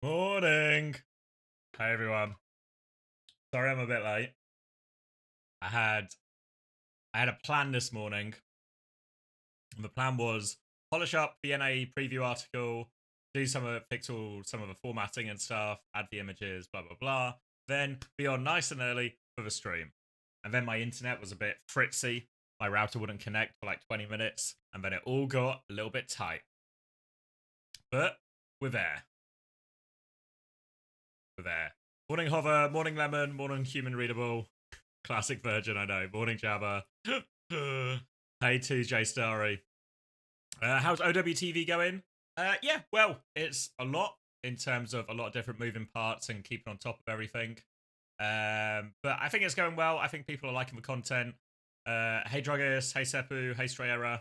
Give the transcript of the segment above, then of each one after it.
Morning. Hi everyone. Sorry I'm a bit late. I had a plan this morning. And the plan was polish up the NA preview article, do fix all some of the formatting and stuff, add the images, blah blah blah. Then be on nice and early for the stream. And then my internet was a bit fritzy. My router wouldn't connect for like 20 minutes, and then it all got a little bit tight. But we're there. We're there. Morning Hover, morning Lemon, morning Human Readable. Classic Virgin, I know. Morning Jabba. Hey 2J Starry. How's OWTV going? Yeah, well, it's a lot in terms of a lot of different moving parts and keeping on top of everything. But I think it's going well. I think people are liking the content. Hey Druggist, hey Seppu, hey Strayera.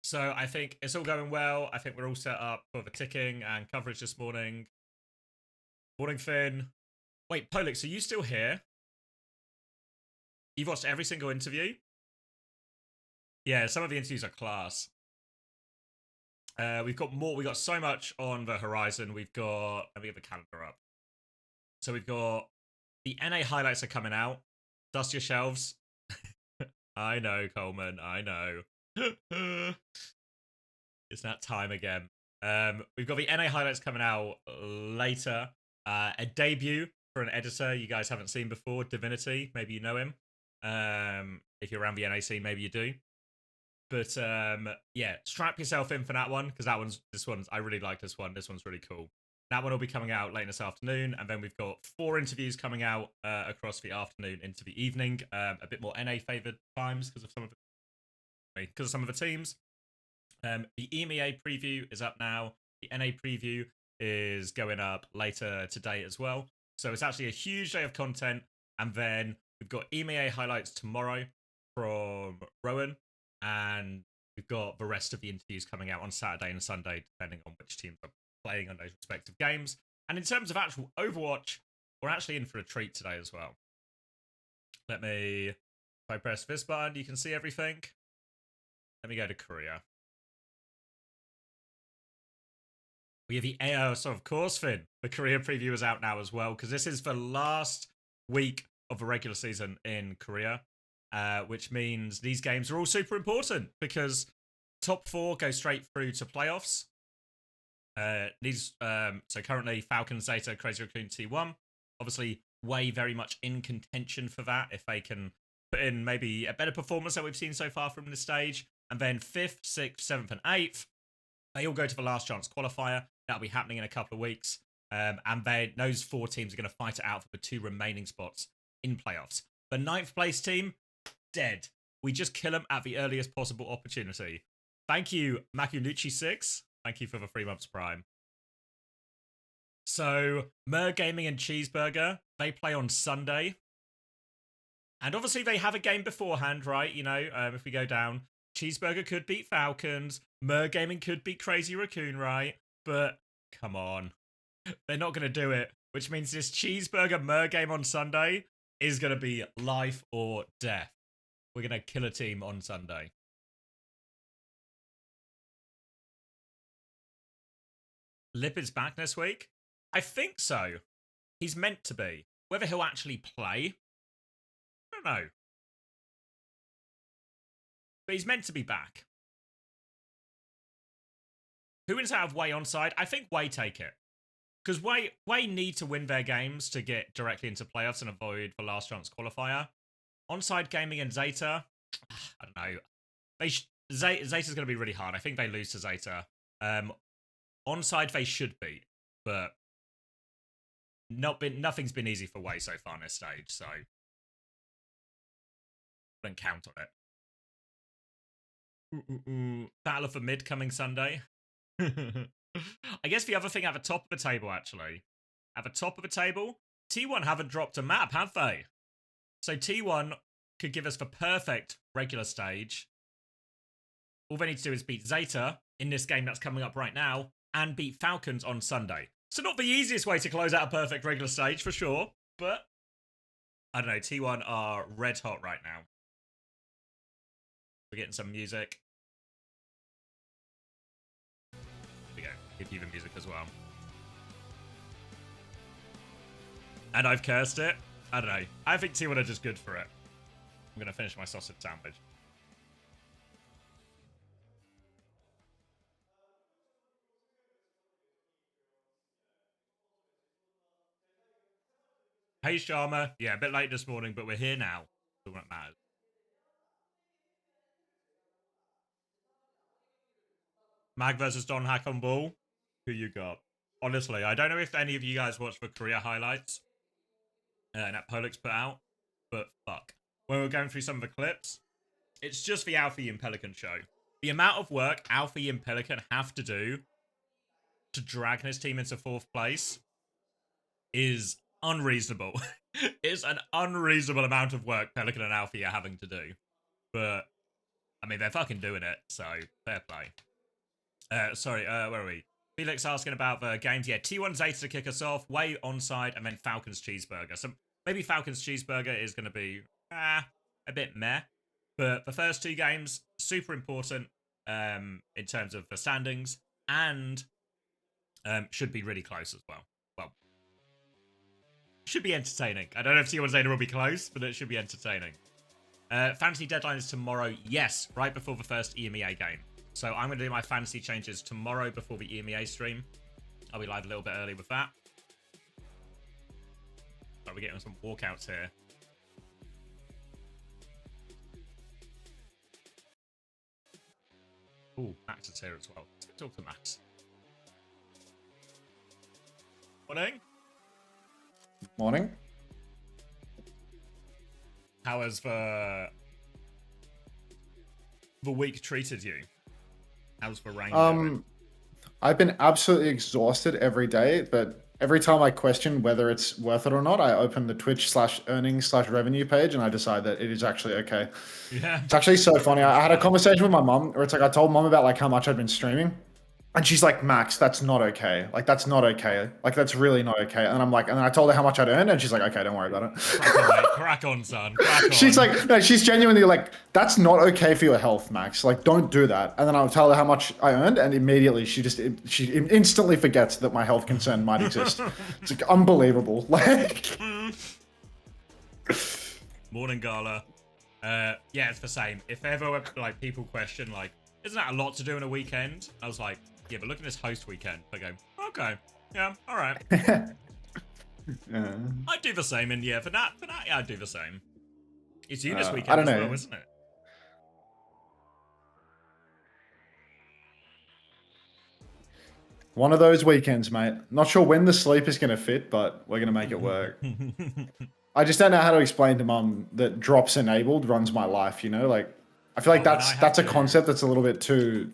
So I think it's all going well. I think we're all set up for the ticking and coverage this morning. Morning Finn. Wait, Polix, are you still here? You've watched every single interview? Yeah, some of the interviews are class. We've got so much on the horizon. Let me get the calendar up. So we've got the NA highlights are coming out. Dust your shelves. I know, Coleman, I know. It's that time again. We've got the NA highlights coming out later. A debut for an editor you guys haven't seen before, Divinity. Maybe you know him. If you're around the NA scene, maybe you do. But yeah, strap yourself in for that one, because I really like this one. This one's really cool. That one will be coming out later this afternoon, and then we've got 4 interviews coming out across the afternoon into the evening. A bit more NA favoured times because of some of the teams. The EMEA preview is up now. The NA preview is going up later today as well. So it's actually a huge day of content. And then we've got EMEA highlights tomorrow from Rowan. And we've got the rest of the interviews coming out on Saturday and Sunday, depending on which teams are playing on those respective games. And in terms of actual Overwatch, we're actually in for a treat today as well. If I press this button, you can see everything. Let me go to Korea. We have the so of course, Finn, the Korea preview is out now as well, because this is the last week of the regular season in Korea, which means these games are all super important because top 4 go straight through to playoffs. So currently Falcons, Zeta, Crazy Raccoon, T1, obviously way very much in contention for that if they can put in maybe a better performance that we've seen so far from this stage. And then 5th, 6th, 7th, and 8th, they all go to the last chance qualifier. That'll be happening in a couple of weeks. And those 4 teams are going to fight it out for the 2 remaining spots in playoffs. The 9th place team, dead. We just kill them at the earliest possible opportunity. Thank you, Makunucci6. Thank you for the 3 months prime. So, Mer Gaming and Cheeseburger, they play on Sunday. And obviously they have a game beforehand, right? You know, if we go down, Cheeseburger could beat Falcons. Mer Gaming could beat Crazy Raccoon, right? But, come on. They're not going to do it. Which means this Cheeseburger Mer game on Sunday is going to be life or death. We're going to kill a team on Sunday. Lip is back this week? I think so. He's meant to be. Whether he'll actually play, I don't know. But he's meant to be back. Who wins out of Way onside? I think Way take it. Because Way need to win their games to get directly into playoffs and avoid the last chance qualifier. Onside Gaming and Zeta, I don't know. Zeta's going to be really hard. I think they lose to Zeta. Onside they should beat, but nothing's been easy for Way so far on this stage, so I don't count on it. Battle of the Mid coming Sunday. I guess the other thing at the top of the table, actually. At the top of the table, T1 haven't dropped a map, have they? So T1 could give us the perfect regular stage. All they need to do is beat Zeta in this game that's coming up right now and beat Falcons on Sunday. So not the easiest way to close out a perfect regular stage, for sure. But, I don't know, T1 are red hot right now. We're getting some music. Here we go. Give you the music as well. and I've cursed it. I don't know. I think T1 are just good for it. I'm going to finish my sausage sandwich. Hey, Sharma. Yeah, a bit late this morning, but we're here now. So what matters. Mag versus Don Hack on ball. Who you got? Honestly, I don't know if any of you guys watched the Korea highlights that Polix put out, but fuck. When we were going through some of the clips, it's just the Alfie and Pelican show. The amount of work Alfie and Pelican have to do to drag this team into 4th place is unreasonable. It's an unreasonable amount of work Pelican and Alfie are having to do. But, I mean, they're fucking doing it, so fair play. Sorry, where are we? Felix asking about the games. Yeah, T1 Zeta to kick us off, Way onside, and then Falcons Cheeseburger. So maybe Falcons Cheeseburger is going to be a bit meh. But the first 2 games, super important in terms of the standings, and should be really close as well. Well, should be entertaining. I don't know if T1 Zeta will be close, but it should be entertaining. Fantasy deadline is tomorrow. Yes, right before the first EMEA game. So I'm going to do my fantasy changes tomorrow before the EMEA stream. I'll be live a little bit early with that. So we're getting some walkouts here. Ooh, Max is here as well. Let's go talk to Max. Morning. Morning. How has the week treated you? How's the rain going? I've been absolutely exhausted every day, but every time I question whether it's worth it or not, I open the Twitch/earnings/revenue page and I decide that it is actually okay. Yeah. It's actually so funny. I had a conversation with my mom where it's like I told mom about like how much I'd been streaming. And she's like, Max, that's not okay. Like, that's not okay. Like, that's really not okay. And I'm like, and then I told her how much I'd earned, and she's like, okay, don't worry about it. Crack on, son. Crack on. She's like, no, she's genuinely like, that's not okay for your health, Max. Like, don't do that. And then I'll tell her how much I earned, and immediately she instantly forgets that my health concern might exist. It's like unbelievable. Like, Morning, Gala. Yeah, it's the same. If ever like people question like, isn't that a lot to do in a weekend? I was like, yeah, but look at this host weekend. They go, okay, yeah, all right. I'd do the same, and yeah, for that, yeah, I'd do the same. It's you this weekend I don't as know. well, isn't it? One of those weekends, mate. Not sure when the sleep is going to fit, but we're going to make it work. I just don't know how to explain to mum that drops enabled runs my life, you know? Like, I feel like that's a concept that's a little bit too...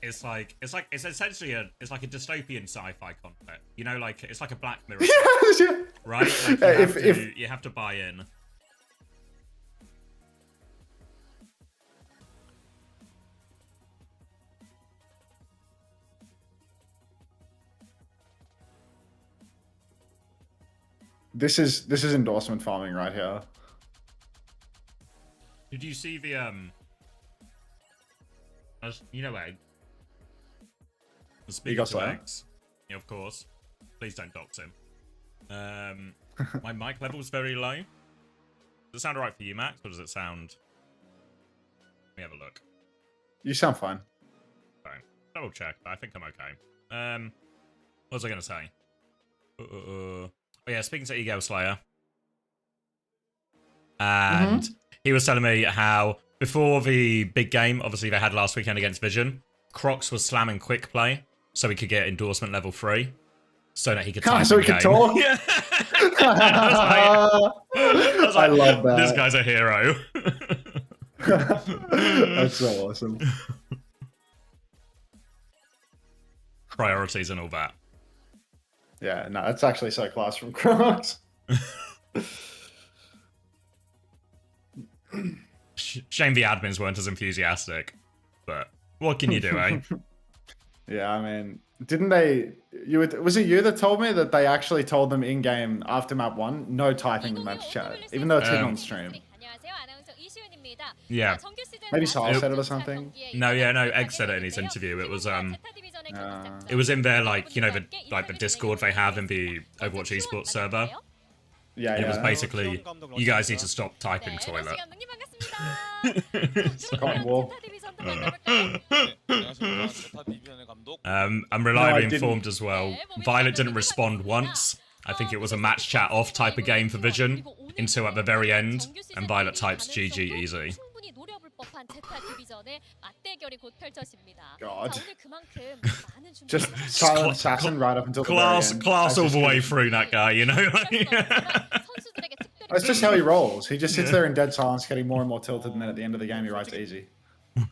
It's essentially it's like a dystopian sci-fi concept. You know, like it's like a Black Mirror. Yeah. Right? Like you have to buy in. This is endorsement farming right here. Did you see the you know, Egg? Speaking to Eggs, yeah, of course. Please don't dox him. My mic level's very low. Does it sound alright for you, Max, or does it sound... Let me have a look. You sound fine. Fine. Double check, but I think I'm okay. What was I going to say? Oh yeah, speaking to Ego Slayer. And he was telling me how, before the big game, obviously they had last weekend against Vision, Crocs was slamming quick play so he could get endorsement level 3. So that he could type so he could talk. Yeah. I love that. This guy's a hero. That's so awesome. Priorities and all that. Yeah, no, that's actually so class from Crocs. Shame the admins weren't as enthusiastic, but what can you do, eh? Yeah, I mean, didn't they? Was it you that told me that they actually told them in game after map 1, no typing in match chat, even though it's hidden on stream? Yeah. Maybe Sal said it or something. No, Egg said it in his interview. It was in their like, you know, the Discord they have in the Overwatch esports server. Yeah, It was yeah. basically, you guys need to stop typing 네, toilet. 감독님 반갑습니다. Cotton wool. 제타 디비전도 만나볼까요? 안녕하십니까. 제타 디비전의 감독. I'm reliably No, I didn't. informed as well. Violet didn't respond once. I think it was a match chat off type of game for Vision until at the very end, and Violet types GG easy. 충분히 노려볼 법한 제타 디비전의 맞대결이 곧 펼쳐집니다. God. 자, 오늘 그만큼 많은 준비가 Just silent assassin right up until the very end. Class all That's the just way good. through that guy, you know? 선수들에게 특별히 That's just how he rolls. He just sits there in dead silence, getting more and more tilted, and then at the end of the game, he writes easy.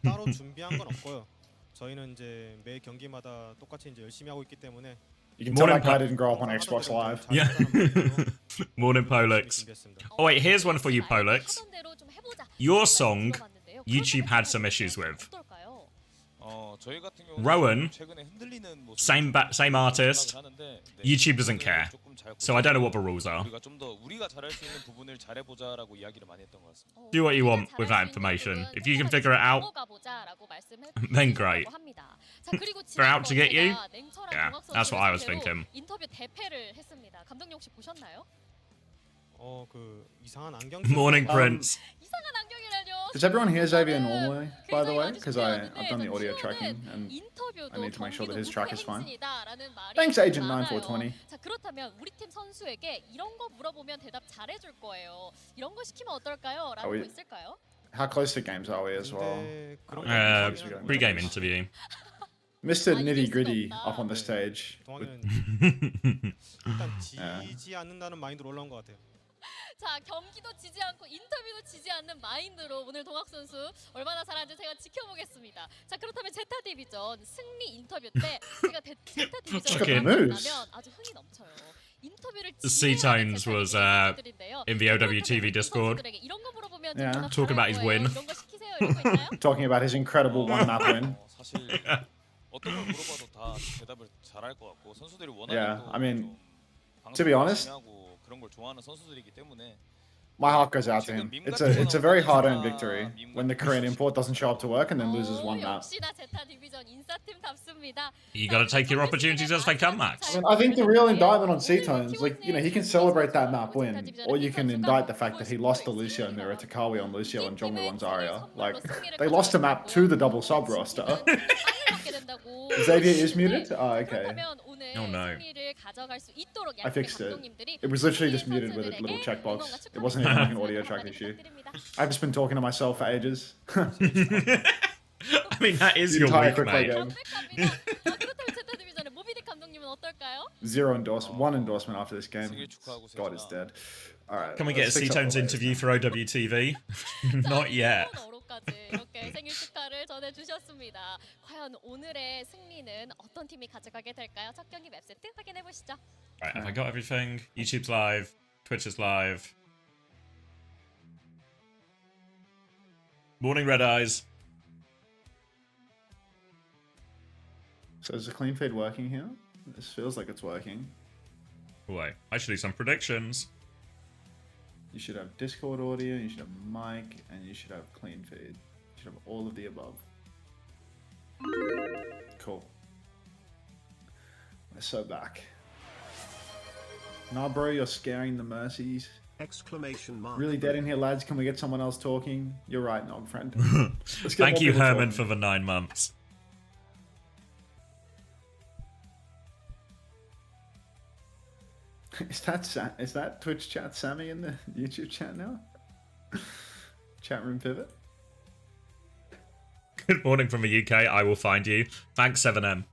따로 준비한 건 없고요. 저희는 이제 매 경기마다 똑같이 이제 열심히 하고 있기 때문에 You can tell Morning, that guy didn't grow up on Xbox Live. Yeah. Morning, Polix. Oh wait, here's one for you, Polix. Your song, YouTube had some issues with. 저희 같은 경우는 Rowan, 최근에 흔들리는 모습 same artist. 하는데, 네, YouTube doesn't care. 조금 잘 So I don't know what the rules are. 우리가 좀 더 우리가 잘할 수 있는 부분을 잘해보자라고 이야기를 많이 했던 것 같습니다. Do what you want with that information. If you can figure it out, then great. They're out to get you? Yeah, that's what I was thinking. 인터뷰 대패를 했습니다. 감독님 혹시 보셨나요? 그 이상한 안경 Morning, Prince. 이상한 안경이라뇨. Does everyone hear Xavier normally, by the way? Because I've done the audio tracking, and 인터뷰도 I need to make sure that his 경기도 track is fine. 행진이다라는 말이 Thanks, Agent 많아요. 9420. 자, 그렇다면 우리 팀 선수에게 이런 거 물어보면 대답 잘해줄 거예요. 이런 거 시키면 어떨까요? 라는 거 있을까요? How close to games are we as well? Pre-game interview. Mr. Nitty Gritty up on the stage. 동학은 일단 지지 않는다는 마인드로 올라온 것 같아요. 자, 경기도 지지 않고 인터뷰도 지지 않는 마인드로 오늘 동학 선수 얼마나 잘하는지 제가 지켜보겠습니다. 자, 그렇다면 제타 디비전 승리 인터뷰 때 제가 제타 디비전을 만나면 아주 흥이 넘쳐요. 인터뷰를 The C-Tones was in the OWTV Discord. Yeah. Talking about his win. 이런 거 시키세요. 이런 거 있나요? Talking about his incredible one-map win. 사실 어떤 걸 물어봐도 다 대답을 잘할 것 같고 선수들이 원하는 Yeah, 또 I mean, 좀 to be honest, 방송하고 그런 걸 좋아하는 선수들이기 때문에 my heart goes out to him. It's a very hard-earned victory when the Korean import doesn't show up to work and then loses one map. 역시나 제타 디비전 인싸팀답습니다. You gotta take your opportunities as they come, Max. I think the real indictment on C-Tones, like, you know, he can celebrate that map win, or you can indict the fact that he lost the Lucio mirror to Kawi on Lucio and Jongwoo on Zarya. Like, they lost a map to the double sub roster. Xavier is muted? Oh, okay. Oh no. I fixed it. It was literally just muted with a little checkbox. It wasn't even like an audio track issue. I've just been talking to myself for ages. I mean, that is The your entire week, quick play mate. game. One endorsement after this game. God is dead. Alright. Can we get a C-Tones interview for OWTV? Not yet. 이렇게 생일 축하를 전해주셨습니다. 과연 오늘의 승리는 어떤 팀이 가져가게 될까요? 첫 경기 맵 세트 확인해 보시죠. Right, have I got everything? YouTube's live, Twitch is live. Morning, Red Eyes. So is the clean feed working here? This feels like it's working. Wait, I should do some predictions. You should have Discord audio, you should have mic, and you should have clean feed. You should have all of the above. Cool. We're so back. Nah, bro, you're scaring the mercies. Exclamation mark. Really dead in here, lads. Can we get someone else talking? You're right, Nog friend. Let's get Thank more you, people Herman, talking. for the 9 months. Is that Twitch chat Sammy in the YouTube chat now? Chat room pivot. Good morning from the UK. I will find you. Thanks, 7M.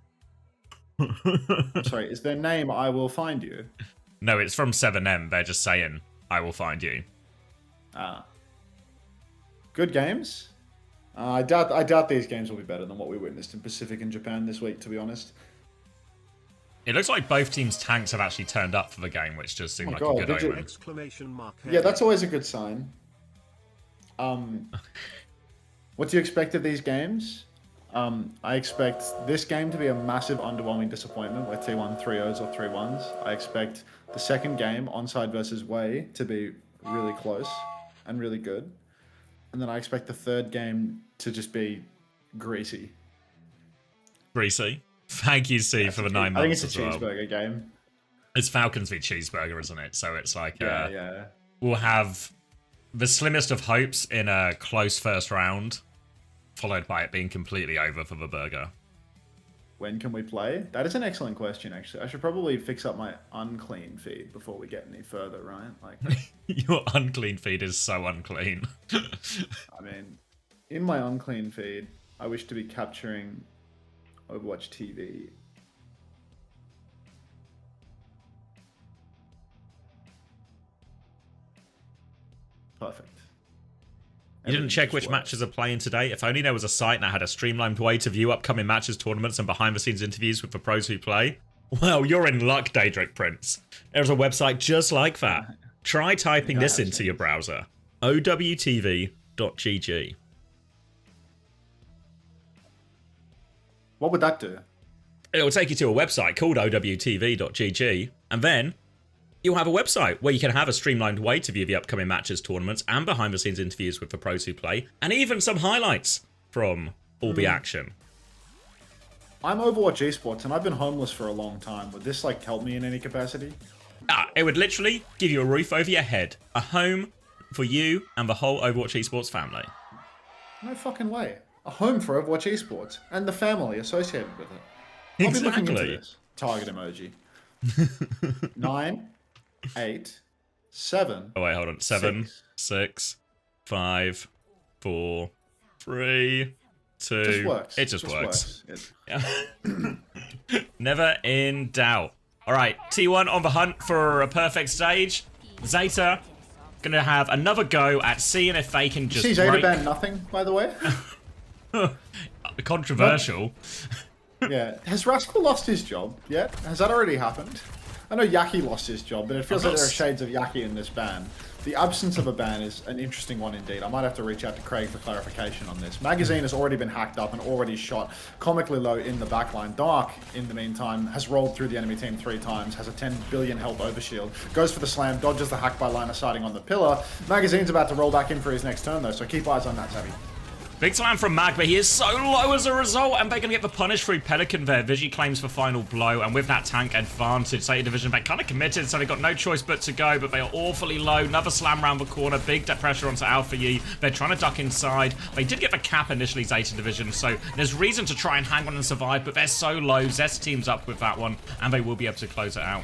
I'm sorry, is their name I will find you? No, it's from 7M. They're just saying, I will find you. Ah. Good games. I doubt these games will be better than what we witnessed in Pacific and Japan this week, to be honest. It looks like both teams' tanks have actually turned up for the game, which does seem Oh my like God, a good did you- omen. Exclamation mark. Yeah, that's always a good sign. What do you expect of these games? I expect this game to be a massive underwhelming disappointment where T1 3-0s or 3-1s. I expect the second game, Onside versus Wei, to be really close and really good. And then I expect the third game to just be greasy. Greasy. Thank you, C, for the 9 I think months it's a as well. cheeseburger game. It's Falcons v Cheeseburger, isn't it? So it's like, Yeah. we'll have the slimmest of hopes in a close first round, followed by it being completely over for the burger. When can we play? That is an excellent question, actually. I should probably fix up my unclean feed before we get any further, right? Like, Your unclean feed is so unclean. I mean, in my unclean feed, I wish to be capturing Overwatch TV. Perfect. You didn't check which Works. matches are playing today? If only there was a site that had a streamlined way to view upcoming matches, tournaments, and behind-the-scenes interviews with the pros who play. Well, you're in luck, Daedric Prince. There's a website just like that. Try typing this into your browser. OWTV.gg. What would that do? It'll take you to a website called OWTV.gg, and then you'll have a website where you can have a streamlined way to view the upcoming matches, tournaments, and behind-the-scenes interviews with the pros who play, and even some highlights from all the action. I'm Overwatch Esports, and I've been homeless for a long time. Would this, like, help me in any capacity? It would literally give you a roof over your head, a home for you and the whole Overwatch Esports family. No fucking way. A home for Overwatch Esports, and the family associated with it. I'll be looking into Exactly. this. Target emoji. 9, 8, 7. Oh, wait, hold on. 7, 6, 5, 4, 3, 2. Just works. It just works. It- Yeah. Never in doubt. All right, T1 on the hunt for a perfect stage. Zeta gonna have another go at seeing if they can just See Zeta break... banned nothing, by the way. Controversial. Yeah. Has Rascal lost his job yet? Has that already happened? I know Yaki lost his job, but it feels like there are shades of Yaki in this ban. The absence of a ban is an interesting one indeed. I might have to reach out to Craig for clarification on this. Magazine has already been hacked up and already shot comically low in the backline. Dark, in the meantime, has rolled through the enemy team 3 times, has a 10 billion health overshield, goes for the slam, dodges the hack by line of sighting on the pillar. Magazine's about to roll back in for his next turn though, so keep eyes on that, Savvy. Big slam from Mag, but he is so low as a result, and they're going to get the punish through Pelican there. Vigi claims for final blow, and with that tank advantage, Zeta Division, they're kind of committed, so they've got no choice but to go, but they are awfully low. Another slam round the corner, big pressure onto Alpha Yi. They're trying to duck inside. They did get the cap initially, Zeta Division, so there's reason to try and hang on and survive, but they're so low. Zest teams up with that one, and they will be able to close it out.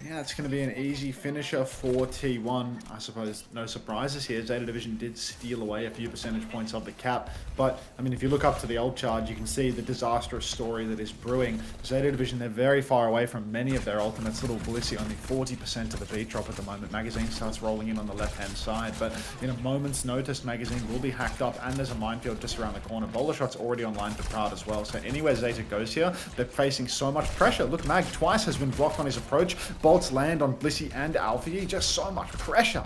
Yeah, it's going to be an easy finisher for T1. I suppose no surprises here. Zeta Division did steal away a few percentage points of the cap. But, I mean, if you look up to the old charge, you can see the disastrous story that is brewing. Zeta Division, they're very far away from many of their ultimates. Little Blissey, only 40% of the beat drop at the moment. Magazine starts rolling in on the left-hand side. But in a moment's notice, Magazine will be hacked up. And there's a minefield just around the corner. Bowler shot's already online for Proud as well. So anywhere Zeta goes here, they're facing so much pressure. Look, Mag twice has been blocked on his approach. Bolts land on Blissey and Alpha Yi, just so much pressure.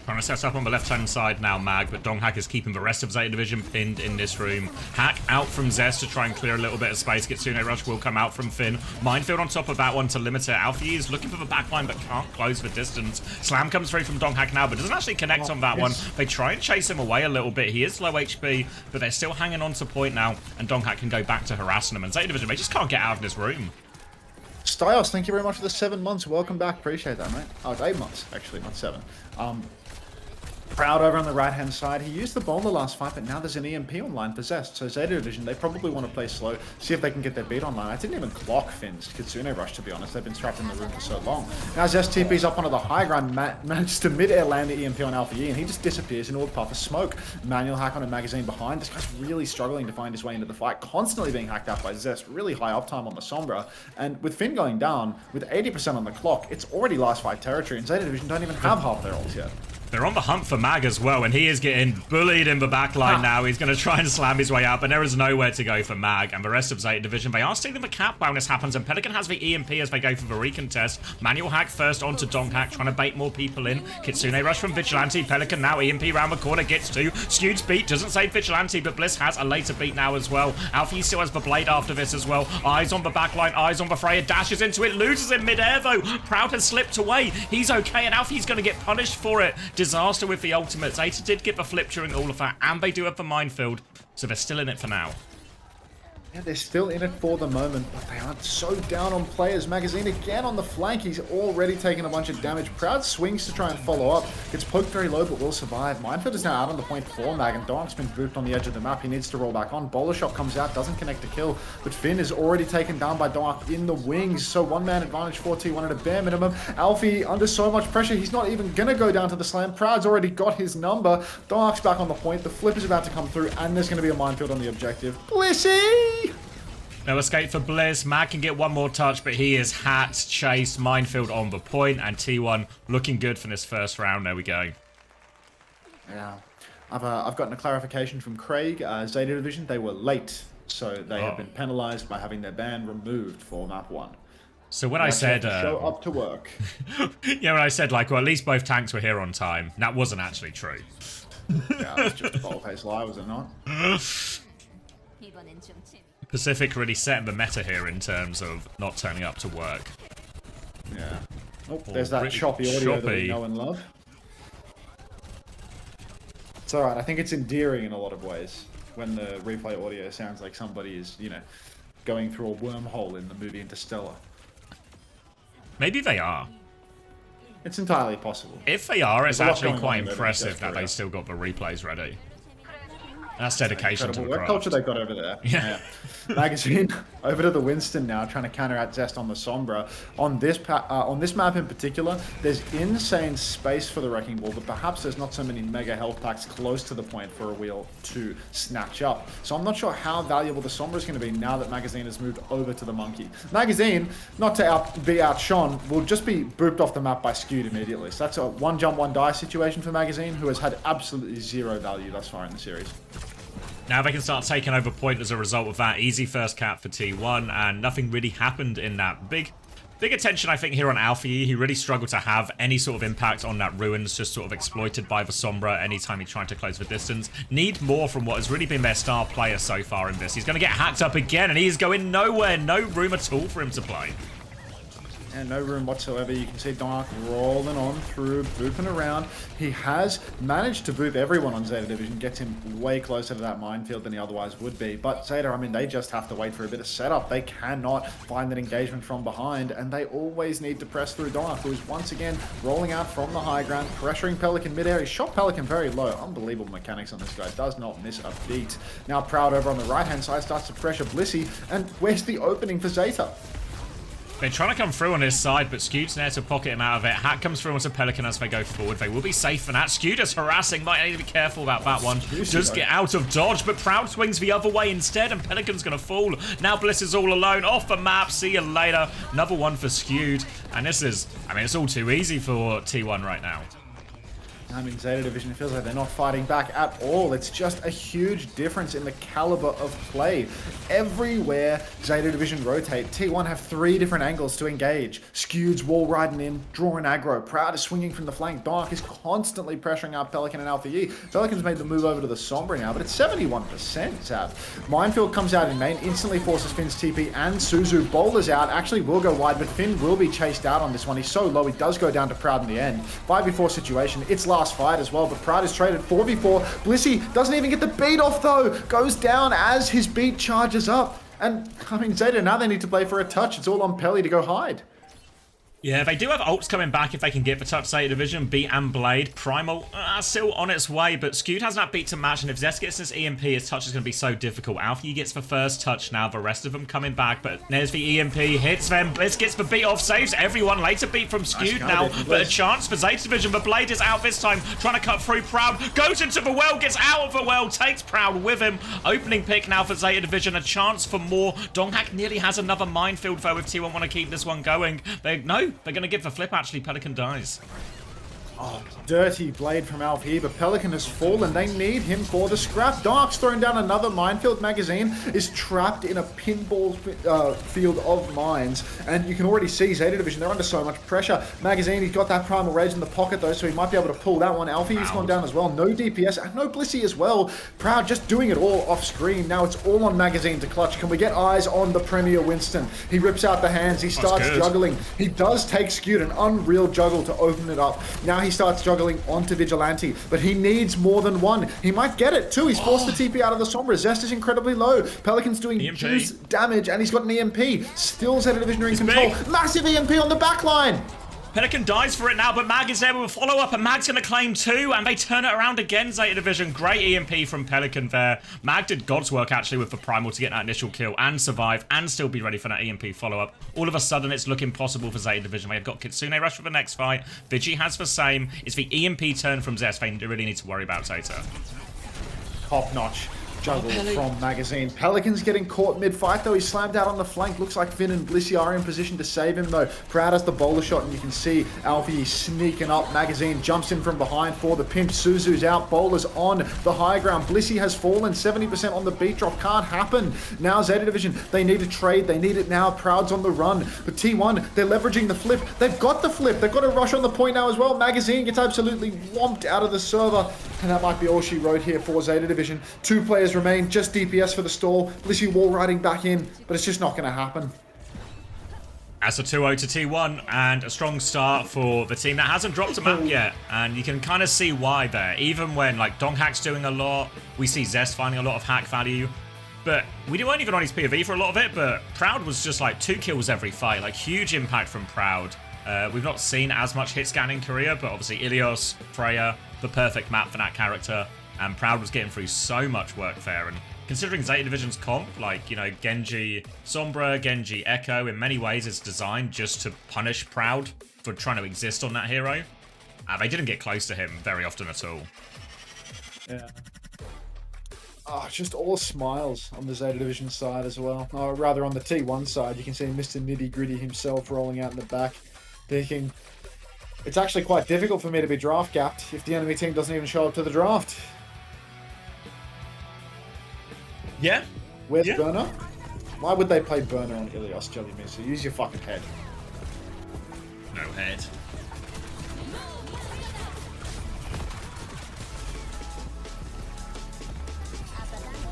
Trying to set up on the left-hand side now, Mag, but Donghack is keeping the rest of Zeta Division pinned in this room. Hack out from Zest to try and clear a little bit of space. Kitsune Rush will come out from Finn. Minefield on top of that one to limit it. Alpha Yi is looking for the backline but can't close the distance. Slam comes through from Donghack now, but doesn't actually connect on that one. They try and chase him away a little bit. He is low HP, but they're still hanging on to point now, and Donghack can go back to harassing them. And Zeta Division, they just can't get out of this room. Styles, thank you very much for the 7 months. Welcome back. Appreciate that, mate. Oh, it's 8 months, actually, not 7. Proud over on the right-hand side. He used the bowler last fight, but now there's an EMP online possessed. So Zeta Division, they probably want to play slow, see if they can get their beat online. I didn't even clock Finn's Kitsune Rush, to be honest. They've been trapped in the room for so long. Now Zest TP's up onto the high ground, manages to mid-air land the EMP on Alpha Yi, and he just disappears into a puff of smoke. Manual hack on a Magazine behind. This guy's really struggling to find his way into the fight, constantly being hacked out by Zest. Really high uptime on the Sombra. And with Finn going down, with 80% on the clock, it's already last fight territory, and Zeta Division don't even have half their ults yet. They're on the hunt for Mag as well, and he is getting bullied in the backline now. He's going to try and slam his way out, but there is nowhere to go for Mag. And the rest of Zeta Division, they are stealing the cap while this happens, and Pelican has the EMP as they go for the recontest. Manual hack first onto Donghack, trying to bait more people in. Kitsune Rush from Vigilante. Pelican now EMP round the corner, gets 2. Skewed's beat, doesn't save Vigilante, but Bliss has a later beat now as well. Alfie still has the blade after this as well. Eyes on the backline, eyes on the Freya, dashes into it, loses in midair though. Proud has slipped away. He's okay, and Alfie's going to get punished for it. Disaster with the ultimate. Zeta did get the flip during all of that, and they do have the minefield, so they're still in it for now. Yeah, they're still in it for the moment, but they aren't so down on players. Magazine again on the flank. He's already taken a bunch of damage. Proud swings to try and follow up. Gets poked very low, but will survive. Minefield is now out on the point for Mag, and Donk's been booped on the edge of the map. He needs to roll back on. Bowler shot comes out, doesn't connect to kill, but Finn is already taken down by Donk in the wings. So one-man advantage for T1 at a bare minimum. Alfie under so much pressure, he's not even gonna go down to the slam. Proud's already got his number. Donk's back on the point. The flip is about to come through, and there's gonna be a minefield on the objective. Blissy! No escape for Bliss. Mag can get one more touch, but he is hat, chased, minefield on the point, and T1 looking good for this first round. There we go. Yeah. I've gotten a clarification from Craig. Zeta Division, they were late, so they have been penalized by having their ban removed for map 1. So when I said... show up to work. Yeah, when I said, like, well, at least both tanks were here on time, that wasn't actually true. Yeah, it was just a bold-faced lie, was it not? Pacific really setting the meta here in terms of not turning up to work. Yeah. Oh, there's that choppy audio that we know and love. It's alright, I think it's endearing in a lot of ways when the replay audio sounds like somebody is, you know, going through a wormhole in the movie Interstellar. Maybe they are. It's entirely possible. If they are, it's There's a lot actually going quite on in impressive that Korea. they still got the replays ready. That's dedication to the Incredible work craft. culture they've got over there. Yeah. Magazine over to the Winston now, trying to counteract Zest on the Sombra. On this map in particular, there's insane space for the Wrecking Ball, but perhaps there's not so many mega health packs close to the point for a wheel to snatch up. So I'm not sure how valuable the Sombra is going to be now that Magazine has moved over to the Monkey. Magazine, not to be outshone, will just be booped off the map by Skewed immediately. So that's a one jump, one die situation for Magazine, who has had absolutely zero value thus far in the series. Now they can start taking over point as a result of that. Easy first cap for T1, and nothing really happened in that. Big attention, I think, here on Alfie. He really struggled to have any sort of impact on that Ruins, just sort of exploited by the Sombra anytime he tried to close the distance. Need more from what has really been their star player so far in this. He's going to get hacked up again, and he's going nowhere. No room at all for him to play. And no room whatsoever. You can see Dark rolling on through, booping around. He has managed to boop everyone on Zeta Division, gets him way closer to that minefield than he otherwise would be. But Zeta, I mean, they just have to wait for a bit of setup. They cannot find that engagement from behind, and they always need to press through Dark, who is once again rolling out from the high ground, pressuring Pelican midair. He shot Pelican very low. Unbelievable mechanics on this guy. Does not miss a beat. Now Proud over on the right-hand side starts to pressure Blissy, and where's the opening for Zeta? They're trying to come through on his side, but Skewed's there to pocket him out of it. Hat comes through onto Pelican as they go forward. They will be safe for that. Skewed is harassing. Might need to be careful about that one. Just get out of dodge, but Proud swings the other way instead, and Pelican's going to fall. Now Bliss is all alone. Off the map. See you later. Another one for Skewed. And this is, I mean, it's all too easy for T1 right now. I mean, Zeta Division, it feels like they're not fighting back at all. It's just a huge difference in the caliber of play. Everywhere Zeta Division rotate, T1 have 3 different angles to engage. Skewed's wall riding in, drawing aggro. Proud is swinging from the flank. Dark is constantly pressuring out Pelican and Alpha E. Pelican's made the move over to the Sombra now, but it's 71%, Zap. Minefield comes out in main, instantly forces Finn's TP, and Suzu bowlers out. Actually will go wide, but Finn will be chased out on this one. He's so low, he does go down to Proud in the end. 5v4 situation. It's last fight as well, but Proud is traded 4v4. Blissy doesn't even get the beat off though. Goes down as his beat charges up. And I mean, Zeta, now they need to play for a touch. It's all on Pelly to go hide. Yeah, they do have ults coming back if they can get the touch Zeta Division. Beat and Blade. Primal still on its way, but Skewed has that beat to match, and if Zest gets this EMP, his touch is going to be so difficult. Alfie gets the first touch now, the rest of them coming back, but there's the EMP, hits them. Bliss gets the beat off, saves everyone. Later beat from Skewed now, but a chance for Zeta Division, but Blade is out this time, trying to cut through Proud. Goes into the well, gets out of the well, takes Proud with him. Opening pick now for Zeta Division, a chance for more. Donghak nearly has another minefield though if T1 want to keep this one going. They're going to give the flip, actually. Pelican dies. Oh, dirty Blade from Alfie, but Pelican has fallen. They need him for the scrap. Dark's thrown down another minefield. Magazine is trapped in a pinball field of mines, and you can already see Zeta Division, they're under so much pressure. Magazine, he's got that Primal Rage in the pocket though, so he might be able to pull that one. Alfie has gone down as well. No DPS, and no Blissy as well. Proud just doing it all off screen. Now it's all on Magazine to clutch. Can we get eyes on the Premier Winston? He rips out the hands, he starts juggling. He does take Skewed, an unreal juggle to open it up. Now he he starts juggling onto Vigilante, but he needs more than one. He might get it too. He's forced the TP out of the Sombra. Zest is incredibly low. Pelican's doing EMP. juice damage, and he's got an EMP. Still Zeta Division are in It's control. big. Massive EMP on the back line. Pelican dies for it now, but Mag is there with a follow-up, and Mag's going to claim 2, and they turn it around again, Zeta Division. Great EMP from Pelican there. Mag did God's work, actually, with the Primal to get that initial kill and survive, and still be ready for that EMP follow-up. All of a sudden, it's looking possible for Zeta Division. They've got Kitsune Rush for the next fight. Vigi has the same. It's the EMP turn from Zest. They really need to worry about Zeta. Top-notch juggle from Magazine. Pelican's getting caught mid-fight, though. He's slammed out on the flank. Looks like Finn and Blissey are in position to save him, though. Proud has the bowler shot, and you can see Alfie sneaking up. Magazine jumps in from behind for the pinch. Suzu's out. Bowler's on the high ground. Blissey has fallen. 70% on the beat drop. Can't happen. Now Zeta Division, they need a trade. They need it now. Proud's on the run. But T1, they're leveraging the flip. They've got the flip. They've got a rush on the point now as well. Magazine gets absolutely whomped out of the server. And that might be all she wrote here for Zeta Division. 2 players remain, just DPS for the stall. Blissey wall riding back in, but it's just not going to happen. That's a 2-0 to T1, and a strong start for the team that hasn't dropped a map yet. And you can kind of see why there. Even when, like, Donghack's doing a lot, we see Zest finding a lot of hack value. But we weren't even on his POV for a lot of it, but Proud was just, like, 2 kills every fight. Like, huge impact from Proud. We've not seen as much hit scan in Korea, but obviously Ilios, Freya, the perfect map for that character. And Proud was getting through so much work there. And considering Zeta Division's comp, like, you know, Genji Sombra, Genji Echo, in many ways it's designed just to punish Proud for trying to exist on that hero. They didn't get close to him very often at all. Yeah. Oh, just all smiles on the Zeta Division side as well. Or rather on the T1 side, you can see Mr. Nitty Gritty himself rolling out in the back, thinking, it's actually quite difficult for me to be draft gapped if the enemy team doesn't even show up to the draft. Yeah. Where's Burner? Why would they play Burner on Ilios, Jelly Misa? Use your fucking head. No head.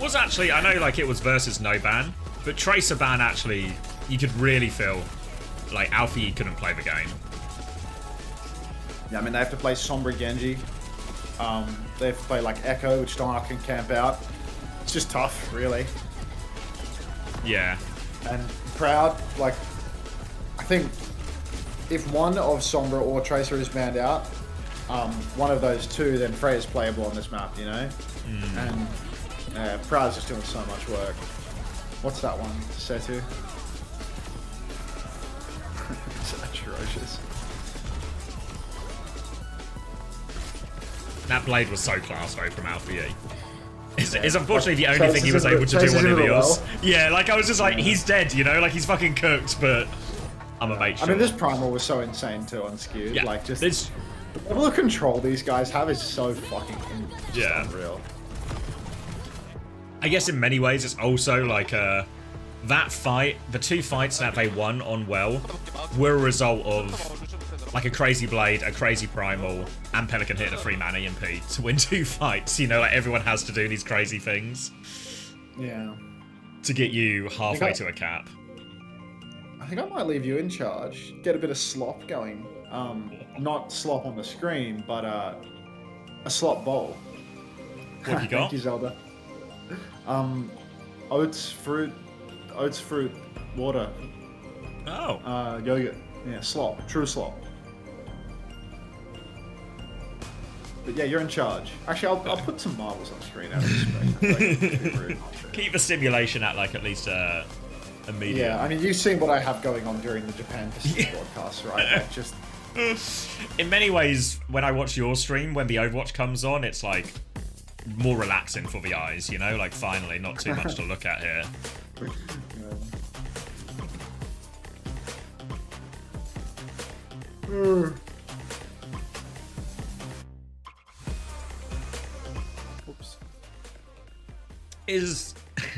Was actually, I know like it was versus no ban, but Tracer ban actually, you could really feel like Alfie couldn't play the game. Yeah, I mean, they have to play Sombra Genji. They have to play like Echo, which Donghack can camp out. It's just tough, really. Yeah. And Proud, like, I think if one of Sombra or Tracer is banned out, one of those two, then Freya's playable on this map, you know? And Proud's just doing so much work. What's that one? Setu? It's atrocious. That blade was so class though from Alfie. It's unfortunately the only thing he was able to do on Ilios. Yeah, like I was just like, he's dead, you know? Like he's fucking cooked, but I'm a mate. I mean, this Primal was so insane too on Skewed. Yeah, like just the level of control these guys have is so fucking unreal. I guess in many ways it's also like that fight, the 2 fights that they won on Well were a result of like a crazy Blade, a crazy Primal, and Pelican hitting a 3-man EMP to win 2 fights. You know, like everyone has to do these crazy things. Yeah. To get you halfway to a cap. I think I might leave you in charge. Get a bit of slop going. Not slop on the screen, but a slop bowl. What have you got? Thank you, Zelda. Oats, fruit, water. Oh. Yogurt. Yeah, slop. True slop. But yeah, you're in charge. Actually, I'll put some marbles on screen out of respect. Keep the stimulation at like at least a medium. Yeah, I mean, you've seen what I have going on during the Japan Pacific broadcast, right? Like just... In many ways, when I watch your stream, when the Overwatch comes on, it's like more relaxing for the eyes, you know? Like finally, not too much to look at here. Oops.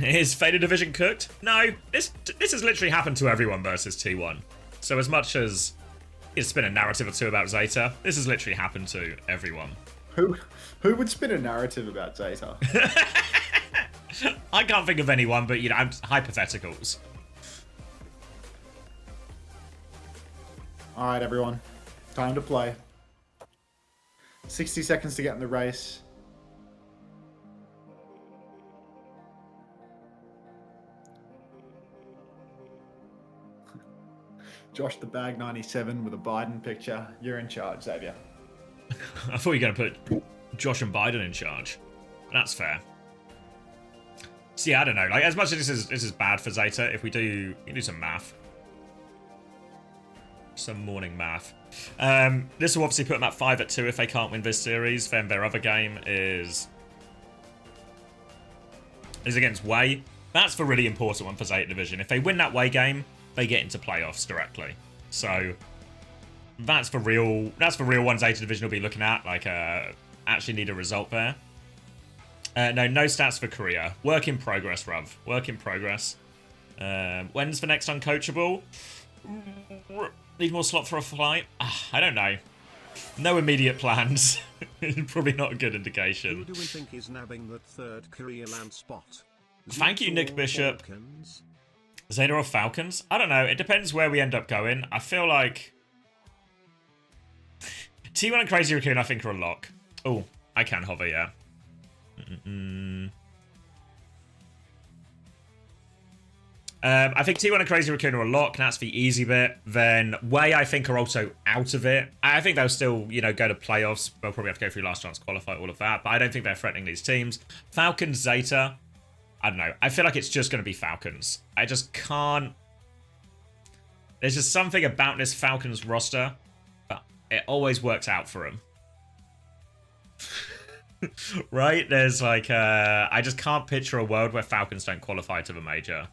Is Fated Division cooked? No, this has literally happened to everyone versus T1. So as much as it's been a narrative or two about Zeta, this has literally happened to everyone. Who would spin a narrative about Zeta? I can't think of anyone, but you know, hypotheticals. All right, everyone, time to play. 60 seconds to get in the race. Josh the Bag 97 with a Biden picture. You're in charge, Xavier. I thought you were going to put Josh and Biden in charge. That's fair. See, I don't know. Like, as much as this is bad for Zeta, if we can do some math. Some morning math. This will obviously put them at 5-2 if they can't win this series. Then their other game is against Wei. That's the really important one for Zeta Division. If they win that Wei game, they get into playoffs directly. So that's the real one Zeta Division will be looking at. Like, actually need a result there. No stats for Korea. Work in progress, Ruv. Work in progress. When's the next uncoachable? Need more slot for a flight? I don't know. No immediate plans. Probably not a good indication. Who do we think is nabbing that third Korea land spot? Thank you, Nick Zeta or Bishop. Falcons? Zeta or Falcons? I don't know. It depends where we end up going. I feel like T1 and Crazy Raccoon, I think, are a lock. Oh, I can hover, yeah. I think T1 and Crazy Raccoon are a lock, and that's the easy bit. Then Wei, I think, are also out of it. I think they'll still, go to playoffs. They'll probably have to go through last chance qualify, all of that. But I don't think they're threatening these teams. Falcons, Zeta, I don't know. I feel like it's just going to be Falcons. I just can't. There's just something about this Falcons roster, but it always works out for them. Right? There's like, I just can't picture a world where Falcons don't qualify to the major.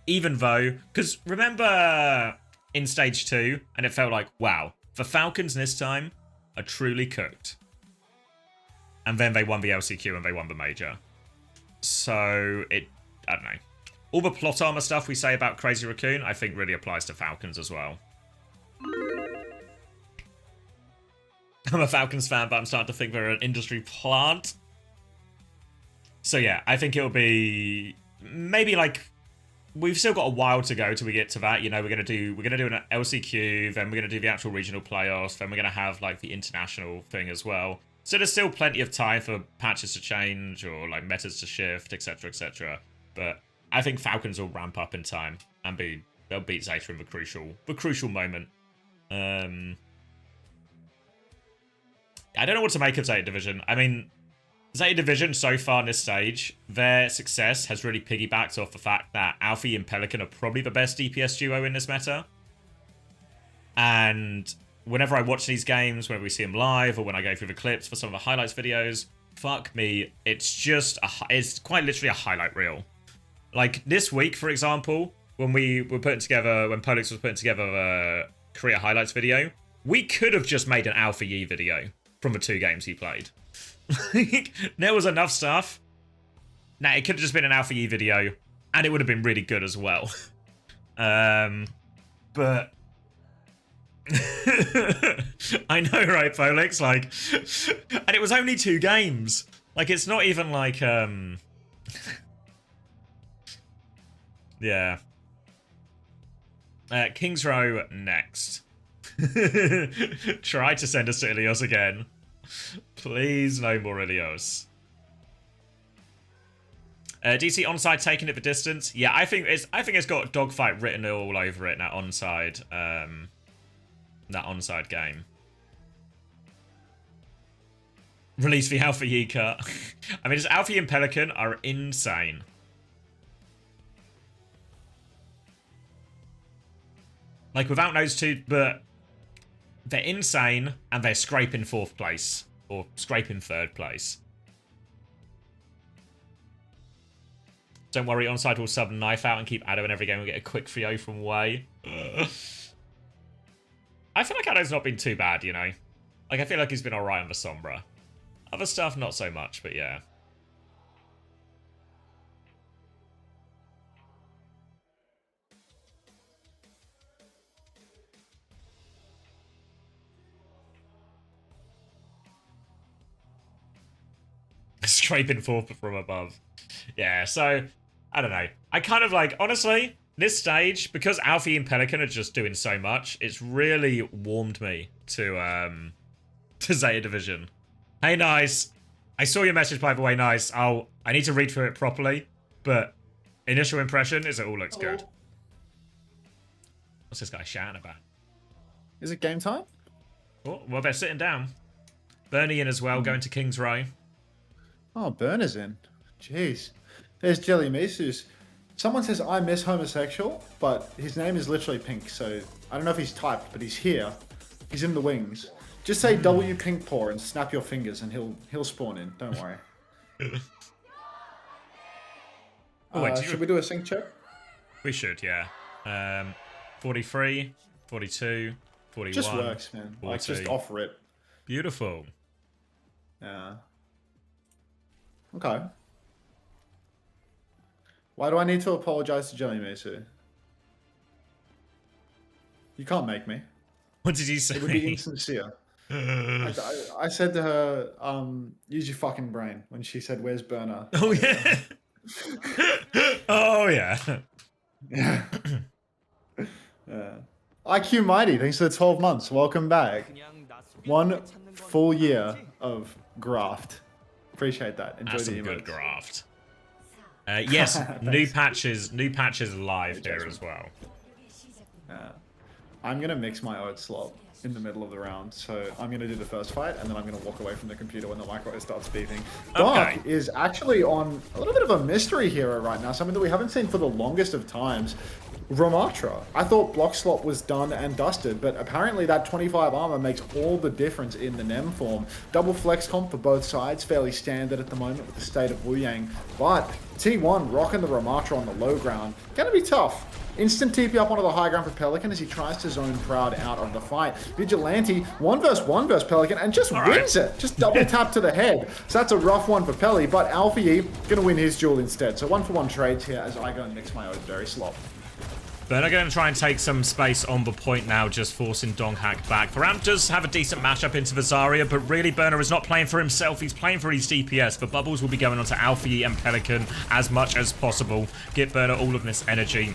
Even though, because remember in stage 2, and it felt like, wow, the Falcons this time are truly cooked. And then they won the LCQ and they won the major. So, I don't know. All the plot armor stuff we say about Crazy Raccoon, I think really applies to Falcons as well. I'm a Falcons fan, but I'm starting to think they're an industry plant. So yeah, I think it'll be maybe like we've still got a while to go till we get to that. We're gonna do an LCQ, then we're gonna do the actual regional playoffs, then we're gonna have like the international thing as well. So there's still plenty of time for patches to change or like metas to shift, etc., etc. But I think Falcons will ramp up in time and they'll beat Zeta in the crucial moment. I don't know what to make of Zeta Division. I mean, Zeta Division so far in this stage, their success has really piggybacked off the fact that Alfie and Pelican are probably the best DPS duo in this meta. And whenever I watch these games, whenever we see them live, or when I go through the clips for some of the highlights videos, fuck me, it's just, it's quite literally a highlight reel. Like this week, for example, when Polix was putting together a Korea highlights video, we could have just made an Alpha Yi video from the 2 games he played. There was enough stuff. Now, it could have just been an Alpha Yi video, and it would have been really good as well. But I know, right, Polix? Like, and it was only 2 games. Like, it's not even like, yeah. Kings Row next. Try to send us to Ilios again. Please, no more Ilios. DC onside taking it the distance. Yeah, I think it's got dogfight written all over it. That onside game. Release the Alpha Yi cut. I mean, just Alpha Yi and Pelican are insane. Like without those two, but they're insane and they're scraping 4th place or scraping 3rd place. Don't worry, onside will sub knife out and keep Addo in every game and get a quick 3-0 from Wei. I feel like Addo's not been too bad, Like, I feel like he's been alright on the Sombra. Other stuff, not so much, but yeah. Scraping 4th from above. Yeah, so, I don't know. I kind of like, honestly, This stage, because Alfie and Pelican are just doing so much, it's really warmed me to Zeta Division. Hey, Nice. I saw your message, by the way, Nice. I need to read through it properly, but initial impression is it all looks good. What's this guy shouting about? Is it game time? Oh, well, they're sitting down. Bernie in as well, going to King's Row. Oh, Burner's in. Jeez. There's Jelly Mises. Someone says, I miss homosexual, but his name is literally Pink, so I don't know if he's typed, but he's here. He's in the wings. Just say W Pink Paw and snap your fingers and he'll spawn in. Don't worry. Oh, wait, should we do a sync check? We should, yeah. 43, 42, 41. Just works, man. 40. Like, just offer it. Beautiful. Yeah. Okay. Why do I need to apologize to Jelly Misu? You can't make me. What did you say? It would be insincere. I said to her, use your fucking brain when she said, where's Burner? Oh, yeah. Oh, yeah. Yeah. Yeah. IQ Mighty, thanks for the 12 months. Welcome back. 1 full year of graft. Appreciate that. Enjoy That's the some good emotes. graft. Yes, new patches live here as well. I'm going to mix my oat slop in the middle of the round. So I'm going to do the first fight, and then I'm going to walk away from the computer when the micro starts beeping. Dark is actually on a little bit of a mystery hero right now, something that we haven't seen for the longest of times. Ramatra. I thought block slot was done and dusted, but apparently that 25 armor makes all the difference in the Nem form. Double flex comp for both sides, fairly standard at the moment with the state of Wu Yang. But T1 rocking the Ramatra on the low ground. Gonna be tough. Instant TP up onto the high ground for Pelican as he tries to zone Proud out of the fight. Vigilante, 1v1 versus Pelican, and just wins it. Just double tap to the head. So that's a rough one for Pelly, but Alfie gonna win his duel instead. So 1-for-1 trades here as I go and mix my own very slop. Burner going to try and take some space on the point now, just forcing Donghack back. Varam does have a decent matchup into the Zarya, but really Burner is not playing for himself, he's playing for his DPS. The bubbles will be going on to Alfie and Pelican as much as possible. Get Burner all of this energy.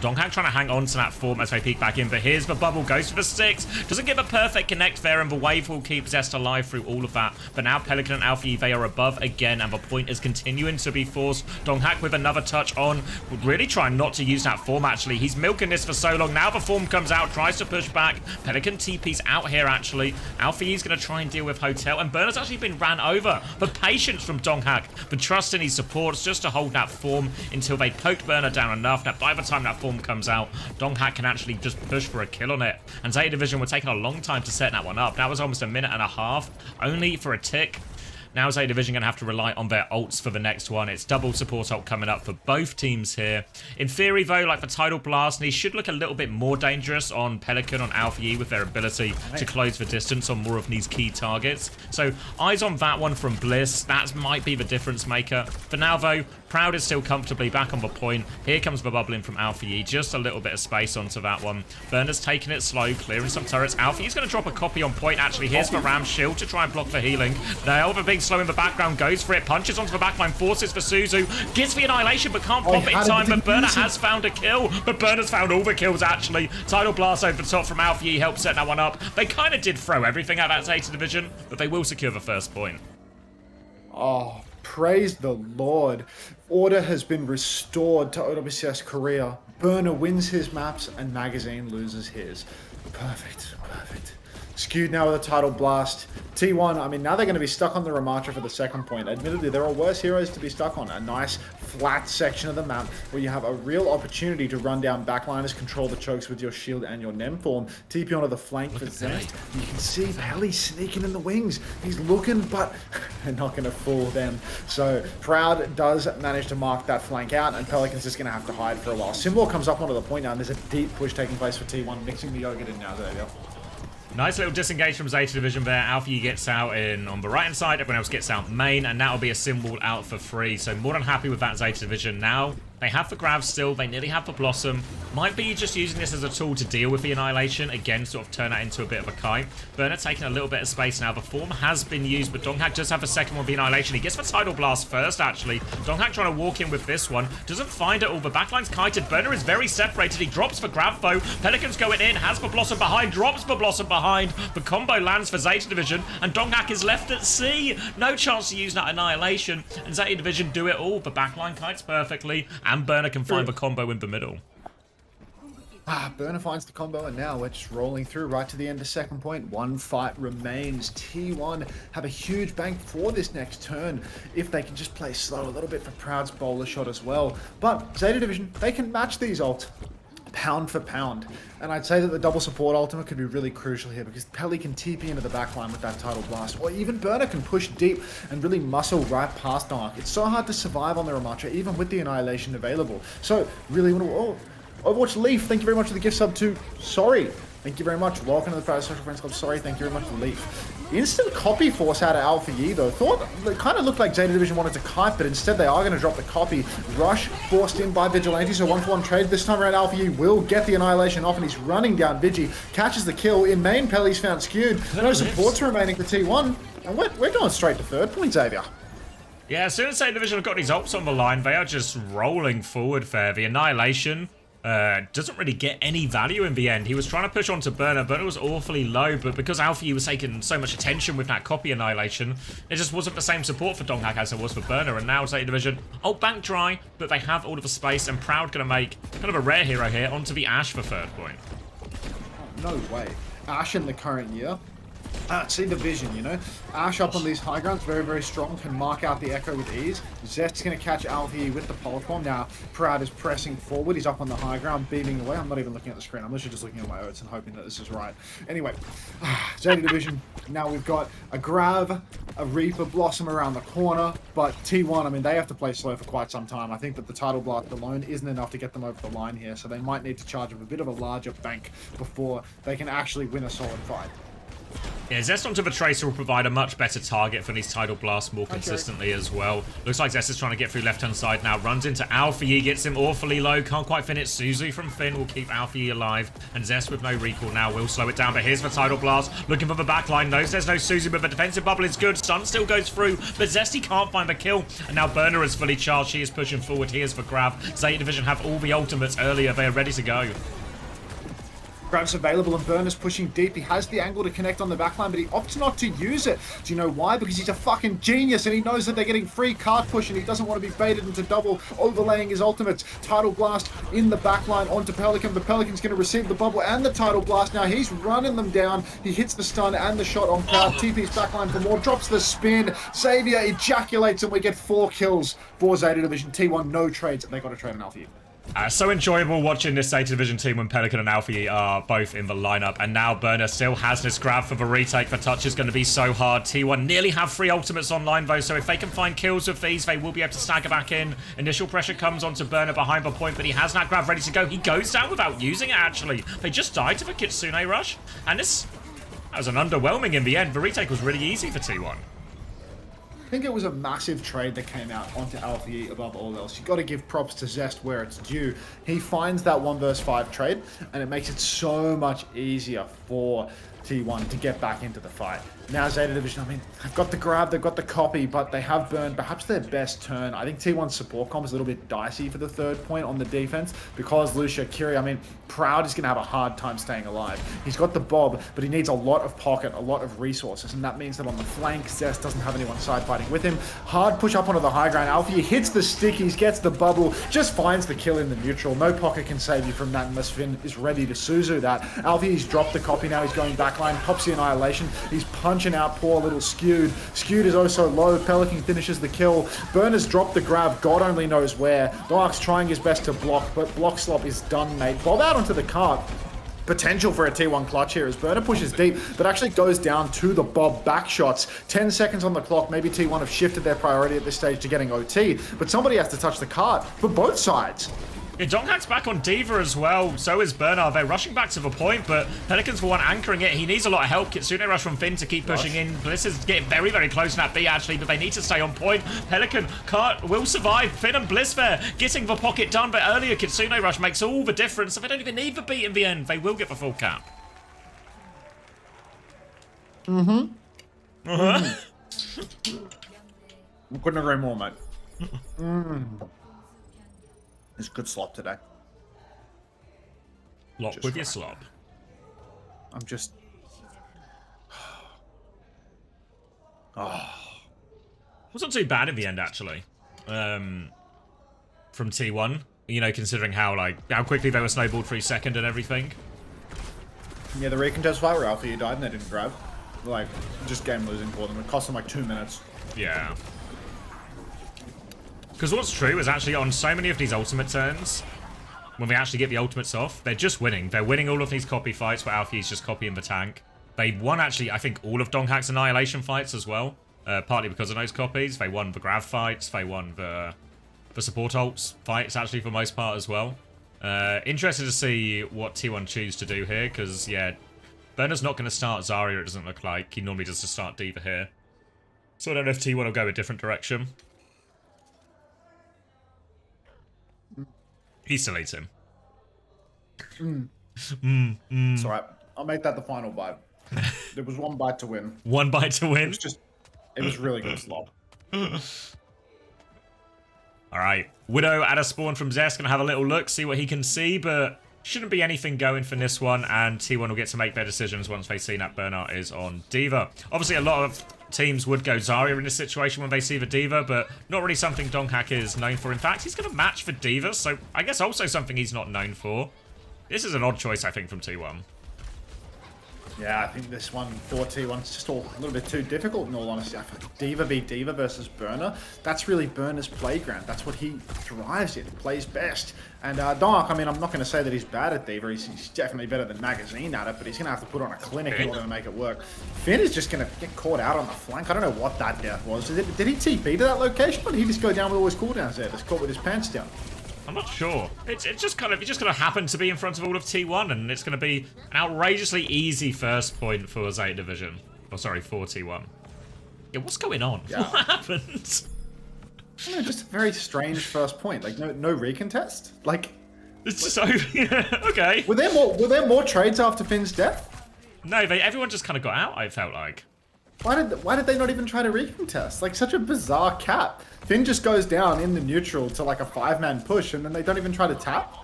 Donghack trying to hang on to that form as they peek back in, but here's the bubble, goes for the 6. Doesn't give a perfect connect there, and the wave will keep Zesta alive through all of that. But now Pelican and Alfie, they are above again, and the point is continuing to be forced. Donghack with another touch on, would really try not to use that form, actually. He's milking this for so long. Now the form comes out, tries to push back. Pelican TP's out here, actually. Alfie is going to try and deal with Hotel, and Burner's actually been ran over. The patience from Donghack, the trust in his supports just to hold that form until they poked Burner down enough. Now, by the time that form comes out, Donghack can actually just push for a kill on it. And Zeta Division were taking a long time to set that one up. That was almost a minute and a half, only for a tick. Now Zeta Division going to have to rely on their ults for the next one. It's double support ult coming up for both teams here. In theory, though, like the Tidal Blast, these should look a little bit more dangerous on Pelican, on Alfie, with their ability to close the distance on more of these key targets. So eyes on that one from Bliss. That might be the difference maker. For now, though, Proud is still comfortably back on the point. Here comes the bubbling from Alfie. Just a little bit of space onto that one. Burner's taking it slow, clearing some turrets. Alfie's going to drop a copy on point, actually. Here's the Ram shield to try and block the healing. Now, the big slow in the background, goes for it, punches onto the backline, forces for Suzu, gets the annihilation, but can't pop it in time. But Burner has found a kill. But Burner's found all the kills, actually. Tidal Blast over the top from Alfie helps set that one up. They kind of did throw everything at that Zeta Division, but they will secure the first point. Oh, praise the Lord. Order has been restored to OWCS Korea. Burner wins his maps and Magazine loses his. Perfect, perfect. Skewed now with a Tidal Blast. T1, I mean, now they're going to be stuck on the Ramatra for the second point. Admittedly, there are worse heroes to be stuck on. A nice, flat section of the map where you have a real opportunity to run down backliners, control the chokes with your shield and your Nem form. TP onto the flank for Zest. You can see Pelly sneaking in the wings. He's looking, but they're not going to fool them. So, Proud does manage to mark that flank out, and Pelican's just going to have to hide for a while. Symbol comes up onto the point now, and there's a deep push taking place for T1, mixing the yogurt in now, there you go. Nice little disengage from Zeta Division there. Alfie gets out in on the right hand side, everyone else gets out main, and that'll be a symbol out for free. So more than happy with that Zeta Division. Now They have the Grav still. They nearly have the Blossom. Might be just using this as a tool to deal with the Annihilation. Again, sort of turn that into a bit of a kite. Burner taking a little bit of space now. The form has been used, but Donghak does have a second one with the Annihilation. He gets the Tidal Blast first, actually. Donghak trying to walk in with this one. Doesn't find it all. The backline's kited. Burner is very separated. He drops for Grav, though. Pelican's going in. Has the Blossom behind. Drops the Blossom behind. The combo lands for Zeta Division, and Donghak is left at sea. No chance to use that Annihilation, and Zeta Division do it all. The backline kites perfectly, and Burner can find the combo in the middle. Burner finds the combo, and now we're just rolling through right to the end of second point. One fight remains. T1 have a huge bank for this next turn if they can just play slow a little bit for Proud's bowler shot as well. But Zeta Division, they can match these ults pound for pound. And I'd say that the double support ultimate could be really crucial here, because Pelly can TP into the backline with that Tidal Blast, or even Burner can push deep and really muscle right past Dark. It's so hard to survive on the Ramattra, even with the Annihilation available. So, really want to... Overwatch Leaf, thank you very much for the gift sub to Sorry. Thank you very much. Welcome to the Proud Social Friends Club. Sorry, thank you very much for Leaf. Instant copy force out of Alpha Yi though. Thought it kind of looked like Zeta Division wanted to kite, but instead they are going to drop the copy. Rush forced in by Vigilante, so 1-for-1 trade. This time around Alpha Yi will get the Annihilation off, and he's running down Vigi. Catches the kill. In main, Pelly's found skewed. No supports remaining for T1. And we're going straight to third point, Xavier. Yeah, as soon as Zeta Division have got these ults on the line, they are just rolling forward there. The Annihilation doesn't really get any value in the end. He was trying to push onto Burner. Burner was awfully low, but because Alpha was taking so much attention with that copy Annihilation, it just wasn't the same support for Donghak as it was for Burner. And now Zeta Division, bank dry, but they have all of the space, and Proud going to make kind of a rare hero here onto the Ashe for third point. Oh, no way. Ashe in the current year. See the vision, you know. Ashe up on these high grounds, very, very strong, can mark out the Echo with ease. Zest's going to catch Alfie with the Polyform. Now, Proud is pressing forward. He's up on the high ground, beaming away. I'm not even looking at the screen. I'm literally just looking at my oats and hoping that this is right. Anyway, Zeta Division. Now we've got a Grav, a Reaper Blossom around the corner, but T1, I mean, they have to play slow for quite some time. I think that the Tidal Blast alone isn't enough to get them over the line here, so they might need to charge up a bit of a larger bank before they can actually win a solid fight. Yeah, Zest onto the Tracer will provide a much better target for these Tidal Blasts more consistently as well. Looks like Zest is trying to get through left-hand side now. Runs into Alpha Yi, gets him awfully low. Can't quite finish. Suzu from Finn will keep Alpha Yi alive. And Zest with no recall now will slow it down. But here's the Tidal Blast. Looking for the backline. Knows there's no Suzu, but the defensive bubble is good. Stun still goes through, but Zesty can't find the kill. And now Burner is fully charged. He is pushing forward. Here's the grab. Zeta Division have all the ultimates earlier. They are ready to go. Grab's available and Burner's pushing deep. He has the angle to connect on the backline, but he opts not to use it. Do you know why? Because he's a fucking genius and he knows that they're getting free card push and he doesn't want to be baited into double overlaying his ultimates. Tidal Blast in the backline onto Pelican, but Pelican's going to receive the bubble and the Tidal Blast. Now he's running them down. He hits the stun and the shot on Proud. TP's backline for more, drops the spin. Xavier ejaculates and we get 4 kills for Zeta Division. T1, no trades. They got to trade an Alpha. So enjoyable watching this Zeta Division team when Pelican and Alfie are both in the lineup. And now Burner still has this grab for the retake. The touch is going to be so hard. T1 nearly have 3 ultimates online though, so if they can find kills with these, they will be able to stagger back in. Initial pressure comes onto Burner behind the point, but he has that grab ready to go. He goes down without using it actually. They just died to the Kitsune rush. And that was an underwhelming in the end. The retake was really easy for T1. I think it was a massive trade that came out onto Alpha Yi above all else. You've got to give props to Zest where it's due. He finds that 1 versus 5 trade, and it makes it so much easier for T1 to get back into the fight. Now Zeta Division, I mean, they've got the grab, they've got the copy, but they have burned perhaps their best turn. I think T1's support comp is a little bit dicey for the 3rd point on the defense because Lucia, Kiri, I mean, Proud is going to have a hard time staying alive. He's got the Bob, but he needs a lot of pocket, a lot of resources, and that means that on the flank, Zest doesn't have anyone side fighting with him. Hard push up onto the high ground. Alfie hits the stickies, gets the bubble, just finds the kill in the neutral. No pocket can save you from that unless Finn is ready to Suzu that. Alfie's dropped the copy now, he's going backline, pops the Annihilation, he's punching out poor little Skewed. Skewed is oh so low. Pelican finishes the kill. Burner's dropped the grab. God only knows where. Dark's trying his best to block, but block slop is done, mate. Bob out onto the cart. Potential for a T1 clutch here as Burner pushes deep, but actually goes down to the Bob back shots. 10 seconds on the clock. Maybe T1 have shifted their priority at this stage to getting OT, but somebody has to touch the cart for both sides. Yeah, Donghack's back on D.Va as well. So is Bernard. They're rushing back to the point, but Pelicans for one anchoring it. He needs a lot of help. Kitsune rush from Finn to keep pushing in. Bliss is getting very, very close in that B actually, but they need to stay on point. Pelican will survive. Finn and Bliss there getting the pocket done, but earlier Kitsune rush makes all the difference. So they don't even need the beat in the end. They will get the full cap. I couldn't agree more, mate. It's good slop today. Lock Just with your right. slop. I'm just... Oh. Wasn't too bad in the end, actually. From T1. You know, considering how quickly they were snowballed through second and everything. Yeah, the recontest fight where Alpha died and they didn't grab. Like, just game losing for them. It cost them like 2 minutes. Yeah. Because what's true is actually on so many of these ultimate turns, when we actually get the ultimates off, they're just winning. They're winning all of these copy fights where Alfie's just copying the tank. They won actually, I think, all of Donghack's Annihilation fights as well. Partly because of those copies. They won the grab fights. They won the support ults fights actually for the most part as well. Interested to see what T1 choose to do here because, yeah, Burner's not going to start Zarya, it doesn't look like. He normally does to start D.Va here. So I don't know if T1 will go a different direction. He still eats him. It's alright. I'll make that the final bite. There was one bite to win. One bite to win? It was really good slop. Alright. Widow at a spawn from Zest. Gonna have a little look, see what he can see, but shouldn't be anything going for this one, and T1 will get to make their decisions once they see that Bernard is on D.Va. Obviously, a lot of teams would go Zarya in this situation when they see the D.Va, but not really something Donghack is known for. In fact, he's going to match for D.Va, so I guess also something he's not known for. This is an odd choice, I think, from T1. Yeah, I think this one, 4T1's just all a little bit too difficult in all honesty. I feel like D.Va v D.Va versus Burner, that's really Burner's playground. That's what he thrives in, plays best. And Donghack, I mean, I'm not going to say that he's bad at D.Va. He's definitely better than Magazine at it, but he's going to have to put on a clinic in order to make it work. Finn is just going to get caught out on the flank. I don't know what that death was. Did he TP to that location, or did he just go down with all his cooldowns there? Just caught with his pants down. I'm not sure. It's just kind of happen to be in front of all of T1, and it's going to be an outrageously easy first point for Zeta Division. Oh, sorry, for T1. Yeah, what's going on? Yeah. What happened? I don't know, just a very strange first point. Like no recontest. Like It's just over. Yeah, okay. were there more trades after Finn's death? No, everyone just kind of got out. I felt like. Why did they not even try to recontest? Like such a bizarre cap. Finn just goes down in the neutral to like a 5-man push, and then they don't even try to tap.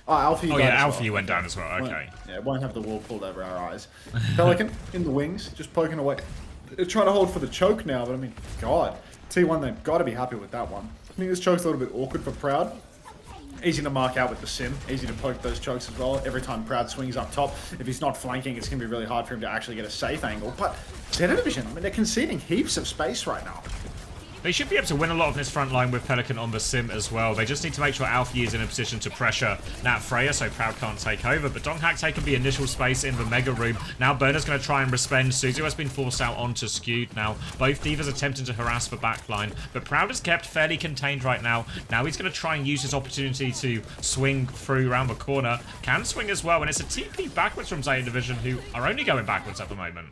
Oh, Alfie. Oh yeah, Alfie went down as well. Okay. Yeah, won't have the wall pulled over our eyes. Pelican in the wings, just poking away. They're trying to hold for the choke now, but I mean, God, T1, they've got to be happy with that one. I think this choke's a little bit awkward for Proud. Easy to mark out with the sim, easy to poke those chokes as well. Every time Proud swings up top, if he's not flanking, it's going to be really hard for him to actually get a safe angle. But Zeta Division, I mean, they're conceding heaps of space right now. They should be able to win a lot of this front line with Pelican on the sim as well. They just need to make sure Alfie is in a position to pressure Nat Freya so Proud can't take over. But Donghack taking the initial space in the Mega Room. Now Burner's going to try and respond. Suzu has been forced out onto Skewed now. Both Divas attempting to harass the backline. But Proud is kept fairly contained right now. Now he's going to try and use his opportunity to swing through around the corner. Can swing as well. And it's a TP backwards from Zeta Division, who are only going backwards at the moment.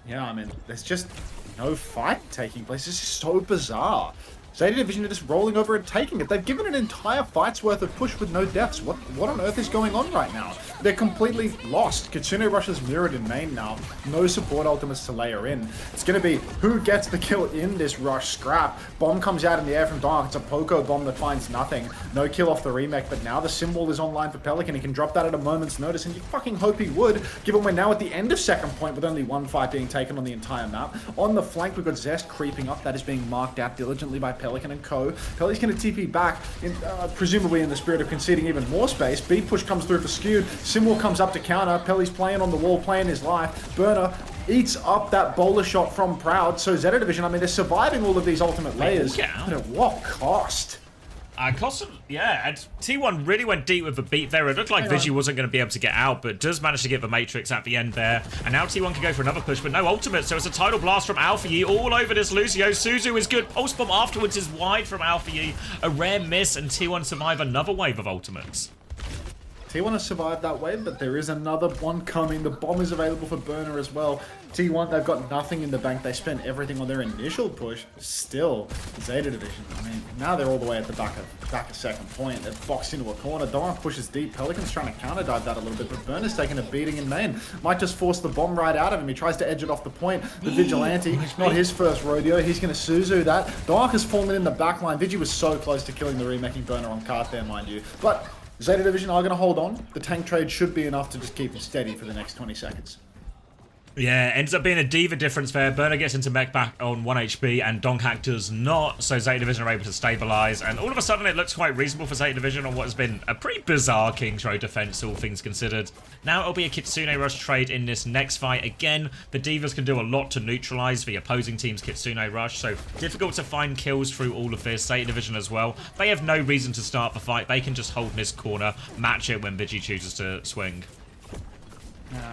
Yeah, I mean, there's just no fight taking place. This is so bizarre. Zeta Division are just rolling over and taking it. They've given an entire fight's worth of push with no deaths. What on earth is going on right now? They're completely lost. Kitsune rushes mirrored in main now. No support ultimates to layer in. It's going to be who gets the kill in this rush scrap. Bomb comes out in the air from Dark. It's a Poco bomb that finds nothing. No kill off the remake, but now the symbol is online for Pelican. He can drop that at a moment's notice, and you fucking hope he would, given we're now at the end of second point with only one fight being taken on the entire map. On the flank, we've got Zest creeping up. That is being marked out diligently by Pelican and co. Peli's going to TP back, presumably in the spirit of conceding even more space. B push comes through for Skewed. Simwell comes up to counter. Peli's playing on the wall, playing his life. Burner eats up that bowler shot from Proud. So Zeta Division, I mean, they're surviving all of these ultimate layers. But at what cost? Yeah, and T1 really went deep with the beat there. It looked like Vigi wasn't going to be able to get out, but does manage to get the Matrix at the end there. And now T1 can go for another push, but no ultimate, so it's a tidal blast from Alpha Yi all over this Lucio. Suzu is good. Pulse Bomb afterwards is wide from Alpha Yi. A rare miss, and T1 survive another wave of ultimates. T1 has survived that wave, but there is another one coming. The bomb is available for Burner as well. T1, they've got nothing in the bank. They spent everything on their initial push. Still, Zeta Division. I mean, now they're all the way at the back of second point. They're boxed into a corner. Donk pushes deep. Pelican's trying to counter dive that a little bit, but Burner's taking a beating in main. Might just force the bomb right out of him. He tries to edge it off the point. The Vigilante, not his first rodeo. He's going to Suzu that. Donk has fallen in the back line. Vigi was so close to killing the remaking Burner on cart there, mind you. But Zeta Division are going to hold on. The tank trade should be enough to just keep it steady for the next 20 seconds. Yeah, ends up being a diva difference there. Burner gets into mech back on 1 HP, and Donghak does not, so Zeta Division are able to stabilize, and all of a sudden it looks quite reasonable for Zeta Division on what has been a pretty bizarre King's Row defense, all things considered. Now it'll be a Kitsune Rush trade in this next fight. Again, the divas can do a lot to neutralize the opposing team's Kitsune Rush, so difficult to find kills through all of this. Zeta Division as well. They have no reason to start the fight. They can just hold this corner, match it when Vigi chooses to swing.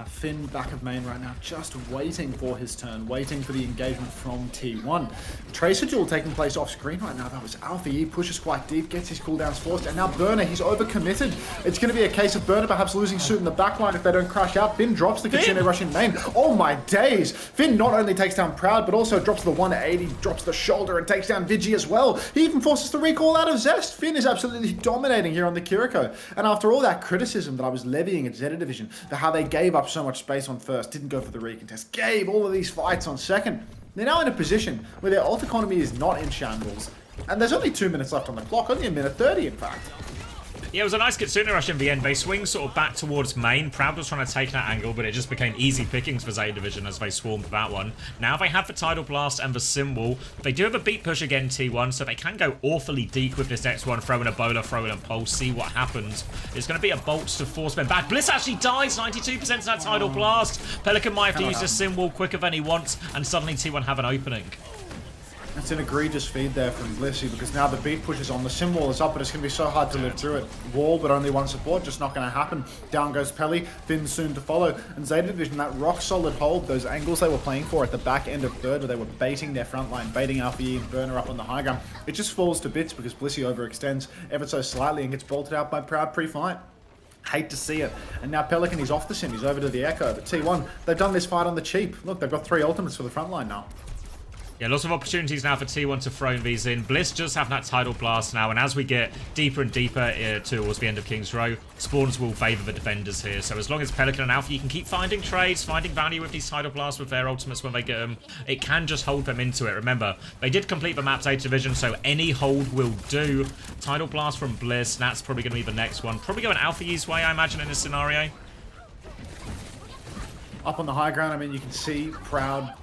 Finn back of main right now, just waiting for his turn, waiting for the engagement from T1. Tracer duel taking place off screen right now. That was Alpha Yi, pushes quite deep, gets his cooldowns forced, and now Burner, he's overcommitted. It's going to be a case of Burner perhaps losing suit in the backline if they don't crash out. Finn drops the Kitsune Rush in main. Oh my days! Finn not only takes down Proud, but also drops the 180, drops the shoulder, and takes down Vigi as well. He even forces the recall out of Zest. Finn is absolutely dominating here on the Kiriko. And after all that criticism that I was levying at Zeta Division for how they gave up so much space on first, didn't go for the recontest, gave all of these fights on second, they're now in a position where their ult economy is not in shambles. And there's only 2 minutes left on the clock, only a minute 30 in fact. Yeah, it was a nice Kitsune Rush in the end. They swing sort of back towards main. Proud was trying to take that angle, but it just became easy pickings for Zeta Division as they swarmed that one. Now they have the Tidal Blast and the Symbol. They do have a beat push again, T1, so they can go awfully deep with this X1, throw in a Bola, throw in a Pulse, see what happens. It's going to be a Bolt to force them back. Bliss actually dies, 92% to that Tidal Blast. Pelican might have to use this Symbol quicker than he wants, and suddenly T1 have an opening. That's an egregious feed there from Blissy, because now the beat push is on, the Symbol is up, but it's going to be so hard to live through it. Wall, but only one support, just not going to happen. Down goes Pelly, Finn soon to follow, and Zeta Division, that rock-solid hold, those angles they were playing for at the back end of third, where they were baiting their front line, baiting Alpha Yi and Burner up on the high ground, it just falls to bits because Blissy overextends ever so slightly and gets bolted out by Proud pre-fight. Hate to see it. And now Pelican, he's off the sim, he's over to the Echo, but T1, they've done this fight on the cheap. Look, they've got 3 ultimates for the front line now. Yeah, lots of opportunities now for T1 to throw these in. Bliss just have that Tidal Blast now, and as we get deeper and deeper towards the end of King's Row, spawns will favour the defenders here. So as long as Pelican and Alpha, you can keep finding trades, finding value with these Tidal Blasts with their ultimates when they get them, it can just hold them into it. Remember, they did complete the map Zeta Division, so any hold will do. Tidal Blast from Bliss, that's probably going to be the next one. Probably going Alpha Yi's way, I imagine, in this scenario. Up on the high ground, I mean, you can see Proud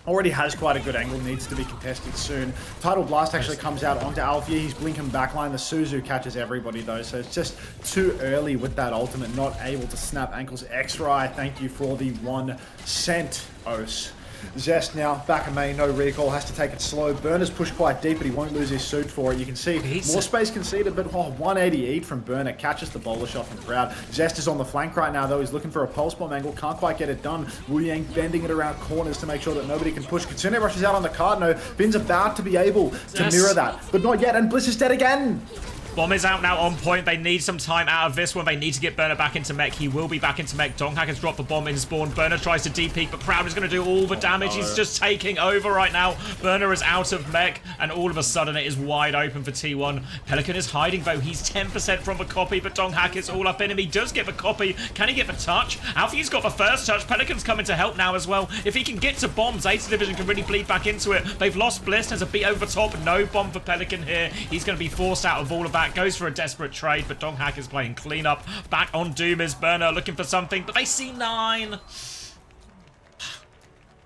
already has quite a good angle, needs to be contested soon. Tidal Blast actually comes out onto Alfie, he's blinking backline, the Suzu catches everybody though, so it's just too early with that ultimate, not able to snap ankles. X-Ray, thank you for the 1 cent, Os. Zest now, back in main, no recall, has to take it slow. Burner's pushed quite deep, but he won't lose his suit for it. You can see more space conceded, but 180 eat from Burner, catches the bowler shot from Proud. Zest is on the flank right now, though. He's looking for a pulse bomb angle, can't quite get it done. Wu Yang bending it around corners to make sure that nobody can push. Kitsune rushes out on the card, no. Finn's about to be able to mirror that, but not yet, and Bliss is dead again. Bomb is out now on point. They need some time out of this one. They need to get Burner back into mech. He will be back into mech. Donghak has dropped the bomb in spawn. Burner tries to deep peek, but Proud is going to do all the damage. He's just taking over right now. Burner is out of mech, and all of a sudden it is wide open for T1. Pelican is hiding, though. He's 10% from the copy, but Donghak is all up in him. He does get the copy. Can he get the touch? Alfie's got the first touch. Pelican's coming to help now as well. If he can get to bomb, Zeta Division can really bleed back into it. They've lost Bliss. There's a beat over the top. No bomb for Pelican here. He's going to be forced out of all of that. Goes for a desperate trade, but Donghak is playing cleanup. Back on Doom is Burner looking for something, but they see 9.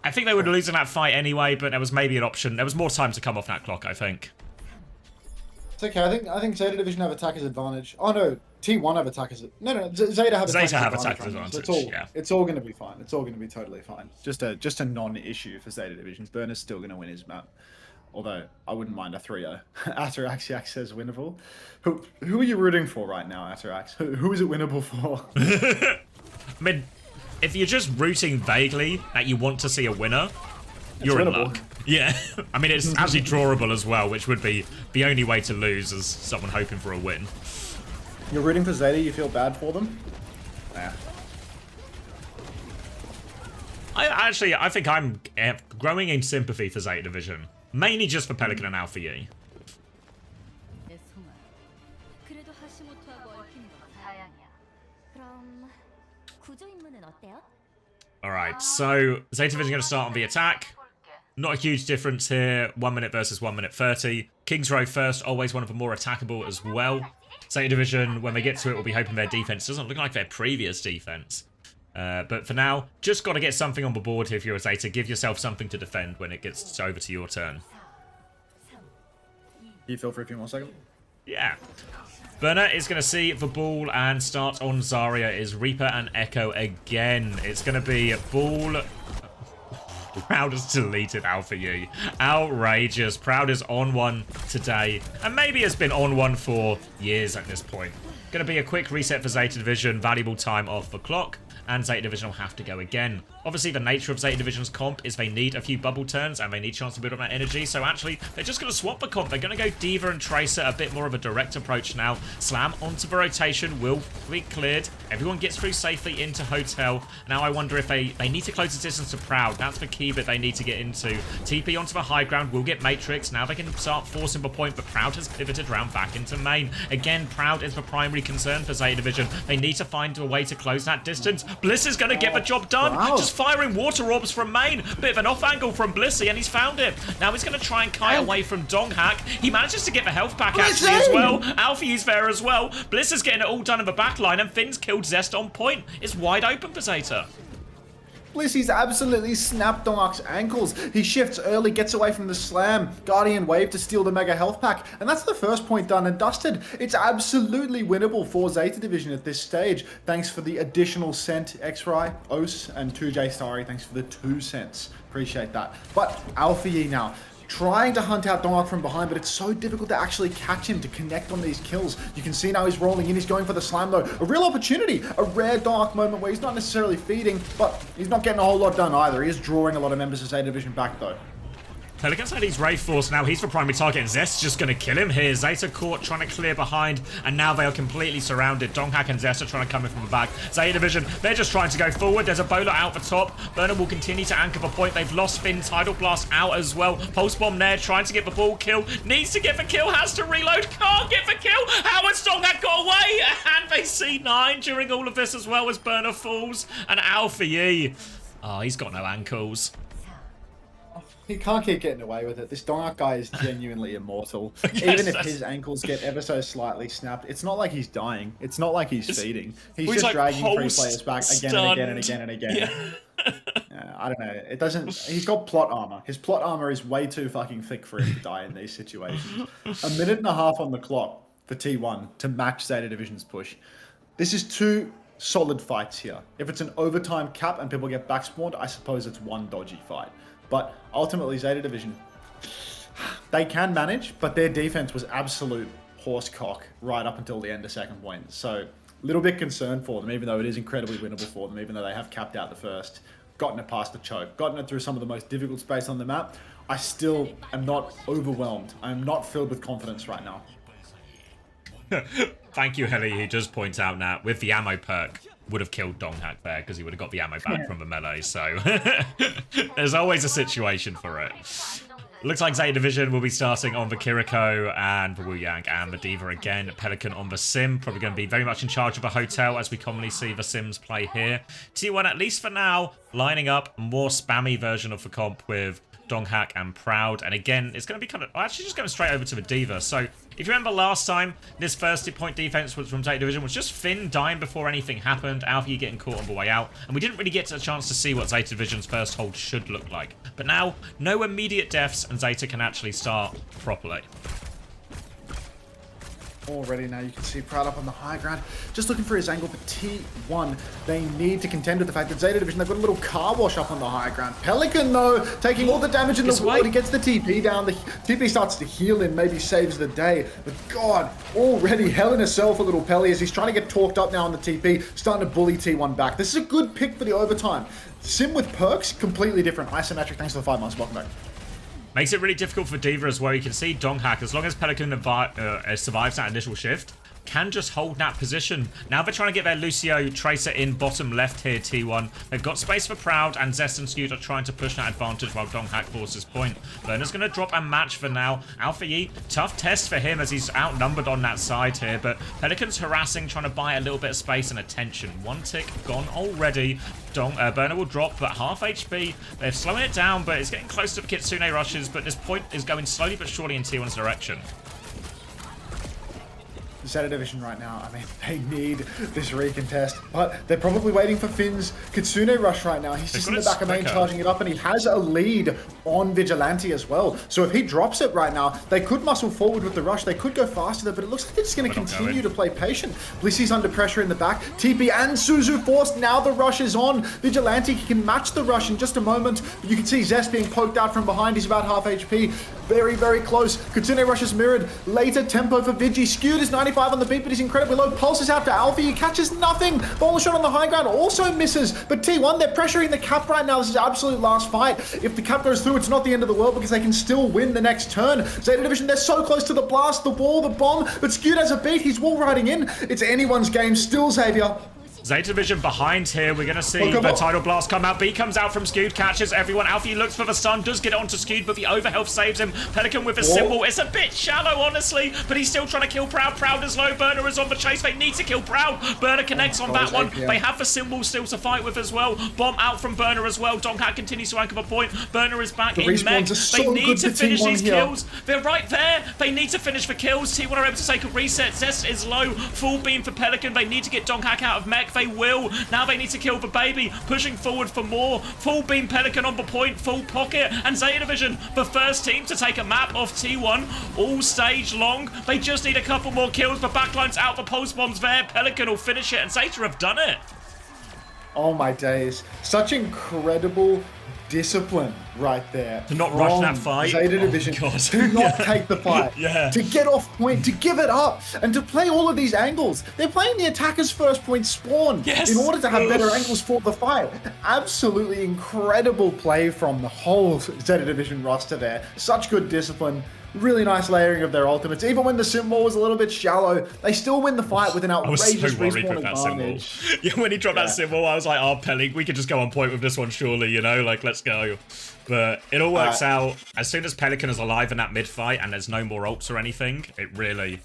I think they would lose in that fight anyway, but there was maybe an option. There was more time to come off that clock, I think. It's okay. I think Zeta Division have attacker's advantage. Oh no, T1 have attacker's. No, Zeta have attacker's advantage. It's all going to be fine. It's all going to be totally fine. Just a non-issue for Zeta Division. Burner's still going to win his map. Although I wouldn't mind a 3-0. Ataraxiax says winnable. Who are you rooting for right now, Atarax? Who is it winnable for? I mean, if you're just rooting vaguely that you want to see a winner, you're in luck. Yeah, I mean, it's actually drawable as well, which would be the only way to lose as someone hoping for a win. You're rooting for Zeta, you feel bad for them? Nah. I think I'm growing in sympathy for Zeta Division. Mainly just for Pelican and Alpha Yi. 그래도 하시모토하고 얽힌 건 다행이야. 그럼 구조 임무는 어때요? Alright, so Zeta Division going to start on the attack. Not a huge difference here. 1 minute versus 1 minute 30. King's Row first, always one of the more attackable as well. Zeta Division, when they get to it, will be hoping their defense doesn't look like their previous defense. But for now, just got to get something on the board here if you're a Zeta. Give yourself something to defend when it gets over to your turn. You feel for a few more seconds? Yeah. Burner is going to see the ball and start on Zarya is Reaper and Echo again. It's going to be ball... Proud has deleted Alpha Yi. Outrageous. Proud is on one today. And maybe has been on one for years at this point. Going to be a quick reset for Zeta Division. Valuable time off the clock. And Zeta Division will have to go again. Obviously, the nature of Zeta Division's comp is they need a few bubble turns and they need a chance to build up that energy. So actually, they're just going to swap the comp. They're going to go D.Va and Tracer, a bit more of a direct approach now. Slam onto the rotation will be cleared. Everyone gets through safely into Hotel. Now I wonder if they need to close the distance to Proud. That's the key bit they need to get into. TP onto the high ground will get Matrix. Now they can start forcing the point, but Proud has pivoted round back into main. Again, Proud is the primary concern for Zeta Division. They need to find a way to close that distance. Bliss is going to get the job done. Wow. Just firing water orbs from main. Bit of an off angle from Blissy, and he's found it. Now he's going to try and kite away from Donghack. He manages to get the health pack actually as well. Alfie's there as well. Bliss is getting it all done in the back line, and Finn's killed Zest on point. It's wide open for Zeta. Blissy's absolutely snapped Dongak's ankles. He shifts early, gets away from the slam. Guardian Wave to steal the Mega Health Pack. And that's the first point done and dusted. It's absolutely winnable for Zeta Division at this stage. Thanks for the additional cent, X-Ray, Os, and 2J Starry. Thanks for the 2 cents. Appreciate that. But Alpha Yi now. Trying to hunt out Dongak from behind, but it's so difficult to actually catch him, to connect on these kills. You can see now he's rolling in, he's going for the slam though. A real opportunity, a rare Dongak moment where he's not necessarily feeding, but he's not getting a whole lot done either. He is drawing a lot of members of Zeta Division back though. Pelican's had his Wraith Force now. He's the primary target, and Zest's just going to kill him here. Zeta caught, trying to clear behind, and now they are completely surrounded. Donghack and Zest are trying to come in from the back. Zeta Division, they're just trying to go forward. There's a bowler out the top. Burner will continue to anchor the point. They've lost Finn. Tidal Blast out as well. Pulse Bomb there, trying to get the ball kill. Needs to get the kill, has to reload. Can't get the kill. How has Donghack got away? And they see 9 during all of this as well as Burner falls. And Alpha Yi. Oh, he's got no ankles. He can't keep getting away with it. This Dongak guy is genuinely immortal. Yes, Even if his ankles get ever so slightly snapped, it's not like he's dying. It's not like he's feeding. He's just like dragging 3 players back again and again and again and again. Yeah. I don't know. It doesn't... He's got plot armor. His plot armor is way too fucking thick for him to die in these situations. 1.5 minutes on the clock for T1 to match Zeta Division's push. This is 2 solid fights here. If it's an overtime cap and people get backspawned, I suppose it's 1 dodgy fight. But ultimately, Zeta Division, they can manage, but their defense was absolute horsecock right up until the end of second point. So, a little bit concerned for them, even though it is incredibly winnable for them, even though they have capped out the first, gotten it past the choke, gotten it through some of the most difficult space on the map. I still am not overwhelmed. I am not filled with confidence right now. Thank you, Heli, who does point out now, with the ammo perk, would have killed Donghack there because he would have got the ammo back from the melee, so there's always a situation for it. Looks like Zeta Division will be starting on the Kiriko and the Wu Yang and the D.Va again. Pelican on the Sim, probably going to be very much in charge of the Hotel as we commonly see the Sims play here. T1, at least for now, lining up a more spammy version of the comp with Donghack and Proud, and again, it's going to be kind of... actually just going straight over to the D.Va, so... If you remember last time, this first point defense was from Zeta Division was just Finn dying before anything happened, Alpha Yi getting caught on the way out, and we didn't really get a chance to see what Zeta Division's first hold should look like. But now, no immediate deaths, and Zeta can actually start properly. Already now you can see Proud up on the high ground, just looking for his angle, but T1, they need to contend with the fact that Zeta Division, they've got a little car wash up on the high ground. Pelican though, taking all the damage in the world, he gets the TP down, the TP starts to heal him, maybe saves the day, but God, already hell in a cell for little Pelly as he's trying to get talked up now on the TP, starting to bully T1 back. This is a good pick for the overtime. Sim with perks, completely different. Isometric, thanks for the 5 months, welcome back. Makes it really difficult for D.Va as well. You can see Donghak, as long as Pelican survives that initial shift, can just hold that position. Now they're trying to get their Lucio Tracer in bottom left here, T1. They've got space for Proud, and Zest and Scoot are trying to push that advantage while Donghak forces point. Burner's going to drop a match for now. Alpha Yi, tough test for him as he's outnumbered on that side here, but Pelican's harassing, trying to buy a little bit of space and attention. 1 tick gone already. Burner will drop, but half HP. They're slowing it down, but it's getting close to the Kitsune rushes, but this point is going slowly but surely in T1's direction. Zeta Division right now, I mean, they need this recontest, but they're probably waiting for Finn's Kitsune rush right now. He's just in the back of main charging it up, and he has a lead on Vigilante as well. So if he drops it right now, they could muscle forward with the rush. They could go faster, but it looks like they're just going to continue to play patient. Blissy's under pressure in the back. TP and Suzu forced. Now the rush is on. Vigilante can match the rush in just a moment. But you can see Zest being poked out from behind. He's about half HP. Very, very close. Kitsune rush is mirrored. Later tempo for Vigi. Skewed is 95 on the beat, but he's incredibly low. Pulses out to Alpha. He catches nothing. Bowler shot on the high ground also misses. But T1, they're pressuring the cap right now. This is absolute last fight. If the cap goes through, it's not the end of the world because they can still win the next turn. Zeta Division, they're so close to the blast, the wall, the bomb, but Skewed has a beat. He's wall riding in. It's anyone's game still, Xavier. Zeta Division behind here. We're going to see the Tidal Blast come out. B comes out from Skewed, catches everyone. Alfie looks for the stun, does get it onto Skewed, but the overhealth saves him. Pelican with a symbol. It's a bit shallow, honestly, but he's still trying to kill Proud. Proud is low. Burner is on the chase. They need to kill Proud. Burner connects on that one. They have the symbol still to fight with as well. Bomb out from Burner as well. Donghak continues to anchor the point. Burner is back in mech. They need to finish these kills. They're right there. They need to finish the kills. T1 are able to take a reset. Zest is low. Full beam for Pelican. They need to get Donghak out of mech. They will. Now they need to kill the baby, pushing forward for more. Full beam Pelican on the point, full pocket, and Zeta Division, the first team to take a map off T1 all stage long. They just need a couple more kills. The backline's out, the pulse bomb's there. Pelican will finish it, and Zeta have done it. Oh my days. Such incredible discipline right there. To not rush that fight. Zeta Division. To not take the fight. To get off point, to give it up, and to play all of these angles. They're playing the attacker's first point spawn in order to have better angles for the fight. Absolutely incredible play from the whole Zeta Division roster there. Such good discipline. Really nice layering of their ultimates. Even when the symbol was a little bit shallow, they still win the fight with an outrageous respawn advantage. Yeah, when he dropped that symbol, I was like, oh, Pelly, we could just go on point with this one, surely, you know? Like, let's go. But it all works out. As soon as Pelican is alive in that mid-fight and there's no more ults or anything, it really,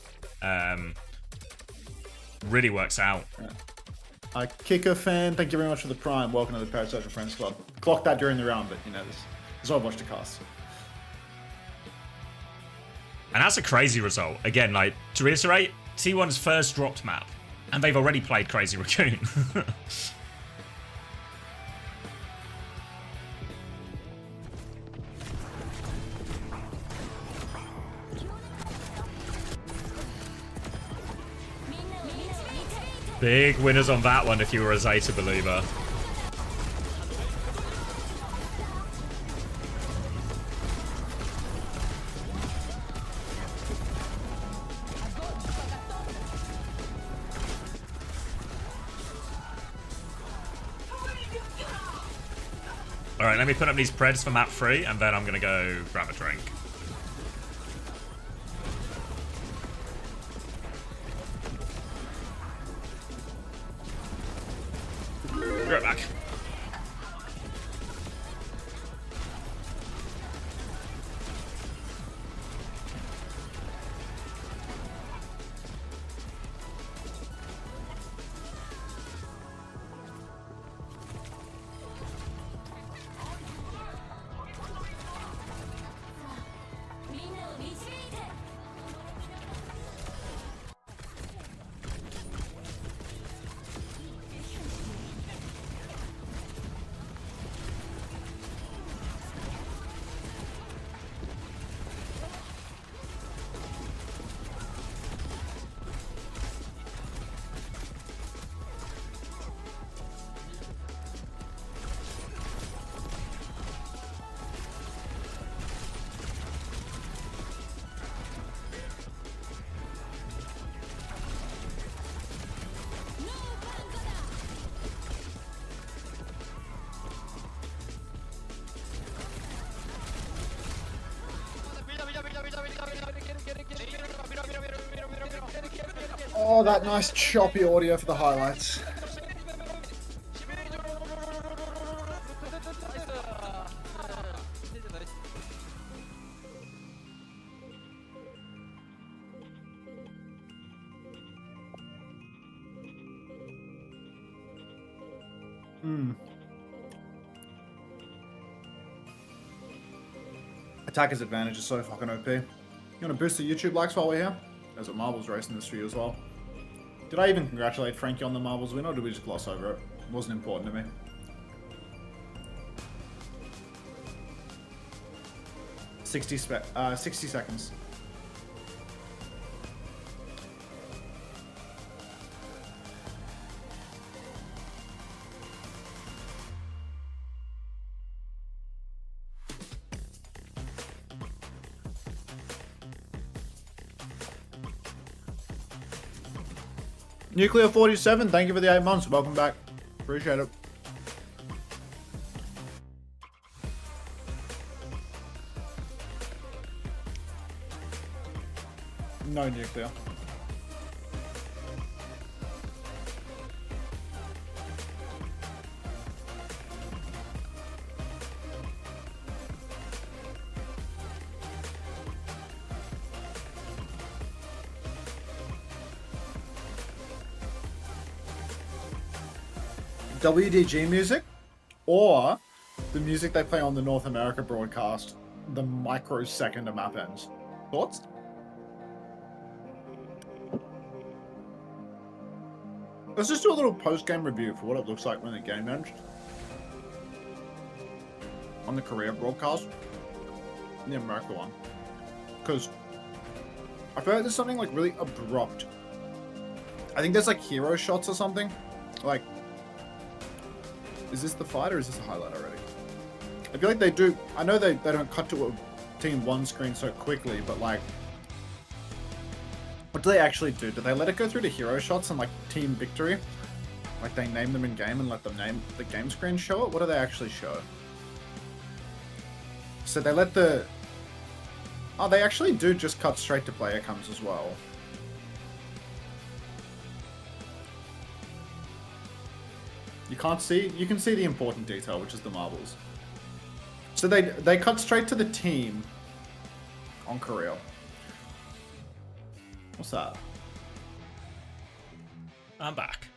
really works out. Kicker fan, thank you very much for the prime. Welcome to the Parasocial Friends Club. Clocked that during the round, but, you know, there's not much to cast. And that's a crazy result. Again, like, to reiterate, T1's first dropped map. And they've already played Crazy Raccoon. Big winners on that one if you were a Zeta believer. Alright, let me put up these preds for map 3, and then I'm gonna go grab a drink. Be right back. Oh, that nice choppy audio for the highlights. Attacker's advantage is so fucking OP. You want to boost the YouTube likes while we're here? There's a marbles race in this for you as well. Did I even congratulate Frankie on the marbles win, or did we just gloss over it? It wasn't important to me. Sixty seconds. Nuclear 47, thank you for the 8 months. Welcome back. Appreciate it. No nuclear. WDG music, or the music they play on the North America broadcast, the microsecond a map ends. Thoughts? Let's just do a little post-game review for what it looks like when the game ends. On the Korea broadcast. The America one. Because I feel like there's something like really abrupt. I think there's like hero shots or something. Like, is this the fight or is this a highlight already? I feel like they do. I know they don't cut to a team one screen so quickly, but like, what do they actually do? Do they let it go through to hero shots and like team victory? Like they name them in game and let them name the game screen show it? What do they actually show? So they let the... Oh, they actually do just cut straight to player comes as well. You can't see, you can see the important detail, which is the marbles. So they cut straight to the team on Korea. What's that? I'm back.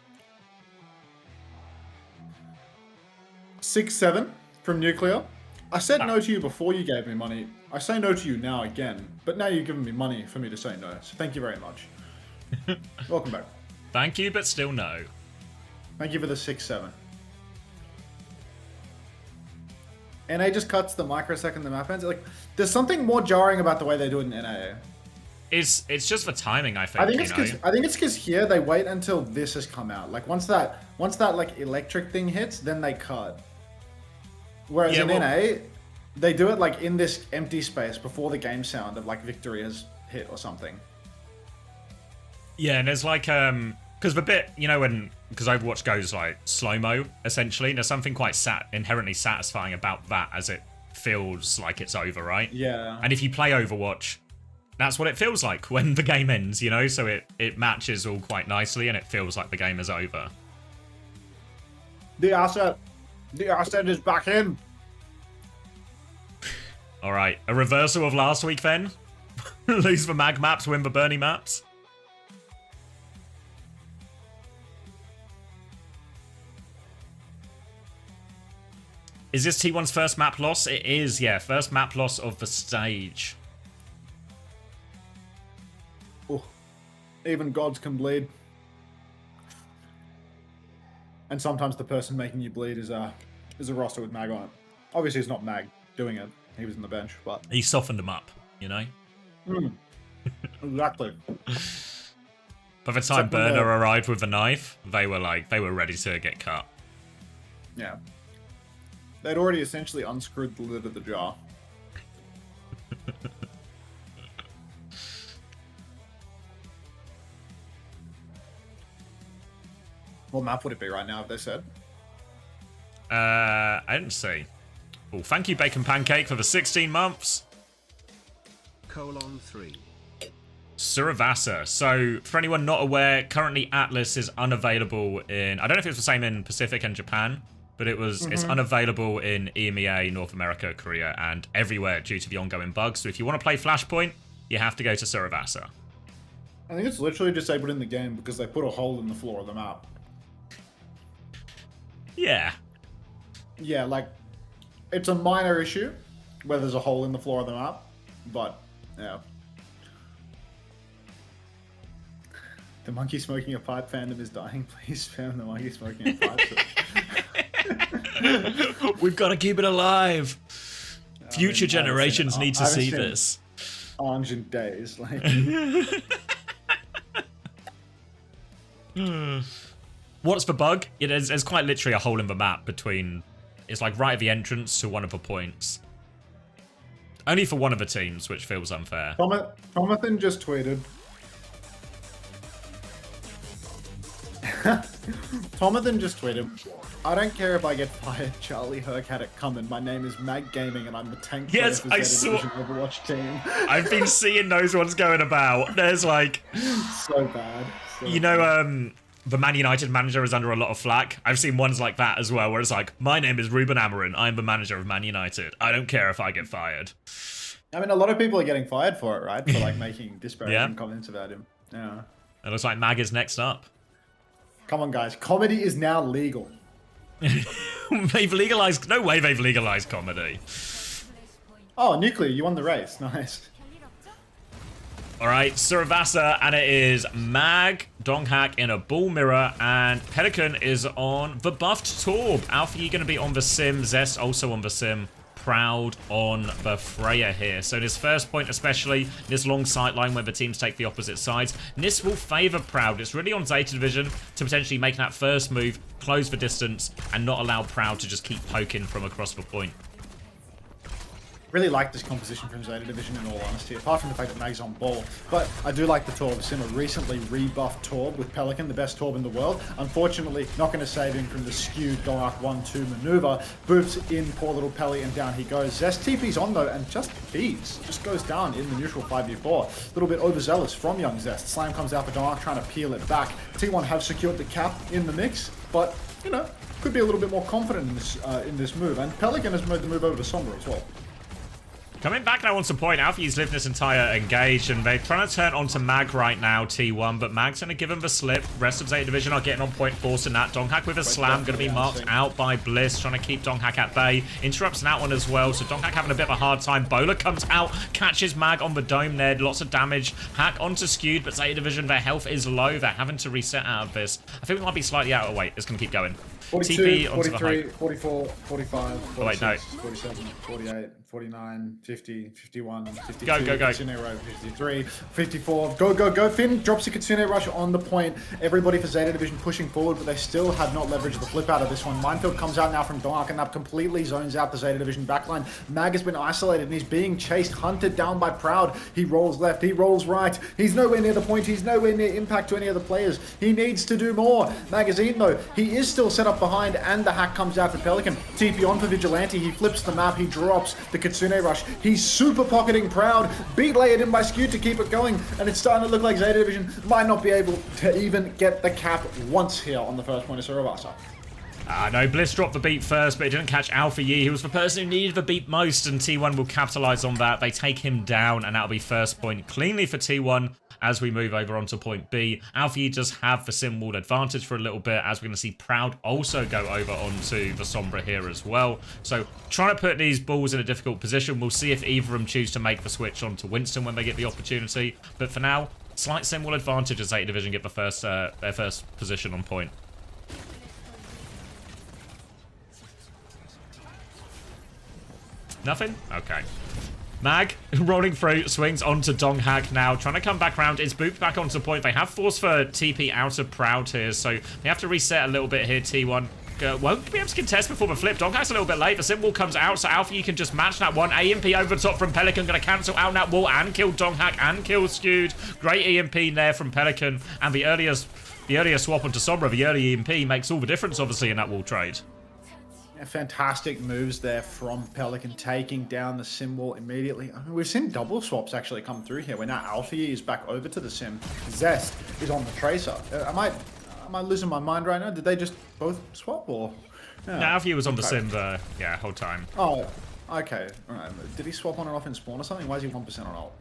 6-7 from Nuclear. I said no to you before you gave me money. I say no to you now again, but now you've given me money for me to say no. So thank you very much. Welcome back. Thank you, but still no. Thank you for the 6-7. NA just cuts the microsecond the map ends. Like, there's something more jarring about the way they do it in NA. It's just for timing, I think. I think it's because here they wait until this has come out. Like once that like electric thing hits, then they cut. Whereas in NA, they do it like in this empty space before the game sound of like victory has hit or something. Yeah, and there's like because the bit, you know, because Overwatch goes like slow-mo essentially, and there's something quite inherently satisfying about that, as it feels like it's over, right? Yeah. And if you play Overwatch, that's what it feels like when the game ends, you know? So it matches all quite nicely, and it feels like the game is over. The asset is back in. All right, a reversal of last week then. Lose the mag maps, win the Bernie maps. Is this T1's first map loss? It is, yeah. First map loss of the stage. Oh, even gods can bleed. And sometimes the person making you bleed is a roster with Mag on it. Obviously, it's not Mag doing it. He was in the bench, but... He softened them up, you know? Exactly. By the time Burner arrived with the knife, they were ready to get cut. Yeah. They'd already essentially unscrewed the lid of the jar. What map would it be right now, have they said? I didn't see. Oh, thank you, Bacon Pancake, for the 16 months. :3. Suravasa. So, for anyone not aware, currently Atlas is unavailable in... I don't know if it was the same in Pacific and Japan, but it's unavailable in EMEA, North America, Korea, and everywhere due to the ongoing bugs. So if you want to play Flashpoint, you have to go to Suravasa. I think it's literally disabled in the game because they put a hole in the floor of the map. Yeah. Yeah, like, it's a minor issue where there's a hole in the floor of the map, but, yeah. The monkey smoking a pipe fandom is dying. Please spam the monkey smoking a pipe. We've got to keep it alive. Future generations need to see this. Orange in days, like. What's the bug? There's quite literally a hole in the map between... It's like right at the entrance to one of the points. Only for one of the teams, which feels unfair. Tomathan just tweeted. Tomathan just tweeted. I don't care if I get fired. Charlie Herc had it coming. My name is Mag Gaming, and I'm the tank player for Zeta Division Overwatch team. I've been seeing those ones going about. There's like... So bad. You know, the Man United manager is under a lot of flack. I've seen ones like that as well, where it's like, my name is Ruben Amorim. I'm the manager of Man United. I don't care if I get fired. I mean, a lot of people are getting fired for it, right? For like making disparaging comments about him. Yeah. It looks like Mag is next up. Come on, guys. Comedy is now legal. They've legalized... No way they've legalized comedy. Oh, Nuclear, you won the race. Nice. Alright, Suravasa, and it is Mag, Donghak in a ball mirror, and Pelican is on the buffed Torb. Alpha going to be on the Sim, Zest also on the Sim, Proud on the Freya here. So in his first point especially, this long sight line where the teams take the opposite sides, this will favour Proud. It's really on Zeta Division to potentially make that first move, close the distance, and not allow Proud to just keep poking from across the point. Really like this composition from Zeta Division in all honesty, apart from the fact that Mag's on ball. But I do like the Torb. Sim, a recently rebuffed Torb with Pelican, the best Torb in the world. Unfortunately, not going to save him from the skewed Dark 1-2 maneuver. Boops in poor little Pelly and down he goes. Zest TP's on though and just feeds. Just goes down in the neutral 5v4. A little bit overzealous from young Zest. Slam comes out for Dark trying to peel it back. T1 have secured the cap in the mix, but, you know, could be a little bit more confident in this move. And Pelican has made the move over to Sombra as well. Coming back now on some point, Alfie's lived this entire engage, and they're trying to turn onto Mag right now, T1, but Mag's going to give him the slip. Rest of Zeta Division are getting on point, forcing that. Donghak with a slam, going to be marked out by Bliss, trying to keep Donghak at bay. Interrupts that one as well, so Donghak having a bit of a hard time. Bowler comes out, catches Mag on the dome there, lots of damage. Hack onto Skewed, but Zeta Division, their health is low. They're having to reset out of this. I think we might be slightly out of weight. It's going to keep going. 42, TP onto 43, the 44, 45, 46, oh, wait, no. 47, 48, 49, 50, 51, 52, Go. Kitsune Rush, 53, 54. Go. Finn drops a Kitsune Rush on the point. Everybody for Zeta Division pushing forward, but they still have not leveraged the flip out of this one. Minefield comes out now from Donghak, and that completely zones out the Zeta Division backline. Mag has been isolated, and he's being chased, hunted down by Proud. He rolls left, he rolls right. He's nowhere near the point. He's nowhere near impact to any of the players. He needs to do more. Magazine, though, he is still set up behind, and the hack comes out for Pelican. TP on for Vigilante. He flips the map. He drops the Kitsune Rush. He's super pocketing Proud. Beat layered in by Skew to keep it going, and it's starting to look like Zeta Division might not be able to even get the cap once here on the first point of Suravasa. No, Bliss dropped the beat first, but it didn't catch Alpha Yi. He was the person who needed the beat most, and T1 will capitalize on that. They take him down, and that'll be first point cleanly for T1 as we move over onto point B. Alpha Yi does have the sim walled advantage for a little bit, as we're going to see Proud also go over onto the Sombra here as well. So trying to put these balls in a difficult position. We'll see if either of them choose to make the switch onto Winston when they get the opportunity. But for now, slight sim wall advantage as Zeta Division get the first their first position on point. Nothing? Okay. Mag, rolling through, swings onto Donghak now, trying to come back around. It's booped back onto point. They have forced for TP out of Proud here, so they have to reset a little bit here, T1. Won't be able to contest before the flip. Donghak's a little bit late. The sim wall comes out, so Alpha, you can just match that one. EMP over the top from Pelican, going to cancel out that wall and kill Donghak and kill Skewed. Great EMP there from Pelican, and the earlier swap onto Sombra, the early EMP makes all the difference, obviously, in that wall trade. fantastic moves there from Pelican, taking down the sim wall immediately. I mean, we've seen double swaps actually come through here, where now Alfie is back over to the sim. Zest is on the Tracer. Am I losing my mind right now? Did they just both swap, or? Yeah. No, Alfie was on the sim the whole time. Oh, okay. All right. Did he swap on and off in spawn or something? Why is he 1% on ult?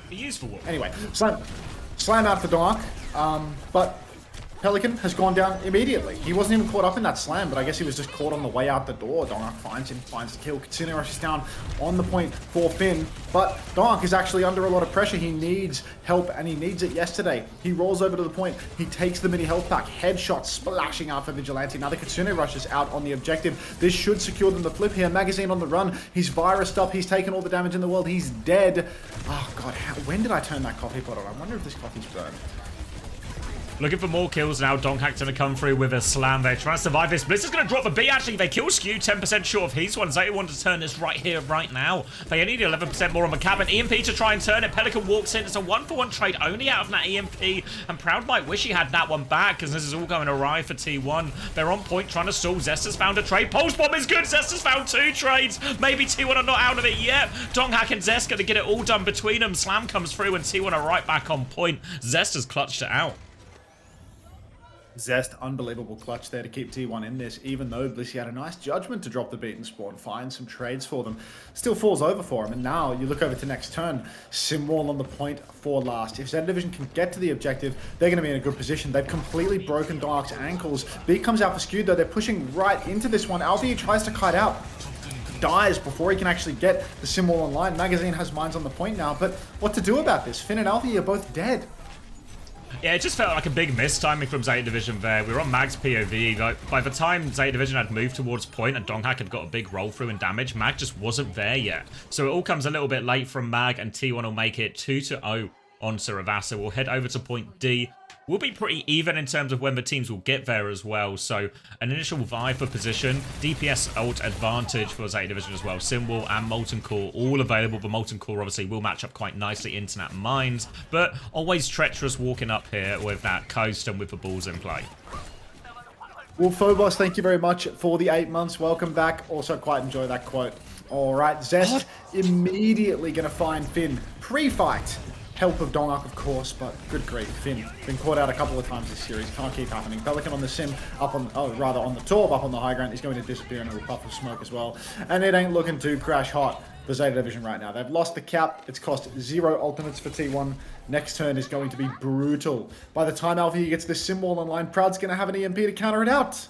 He used for what? Anyway, slam out for Dark, but Pelican has gone down immediately. He wasn't even caught up in that slam, but I guess he was just caught on the way out the door. Dark finds him, finds the kill. Kitsune rushes down on the point for Finn, but Dark is actually under a lot of pressure. He needs help, and he needs it yesterday. He rolls over to the point. He takes the mini health pack. Headshot splashing out for Vigilante. Now the Kitsune rushes out on the objective. This should secure them the flip here. Magazine on the run. He's virused up. He's taken all the damage in the world. He's dead. Oh, God. When did I turn that coffee pot on? I wonder if this coffee's burned. Looking for more kills now. Donkhack's going to come through with a slam. They're trying to survive this. Bliss is going to drop the B. Actually, they kill Skew 10% short of his one. Zeta wanted to turn this right here, right now. They need 11% more on the cabin. EMP to try and turn it. Pelican walks in. It's a 1-for-1 trade only out of that EMP. And Proud might wish he had that one back, because this is all going awry for T1. They're on point trying to stall. Zest has found a trade. Pulse Bomb is good. Zest has found 2 trades. Maybe T1 are not out of it yet. Donkhack and Zest going to get it all done between them. Slam comes through and T1 are right back on point. Zest has clutched it out. Zest, unbelievable clutch there to keep T1 in this, even though Blissey had a nice judgment to drop the beaten spawn, find some trades for them. Still falls over for him, and now you look over to next turn, Simwall on the point for last. If Zeta Division can get to the objective, they're going to be in a good position. They've completely broken Dark's ankles. B comes out for Skewed, though. They're pushing right into this one. Alfie tries to kite out. Dies before he can actually get the Simwall online. Magazine has mines on the point now, but what to do about this? Finn and Alfie are both dead. Yeah, it just felt like a big mistiming from Zeta Division there. We were on Mag's POV. Like, by the time Zeta Division had moved towards point and Donkhack had got a big roll through and damage, Mag just wasn't there yet. So it all comes a little bit late from Mag, and T1 will make it 2-0 on Saravasa. We'll head over to point D. We'll be pretty even in terms of when the teams will get there as well. So an initial vie for position, DPS ult advantage for Zeta Division as well. Simwall and Molten Core all available. The Molten Core obviously will match up quite nicely Internet Mines, but always treacherous walking up here with that coast and with the balls in play. Well, Phobos, thank you very much for the 8 months. Welcome back. Also quite enjoy that quote. All right, Zest immediately going to find Finn pre-fight. Help of Dongak, of course, but good grief, Finn. Been caught out a couple of times this series. Can't keep happening. Pelican on the sim, up on, on the Torb, up on the high ground. He's going to disappear in a puff of smoke as well. And it ain't looking too crash hot for Zeta Division right now. They've lost the cap. It's cost 0 ultimates for T1. Next turn is going to be brutal. By the time Alfie gets this sim wall online, Proud's going to have an EMP to counter it out.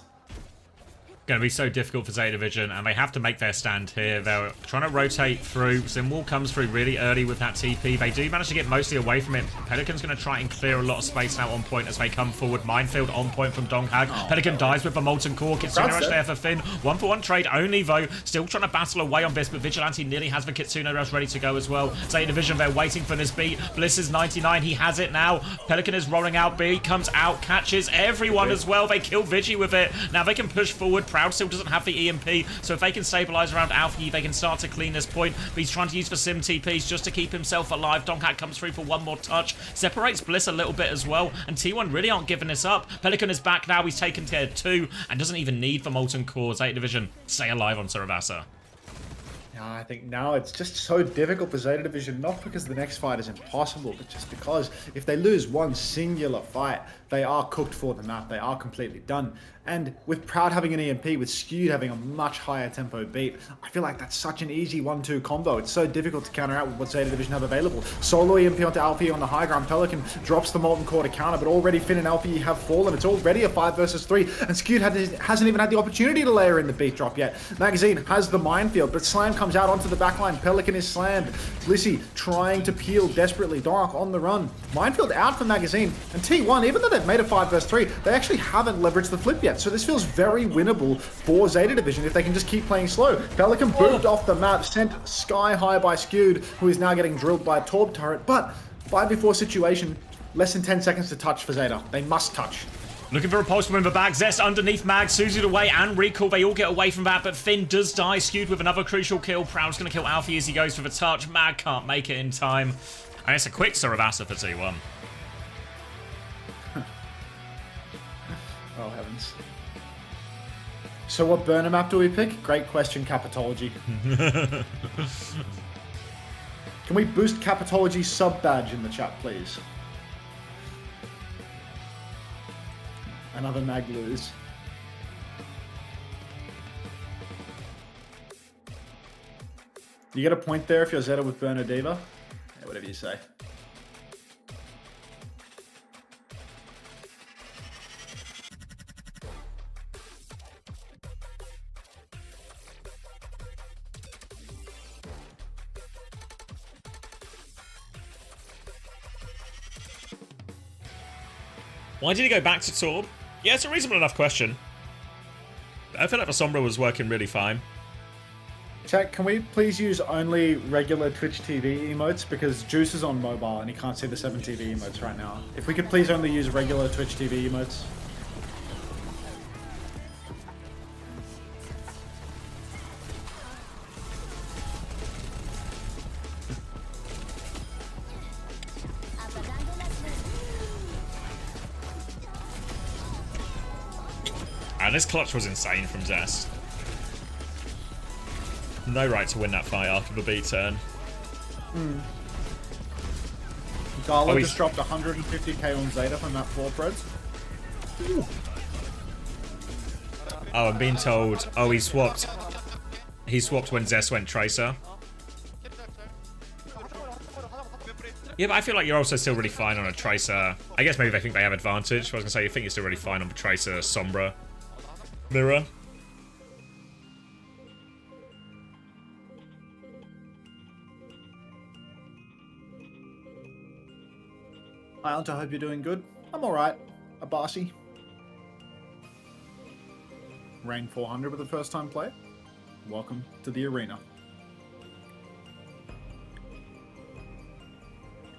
Going to be so difficult for Zeta Division, and they have to make their stand here. They're trying to rotate through. Simwall comes through really early with that TP. They do manage to get mostly away from it. Pelican's going to try and clear a lot of space now on point as they come forward. Minefield on point from Donghag. Pelican dies with the Molten Core. Kitsune Rush there for Finn. 1-for-1 trade only, though. Still trying to battle away on this, but Vigilante nearly has the Kitsune Rush ready to go as well. Zeta Division, they're waiting for this beat. Bliss is 99. He has it now. Pelican is rolling out. B comes out, catches everyone as well. They kill Vigi with it. Now they can push forward. Proud still doesn't have the EMP, so if they can stabilize around Alfie, they can start to clean this point. But he's trying to use the sim TPs just to keep himself alive. Donkhat comes through for one more touch, separates Bliss a little bit as well, and T1 really aren't giving this up. Pelican is back now. He's taken tier 2 and doesn't even need the Molten Core. Zeta Division stay alive on Saravasa. I think now it's just so difficult for Zeta Division, not because the next fight is impossible, but just because if they lose one singular fight, they are cooked for the map. They are completely done. And with Proud having an EMP, with Skewed having a much higher tempo beat, I feel like that's such an easy 1-2 combo. It's so difficult to counter out with what Zeta Division have available. Solo EMP onto Alfie on the high ground. Pelican drops the Molten Core to counter, but already Finn and Alfie have fallen. It's already a 5 versus 3, and Skewed hasn't even had the opportunity to layer in the beat drop yet. Magazine has the minefield, but Slam comes out onto the backline. Pelican is slammed. Blissey trying to peel desperately. Dark on the run. Minefield out for Magazine, and T1, even though they've made a 5 versus 3, they actually haven't leveraged the flip yet. So this feels very winnable for Zeta Division if they can just keep playing slow. Pelican moved off the map, sent sky high by Skewed, who is now getting drilled by a Torb turret. But 5v4 situation, less than 10 seconds to touch for Zeta. They must touch. Looking for a pulse in the bag. Zest underneath Mag. Suzu'd away and Recall. They all get away from that, but Finn does die. Skewed with another crucial kill. Proud's going to kill Alfie as he goes for the touch. Mag can't make it in time. And it's a quick Saravasa for T1. Oh, heavens. So what burner map do we pick? Great question, Capitology. Can we boost Capitology sub badge in the chat, please? Another mag lose. You get a point there if you're Zeta with Burner Diva. Yeah, whatever you say. Why did he go back to Torb? Yeah, it's a reasonable enough question. I feel like the Sombra was working really fine. Chat, can we please use only regular Twitch TV emotes? Because Juice is on mobile and he can't see the 7 TV emotes right now. If we could please only use regular Twitch TV emotes. And this clutch was insane from Zest. No right to win that fight after the beat turn. Gala just dropped 150k on Zeta from that 4 Preds. Oh, I'm being told. Oh, he swapped. He swapped when Zest went Tracer. Yeah, but I feel like you're also still really fine on a Tracer. I guess maybe they think they have advantage. I was going to say, you think you're still really fine on the Tracer Sombra mirror. Hi, Aunt, I hope you're doing good. I'm alright. Abasi. Rain 400 with the first time play. Welcome to the arena.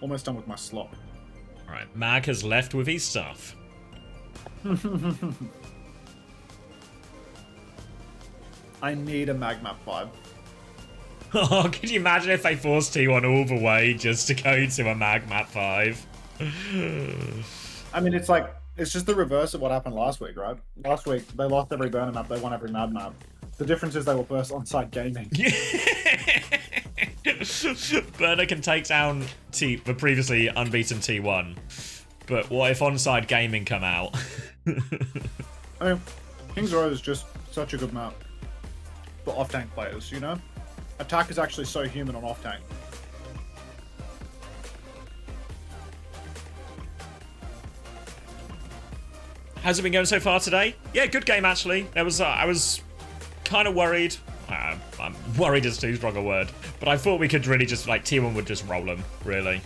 Almost done with my slot. Alright, Mag has left with his stuff. I need a Mag Map 5. Oh, could you imagine if they forced T1 all the way just to go to a Mag Map 5? I mean, it's like, it's just the reverse of what happened last week, right? Last week, they lost every burner map, they won every mad map. The difference is they were first on-site gaming. Burner can take down the previously unbeaten T1. But what if on-site gaming come out? I mean, King's Row is just such a good map for off-tank players, you know? Attack is actually so human on off-tank. How's it been going so far today? Yeah, good game actually. There was I was kind of worried. I'm worried is too strong a word, but I thought we could really just like T1 would just roll them, really.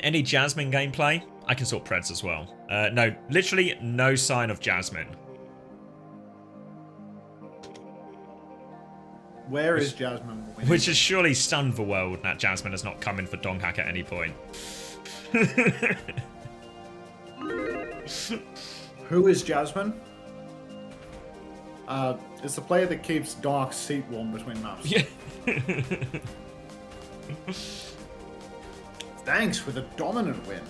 Any Jasmine gameplay? I can sort Preds as well. No, literally no sign of Jasmine. Where is Jasmine? Which has surely stunned the world that Jasmine has not come in for Donghack at any point. Who is Jasmine? It's the player that keeps Dark's seat warm between maps. Yeah. Thanks for the dominant win.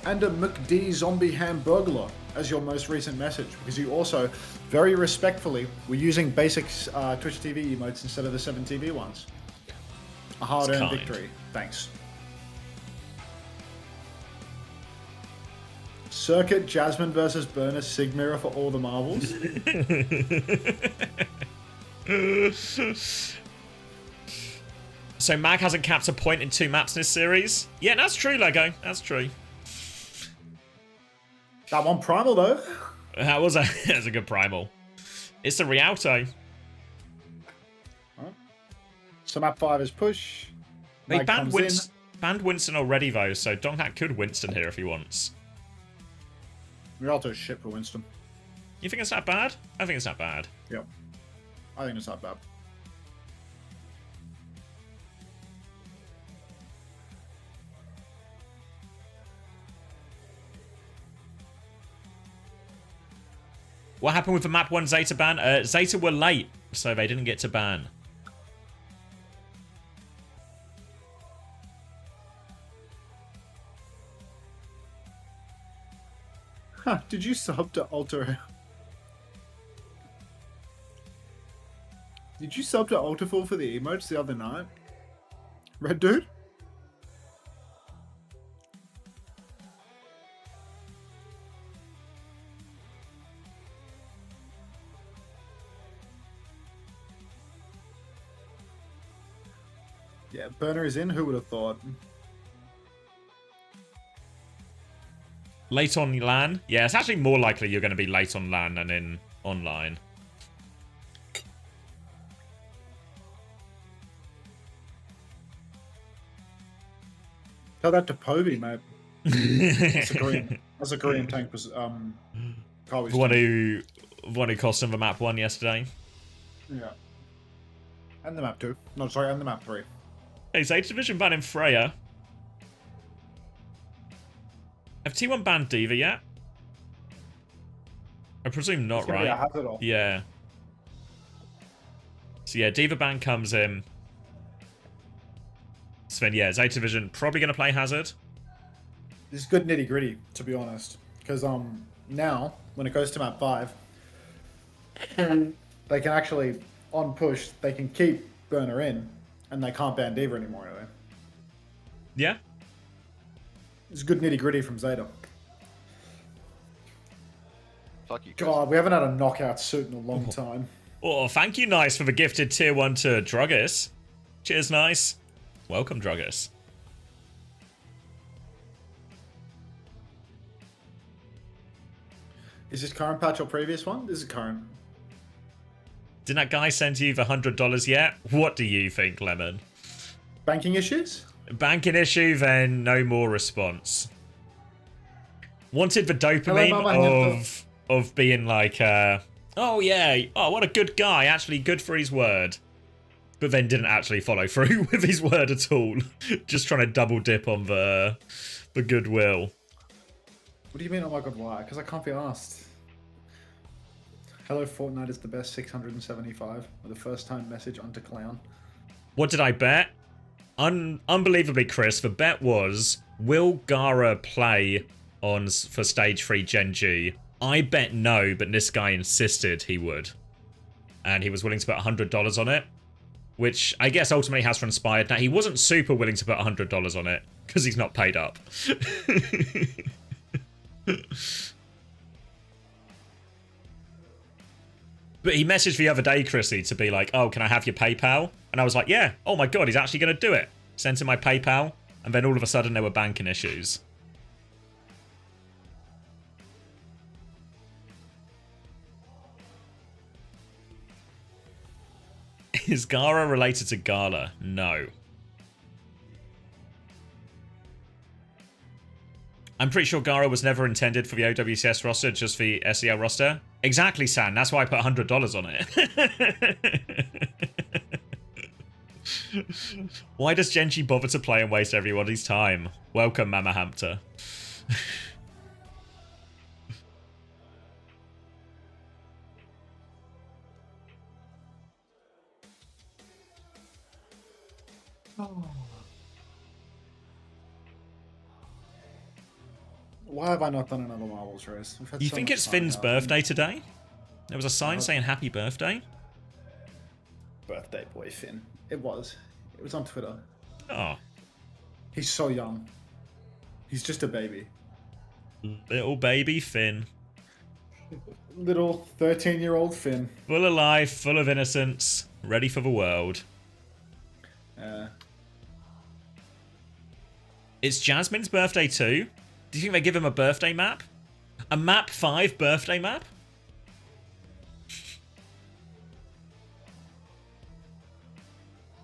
And a McD zombie hamburglar as your most recent message, because you also, very respectfully, were using basic Twitch TV emotes instead of the 7 TV ones. A hard-earned victory. Thanks. Circuit Jasmine versus Burner Sig Mirror for all the marbles. So Mag hasn't capped a point in 2 maps in this series? Yeah, that's true, Lego. That's true. That one primal, though. That was a good primal. It's the Rialto. Right. So map 5 is push. They banned Winston already, though, so Donghack could Winston here if he wants. Rialto's shit for Winston. You think it's that bad? I think it's that bad. Yep. I think it's not bad. What happened with the map 1 Zeta ban? Zeta were late, so they didn't get to ban. Did you sub to Alter? Did you sub to Alterful for the emotes the other night? Red dude? Yeah, burner is in. Who would have thought? Late on LAN? Yeah, it's actually more likely you're going to be late on LAN than in online. Tell that to Povey, mate. That's a Korean tank was Kylie's One tank. who cost him the map 1 yesterday. Yeah. And the map 2. No, sorry, and the map 3. Hey, Zeta Division banning Freya. Have T1 banned Diva yet? I presume not, right? Yeah, has it all. Yeah. So yeah, Diva ban comes in. So then yeah, Zeta Division probably going to play Hazard. This is good nitty gritty, to be honest. Because now, when it goes to map 5, they can actually, on push, they can keep Burner in, and they can't ban Diva anymore anyway. Yeah. It's good nitty gritty from Zeta. Fuck you, Chris. God, we haven't had a knockout suit in a long time. Oh, thank you, Nice, for the gifted tier 1 to Druggus. Cheers, Nice. Welcome, Druggus. Is this current patch or previous one? This is current. Didn't that guy send you the $100 yet? What do you think, Lemon? Banking issues? Banking issue, then no more response. Wanted the dopamine of being like, oh yeah, oh what a good guy, actually good for his word. But then didn't actually follow through with his word at all. Just trying to double dip on the goodwill. What do you mean, oh my god, why? Because I can't be asked. Hello, Fortnite is the best 675 with a first time message onto Clown. What did I bet? Unbelievably, Chris, the bet was, will Gara play for Stage 3 Gen G? I bet no, but this guy insisted he would. And he was willing to put $100 on it. Which I guess ultimately has transpired. Now, he wasn't super willing to put $100 on it, because he's not paid up. But he messaged the other day, Chrissy, to be like, oh, can I have your PayPal? And I was like, yeah. Oh my god, he's actually going to do it. Sent him my PayPal, and then all of a sudden there were banking issues. Is Gara related to Gala? No. I'm pretty sure Gara was never intended for the OWCS roster, just for the SEL roster. Exactly, San. That's why I put $100 on it. Why does Genji bother to play and waste everybody's time? Welcome, Mama Hampter. Why have I not done another Marbles race? You think it's Finn's birthday today? There was a sign saying happy birthday. Birthday boy Finn. It was. It was on Twitter. Oh. He's so young. He's just a baby. Little baby Finn. Little 13-year-old Finn. Full of life, full of innocence, ready for the world. It's Jasmine's birthday too? Do you think they give him a birthday map? A map 5 birthday map?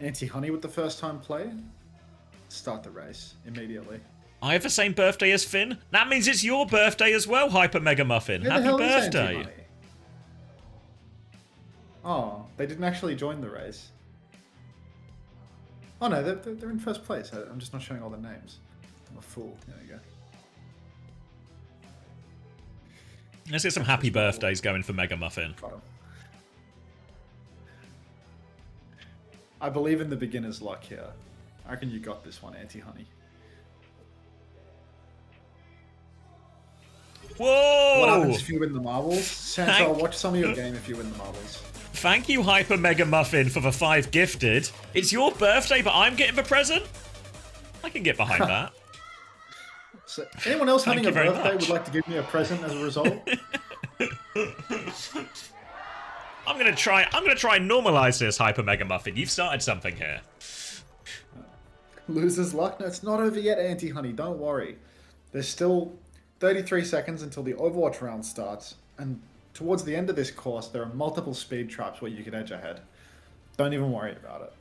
Anti-Honey with the first time play? Start the race immediately. I have the same birthday as Finn? That means it's your birthday as well, Hyper Mega Muffin. Who the Happy hell is birthday. Anti-Honey? Oh, they didn't actually join the race. Oh no, they're in first place. I'm just not showing all the names. I'm a fool. There you go. Let's get some happy birthdays going for Mega Muffin. I believe in the beginner's luck here. I reckon you got this one, Anti-Honey. Whoa! What happens if you win the marbles? Sansa, I'll watch some of your game if you win the marbles. Thank you, Hyper Mega Muffin, for the 5 gifted. It's your birthday, but I'm getting the present? I can get behind that. So, anyone else Thank having a you very birthday much. would like to give me a present as a result? I'm gonna try and normalize this, Hyper Mega Muffin. You've started something here. Loser's luck? No, it's not over yet, Anti-Honey. Don't worry. There's still 33 seconds until the Overwatch round starts. And towards the end of this course, there are multiple speed traps where you can edge ahead. Don't even worry about it.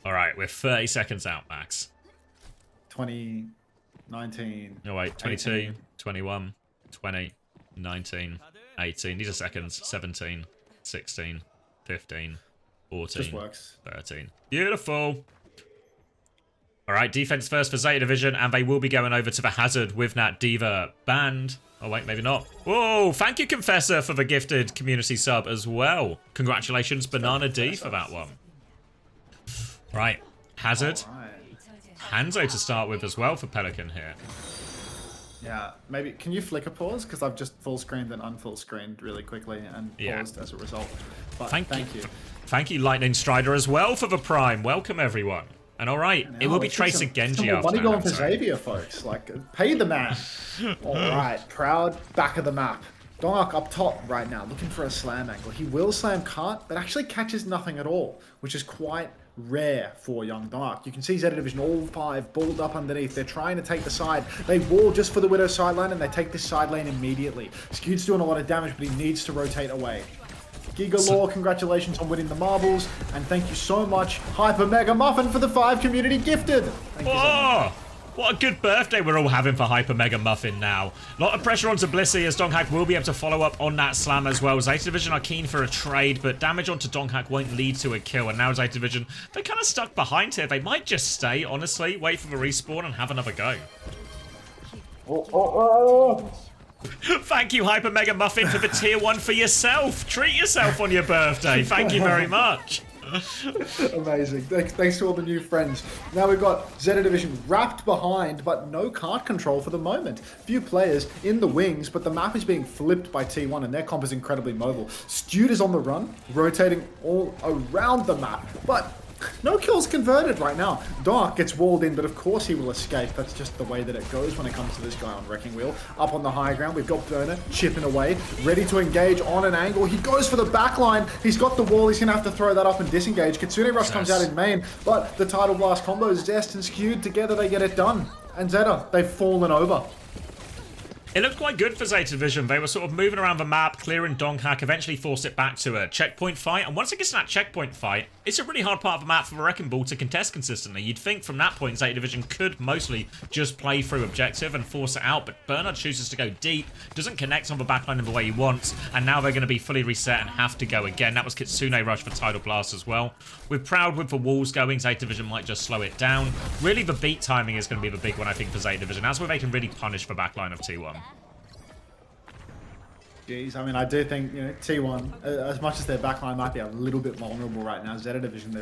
Alright, we're 30 seconds out, Max. 20, 19... No, wait, 22, 18. 21, 20, 19, 18. These are seconds. 17, 16, 15, 14, Just works. 13. Beautiful. Alright, defense first for Zeta Division, and they will be going over to the Hazard with Nat Diva banned. Oh, wait, maybe not. Whoa, thank you, Confessor, for the gifted community sub as well. Congratulations, Banana D, for that one. Right, Hazard. Right. Hanzo to start with as well for Pelican here. Yeah, maybe... Can you flicker pause? Because I've just full screened and unfull screened really quickly and paused as a result. But thank you. Thank you, Lightning Strider, as well for the Prime. Welcome, everyone. And alright, it will be Trace and Genji after money that, going for I'm sorry. Xavier, folks. Like, pay the man. Alright, Proud, back of the map. Donk up top right now, looking for a slam angle. He will slam Kart, but actually catches nothing at all, which is quite rare for young Dark. You can see Zeta Division, all 5 balled up underneath. They're trying to take the side. They wall just for the Widow sideline, and they take this side lane immediately. Skewed's doing a lot of damage, but he needs to rotate away. Gigalore, congratulations on winning the marbles, and thank you so much, Hyper Mega Muffin, for the 5 community gifted. Thank you so much. What a good birthday we're all having for Hyper Mega Muffin now. A lot of pressure onto Blissey as Donghak will be able to follow up on that slam as well. Zeta Division are keen for a trade, but damage onto Donghak won't lead to a kill. And now Zeta Division, they're kind of stuck behind here. They might just stay, honestly, wait for the respawn and have another go. Thank you, Hyper Mega Muffin, for the tier 1 for yourself. Treat yourself on your birthday. Thank you very much. Amazing. Thanks to all the new friends. Now we've got Zeta Division wrapped behind, but no card control for the moment. Few players in the wings, but the map is being flipped by T1 and their comp is incredibly mobile. Stewed is on the run, rotating all around the map, but no kills converted right now. Dark gets walled in, but of course he will escape. That's just the way that it goes when it comes to this guy on Wrecking Wheel. Up on the high ground, we've got Burner chipping away, ready to engage on an angle. He goes for the backline. He's got the wall. He's going to have to throw that up and disengage. Kitsune Rush comes out in main, but the Tidal Blast combos, Zest and Skewed together, they get it done. And Zeta, they've fallen over. It looked quite good for Zeta Division. They were sort of moving around the map, clearing Donghak, eventually forced it back to a checkpoint fight. And once it gets to that checkpoint fight, it's a really hard part of the map for the Wrecking Ball to contest consistently. You'd think from that point, Zeta Division could mostly just play through objective and force it out. But Bernard chooses to go deep, doesn't connect on the backline in the way he wants. And now they're going to be fully reset and have to go again. That was Kitsune Rush for Tidal Blast as well. With Proud with the walls going, Zeta Division might just slow it down. Really, the beat timing is going to be the big one, I think, for Zeta Division. That's where they can really punish the backline of T1. Jeez, I mean, I do think, you know, T1, as much as their backline might be a little bit vulnerable right now, Zeta Division,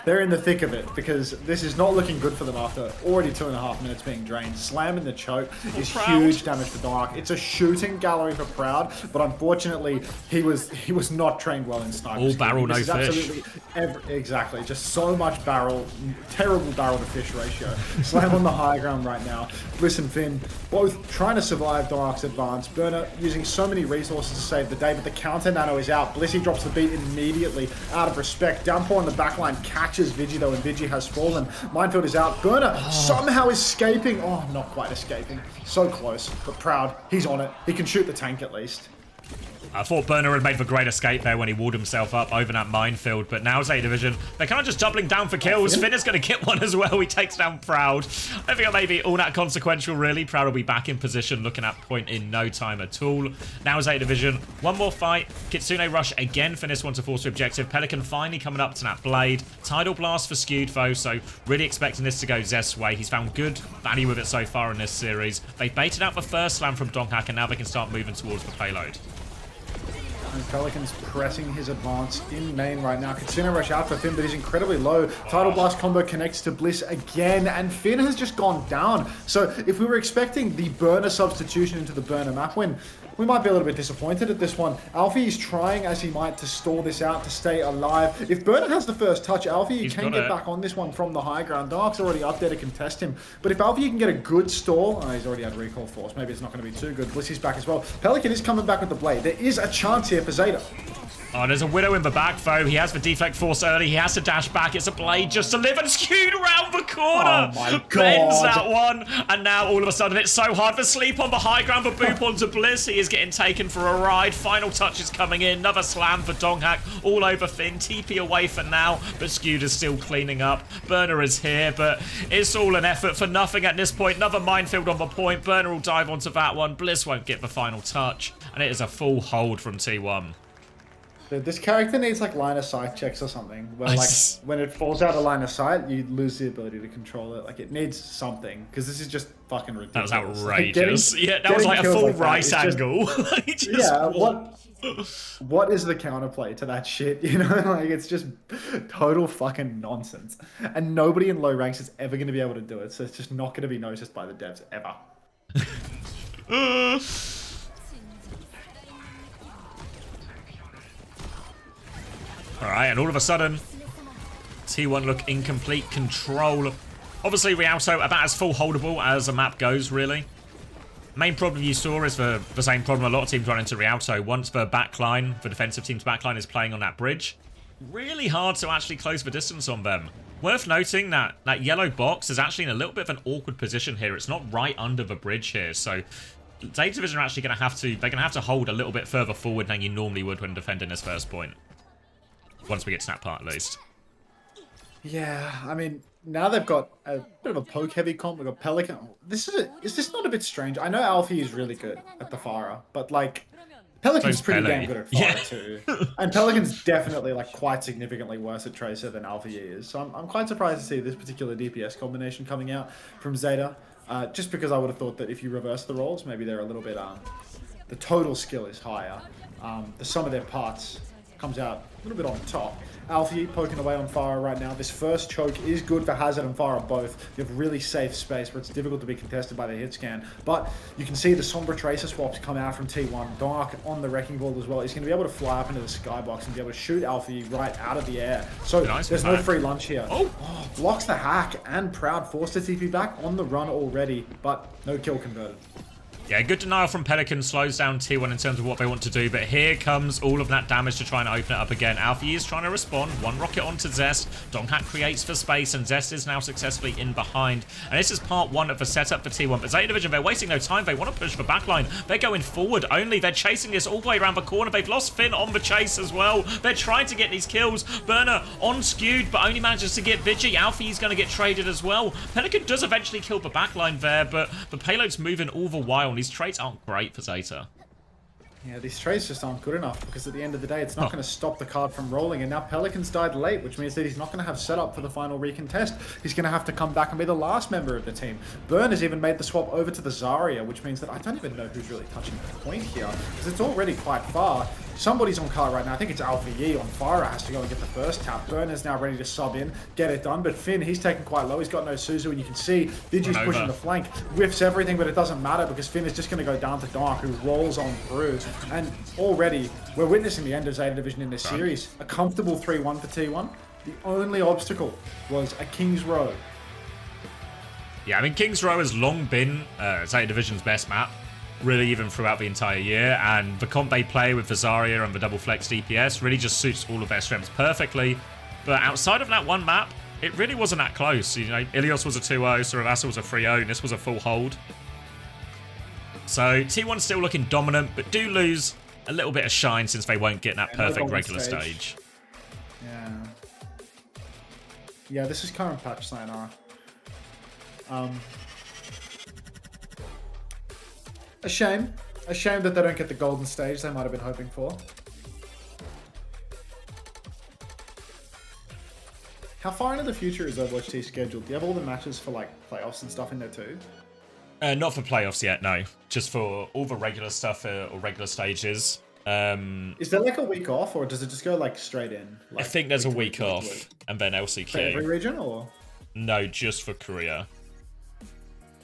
they're in the thick of it, because this is not looking good for them after already 2.5 minutes being drained. Slamming the choke is huge damage for Dark. It's a shooting gallery for Proud, but unfortunately, he was not trained well in sniping. All barrel, no fish. Exactly, just so much barrel, terrible barrel to fish ratio. Slam on the high ground right now. Listen, Finn, both trying to survive Dark's advance. Burner using so many resources to save the day, but the counter nano is out. Blissey drops the beat immediately out of respect. Downpour on the backline catches Vigi though, and Vigi has fallen. Minefield is out. Burner somehow escaping. Oh, not quite escaping. So close, but Proud. He's on it. He can shoot the tank at least. I thought Burner had made the great escape there when he walled himself up over that minefield, but now Zeta Division, they're kind of just doubling down for kills. Finn is going to get one as well. He takes down Proud. I think it may be all that consequential, really. Proud will be back in position, looking at point in no time at all. Now Zeta Division, one more fight. Kitsune Rush again for this one to force the objective. Pelican finally coming up to that blade. Tidal Blast for Skewed, though, so really expecting this to go Zest's way. He's found good value with it so far in this series. They baited out the first slam from Donghak, and now they can start moving towards the payload. And Pelicans pressing his advance in main right now. Casino rush out for Finn, but he's incredibly low. Tidal Blast combo connects to Bliss again, and Finn has just gone down. So if we were expecting the burner substitution into the burner map win, we might be a little bit disappointed at this one. Alfie is trying as he might to stall this out, to stay alive. If Burner has the first touch, Alfie can get back on this one from the high ground. Dark's already up there to contest him. But if Alfie can get a good stall, he's already had recall force. Maybe it's not going to be too good. Blissy's back as well. Pelican is coming back with the blade. There is a chance here for Zeta. Oh, there's a Widow in the back, though. He has the deflect force early. He has to dash back. It's a blade just to live and skewed around the corner. Oh my god. Bends that one. And now all of a sudden it's so hard for Sleep on the high ground, but Boop onto Bliss. He is getting taken for a ride. Final touch is coming in. Another slam for Donghack all over Finn. TP away for now, but Skewed is still cleaning up. Burner is here, but it's all an effort for nothing at this point. Another minefield on the point. Burner will dive onto that one. Bliss won't get the final touch. And it is a full hold from T1. Dude, this character needs like line of sight checks or something. Where like when it falls out of line of sight, you lose the ability to control it. Like it needs something because this is just fucking ridiculous. That was outrageous. Like, that was like a full right angle. Yeah, what is the counterplay to that shit? You know, like it's just total fucking nonsense. And nobody in low ranks is ever going to be able to do it. So it's just not going to be noticed by the devs ever. Alright, and all of a sudden, T1 look in complete control. Obviously, Rialto about as full holdable as a map goes, really. Main problem you saw is the same problem a lot of teams run into Rialto. Once the backline, the defensive team's backline is playing on that bridge, really hard to actually close the distance on them. Worth noting that that yellow box is actually in a little bit of an awkward position here. It's not right under the bridge here, so Zeta Division are actually going to have to, they're going to have to hold a little bit further forward than you normally would when defending this first point. Once we get to that part, at least. Yeah, I mean, now they've got a bit of a poke-heavy comp. We've got Pelican. Is this not a bit strange? I know Alfie is really good at the Farah, but, like, Pelican's pretty damn good at Farah, too. And Pelican's definitely, like, quite significantly worse at Tracer than Alfie is. So I'm quite surprised to see this particular DPS combination coming out from Zeta. Just because I would have thought that if you reverse the roles, maybe they're a little bit... the total skill is higher. The sum of their parts comes out a little bit on top. Alfie poking away on Farah right now. This first choke is good for Hazard and Farah both. You have really safe space where it's difficult to be contested by the hit scan. But you can see the Sombra Tracer swaps come out from T1. Dark on the Wrecking Ball as well. He's going to be able to fly up into the skybox and be able to shoot Alfie right out of the air. So there's no free lunch here. Oh, blocks the hack and Proud forced to TP back on the run already, but no kill converted. Yeah, good denial from Pelican, slows down T1 in terms of what they want to do, but here comes all of that damage to try and open it up again. Alfie is trying to respond, one rocket onto Zest, Donghack creates for space, and Zest is now successfully in behind. And this is part one of the setup for T1, but Zeta Division, they're wasting no time, they want to push the backline. They're going forward only, they're chasing this all the way around the corner, they've lost Finn on the chase as well. They're trying to get these kills. Burner on Skewed, but only manages to get Vigi. Alfie is going to get traded as well. Pelican does eventually kill the backline there, but the payload's moving all the while. These trades aren't great for Zeta. Yeah, these trades just aren't good enough because at the end of the day, it's not going to stop the card from rolling. And now Pelican's died late, which means that he's not going to have setup for the final recontest. He's going to have to come back and be the last member of the team. Burn has even made the swap over to the Zarya, which means that I don't even know who's really touching the point here because it's already quite far. Somebody's on card right now. I think it's Alpha Yi on Farah has to go and get the first tap. Burner's now ready to sub in, get it done. But Finn, he's taken quite low. He's got no Suzu, and you can see Vigi's pushing the flank. Whiffs everything, but it doesn't matter because Finn is just going to go down to Dark, who rolls on through. And already, we're witnessing the end of Zeta Division in this series. A comfortable 3-1 for T1. The only obstacle was a King's Row. Yeah, I mean, King's Row has long been Zeta Division's best map. Really, even throughout the entire year, and the comp they play with the Zarya and the double flex DPS really just suits all of their strengths perfectly. But outside of that one map, it really wasn't that close. You know, Ilios was a 2-0, Saravasa was a 3-0, and this was a full hold. So T1's still looking dominant, but do lose a little bit of shine since they won't get that perfect regular stage. Yeah, this is current patch sayonara. A shame. A shame that they don't get the golden stage they might have been hoping for. How far into the future is OWCS scheduled? Do you have all the matches for like playoffs and stuff in there too? Not for playoffs yet, no. Just for all the regular stuff or regular stages. Is there like a week off, or does it just go like straight in? I Like, think there's a week to off, and then for every LCQ. region, or No, just for Korea.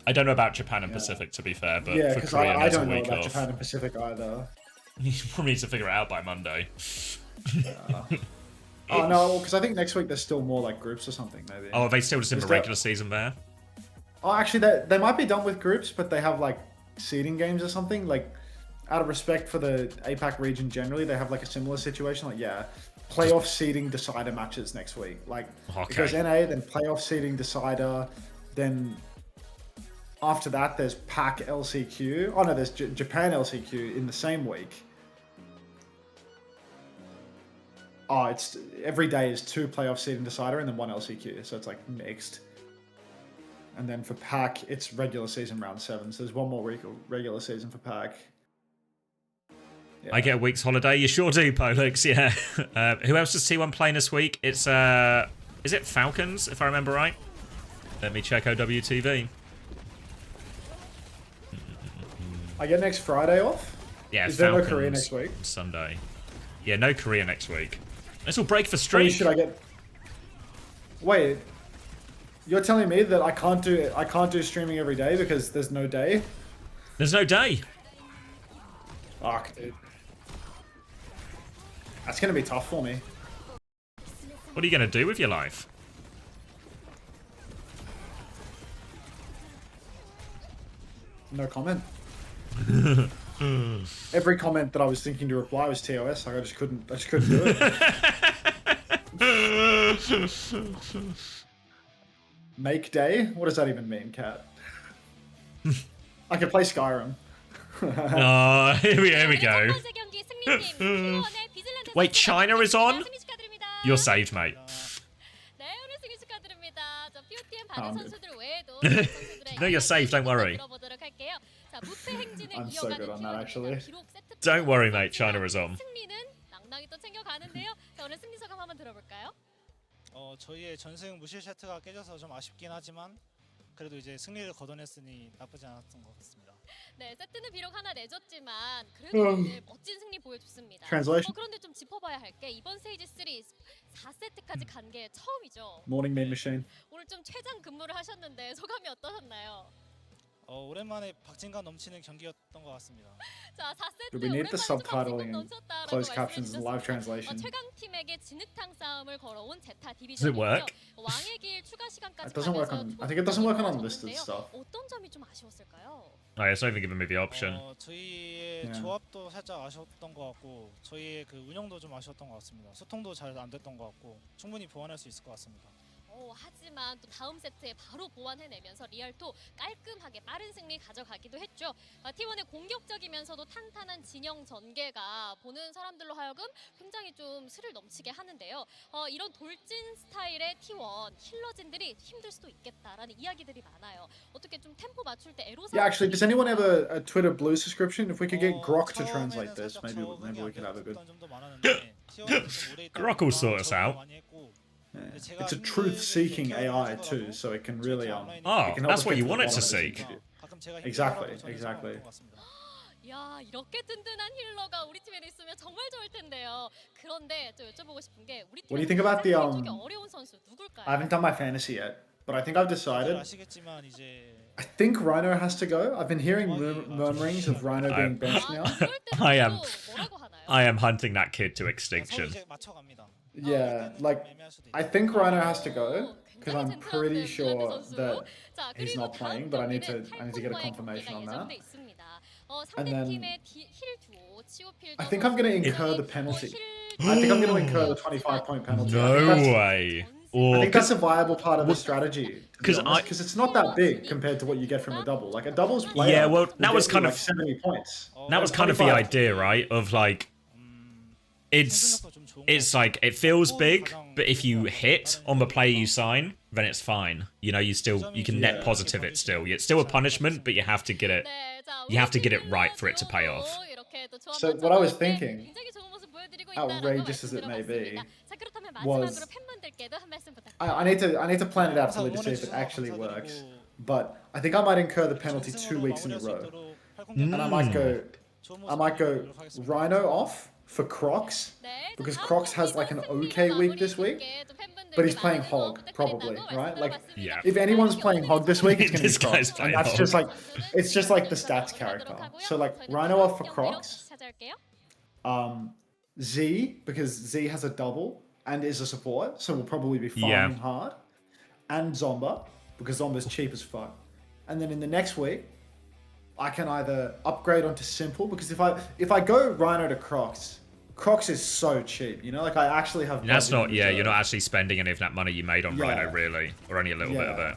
I don't know about Japan and Pacific, to be fair, but yeah, for because Korea, I there's a don't know week about off. Japan and Pacific either. You probably need to figure it out by Monday. Oh no, because I think next week there's still more like groups or something maybe. Oh, are they still just in the Is regular season there? Oh, actually, they might be done with groups, but they have like seeding games or something. Like, out of respect for the APAC region generally, they have like a similar situation. Like, yeah, playoff seeding decider matches next week. Like, it goes Okay. NA, then playoff seeding decider, then after that there's PAC LCQ. Oh no, there's Japan LCQ in the same week. Oh, it's every day is 2 playoff seeding decider and then 1 LCQ, so it's like mixed. And then for PAC, it's regular season round 7, so there's 1 more regular season for PAC. Yeah. I get a week's holiday. You sure do, Polix. Yeah. Who else does T1 playing this week? It's is it Falcons, if I remember right? Let me check OWTV. I get next Friday off. Yeah, Is there no Falcons. Korea next week? Sunday. Yeah, no Korea next week. This will break for Wait, streak. should I get? Wait, you're telling me that I can't do streaming every day because there's no day? There's no day. Fuck, dude. That's gonna be tough for me. What are you gonna do with your life? No comment. Every comment that I was thinking to reply was TOS. Like I just couldn't do it. Make day? What does that even mean, Cat? I can play Skyrim. Oh, here we go. Wait, China is on? You're saved, mate. 네, 오늘 승리 축하드립니다. 자, POTM 받은 I'm 선수들 외에도 다른 선수들의 No, you're safe, don't worry. 들어보도록 할게요. 자, 무패 행진을 I'm so good on that, 이어가는 actually. 기록 세트 Don't worry, mate. China is on. 승리는 낭낭이 또 챙겨가는데요. 자, 오늘 승리 소감 한번 들어볼까요? 저희의 전승 무실 세트가 깨져서 좀 아쉽긴 하지만 그래도 이제 승리를 거둬냈으니 나쁘지 않았던 것 같습니다. 네, 세트는 비록 하나 내줬지만 그래도 오늘 멋진 승리 보여줬습니다. Translation. 그런데 좀 짚어봐야 할 게 이번 스테이지 3 4세트까지 간 게 처음이죠. Morning meme machine. 오늘 좀 최장 근무를 하셨는데 소감이 어떠셨나요? 오랜만에 박진감 넘치는 경기였던 것 같습니다. 자, 4세트 Do we need the subtitling, 넘쳤다라고 closed captions, and live 말씀해주셨습니다. translation? 최강 팀에게 진흙탕 싸움을 걸어온 제타 Does it work? 디비전이고요. 왕의 길 추가 시간까지 It doesn't work on. I think it doesn't work on unlisted stuff. 어떤 점이 좀 아쉬웠을까요? Oh, yeah, it's not even giving me the option. 저희의 Yeah. 조합도 살짝 아쉬웠던 것 같고 저희의 그 운영도 좀 아쉬웠던 것 같습니다. 소통도 잘 안 됐던 것 같고 충분히 보완할 수 있을 것 같습니다. 하지만 또 다음 세트에 바로 보완해내면서 리알토 깔끔하게 빠른 승리 가져가기도 했죠. T1의 공격적이면서도 탄탄한 진영 전개가 보는 사람들로 하여금 굉장히 좀 스릴 넘치게 하는데요. 이런 돌진 스타일의 T1 힐러진들이 힘들 수도 있겠다라는 이야기들이 많아요. 어떻게 좀 템포 맞출 때 애로사항이 Yeah, actually, does anyone have a Twitter Blue subscription? If we could get Grok to 처음에는 translate this, 살짝 maybe 적응이 we 안 could have a good. 됐던 점도 많았는데 T1은 좀 오래 있다 Grok will 보니까 sort us 적응을 out. 많이 했고 Yeah. 제가 It's a 힘들게 truth-seeking 케어를 AI 해주더라도 too, so it can really Oh, it can help that's us what get you to the want it to bottom of this seek. interview. 가끔 제가 Exactly, 힘들더라도 저는 exactly. 상관없는 것 같습니다. 야, 이렇게 든든한 힐러가 우리 팀에 있으면 정말 좋을 텐데요. 그런데 또 여쭤보고 싶은 게 우리 What do you 팀에 think about the, 쪽이 어려운 선수 누굴까요? I haven't done my fantasy yet, but I think I've 다들 decided. 아시겠지만 이제 I think Rhino has to go. I've been hearing murmurings of Rhino being benched now. 그럴 때는 I am- 또 뭐라고 하나요? I am hunting that kid to 서로 extinction. 이제 맞춰갑니다. Yeah, like 애매할 수도 I 있고. think Rhino has to go because 굉장히 I'm pretty 젠틀한데 sure 릴란드 that 선수. 자, he's 그리고 not playing, 다음 but I need 경기는 to get a 탈콘과의 confirmation on 경기가 that. 예정돼 있습니다. And then 상대팀의 힐 듀오 치오필더 I think I'm gonna 선수 incur the 굉장히 penalty. 힐 I think I'm going to incur the 25-point penalty. No way. I Or think that's a viable part of the strategy. 'Cause Because it's not that big compared to what you get from a double. Like a doubles player. Yeah, well, will that was get you kind like of- 70 points. that was kind of the 25. idea, right? Of like, it's like it feels big, but if you hit on the player you sign, then it's fine. You know, you can net positive it still. It's still a punishment, but you have to get it. 네, 자, You have to get it 우리 right for it to pay 팀 off. 이렇게 또 조합 So what I was 맞춰봤는데 thinking, 굉장히 좋은 모습 보여드리고 있다라고 outrageous as it may be, 말씀드려봤습니다. 자, 그렇다면 was- 마지막으로 팬분들께도 한 말씀 부탁드립니다. I need to plan it out fully to see if it actually works. But I think I might incur the penalty 2 weeks in a row. And I might go 좋은 I 모습 might go 보여드리도록 하겠습니다. Rhino off for Crocs 네, because 다음 Crocs has 경기도 like an 승리로 okay week 마무리 this week, 짓게 또 팬분들께 but he's playing 많은 응원 Hog 부탁드린다고 probably, right? Like 말씀드려봤습니다. Yeah. if anyone's playing Hog this week, it's gonna be This guy's Crocs, playing and that's Hog. just like 선수는 it's just like the 지금 stats 마무리하도록 character. 하고요. So like 저희는 Rhino 다음 off for 경기로 Crocs, 다시 찾아올게요. Z because Z has a double and is a support, so we'll probably be Yeah. farming hard, and Zomba because Zomba's cheap as fuck. And then in the next week, I can either upgrade onto simple because if I go Rhino to Crocs, Crocs is so cheap, you know, like I actually have. That's budget not, in yeah, you're reserve. not actually spending any of that money you made on Rhino, Yeah. really. Or only a little bit of Yeah. it.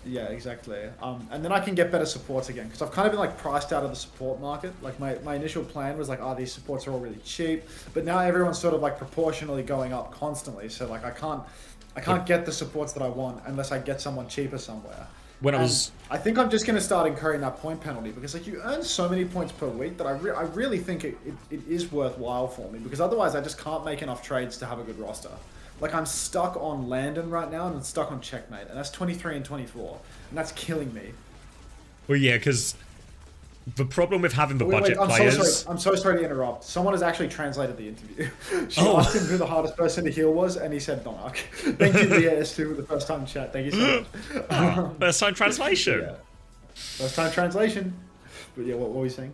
Yeah, exactly. And then I can get better supports again because I've kind of been like priced out of the support market. Like my initial plan was like, oh, these supports are all really cheap, but now everyone's sort of like proportionally going up constantly. So like I can't get the supports that I want unless I get someone cheaper somewhere. When I And was... I think I'm just going to start incurring that point penalty because like you earn so many points per week that I really think it is worthwhile for me because otherwise I just can't make enough trades to have a good roster. Like I'm stuck on Landon right now and I'm stuck on Checkmate and that's 23 and 24 and that's killing me. Well, yeah, because the problem with having the budget I'm players... so sorry. I'm so sorry to interrupt. Someone has actually translated the interview. She Oh. asked him who the hardest person to heal was, and he said Donark. Thank you, Leah S2, for the first time chat. Thank you so much. First time translation. Yeah. First time translation. But yeah, what were we saying?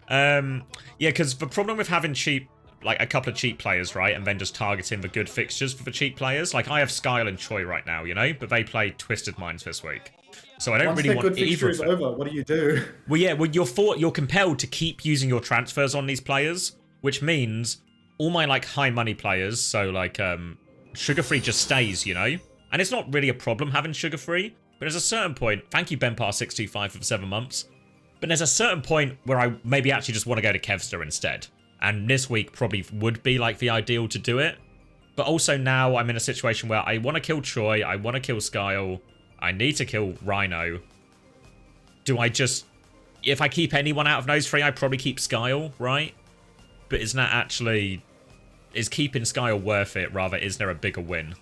Yeah, because the problem with having cheap, like a couple of cheap players, right, and then just targeting the good fixtures for the cheap players. Like I have Skyle and Choi right now, you know, but they played Twisted Minds this week, so I don't Once really their want good fixture either is of them. over, what do you do? Well, yeah, well you're compelled to keep using your transfers on these players, which means all my like high money players, so like Sugar Free just stays, you know, and it's not really a problem having Sugar Free, but there's a certain point. Thank you, Benpar625 for the 7 months. But there's a certain point where I maybe actually just want to go to Kevster instead. And this week probably would be like the ideal to do it. But also now I'm in a situation where I want to kill Choi, I want to kill Skyle, I need to kill Rhino. Do I just... If I keep anyone out of those three, I probably keep Skyle, right? But isn't that actually... Is keeping Skyle worth it? Rather, is there a bigger win?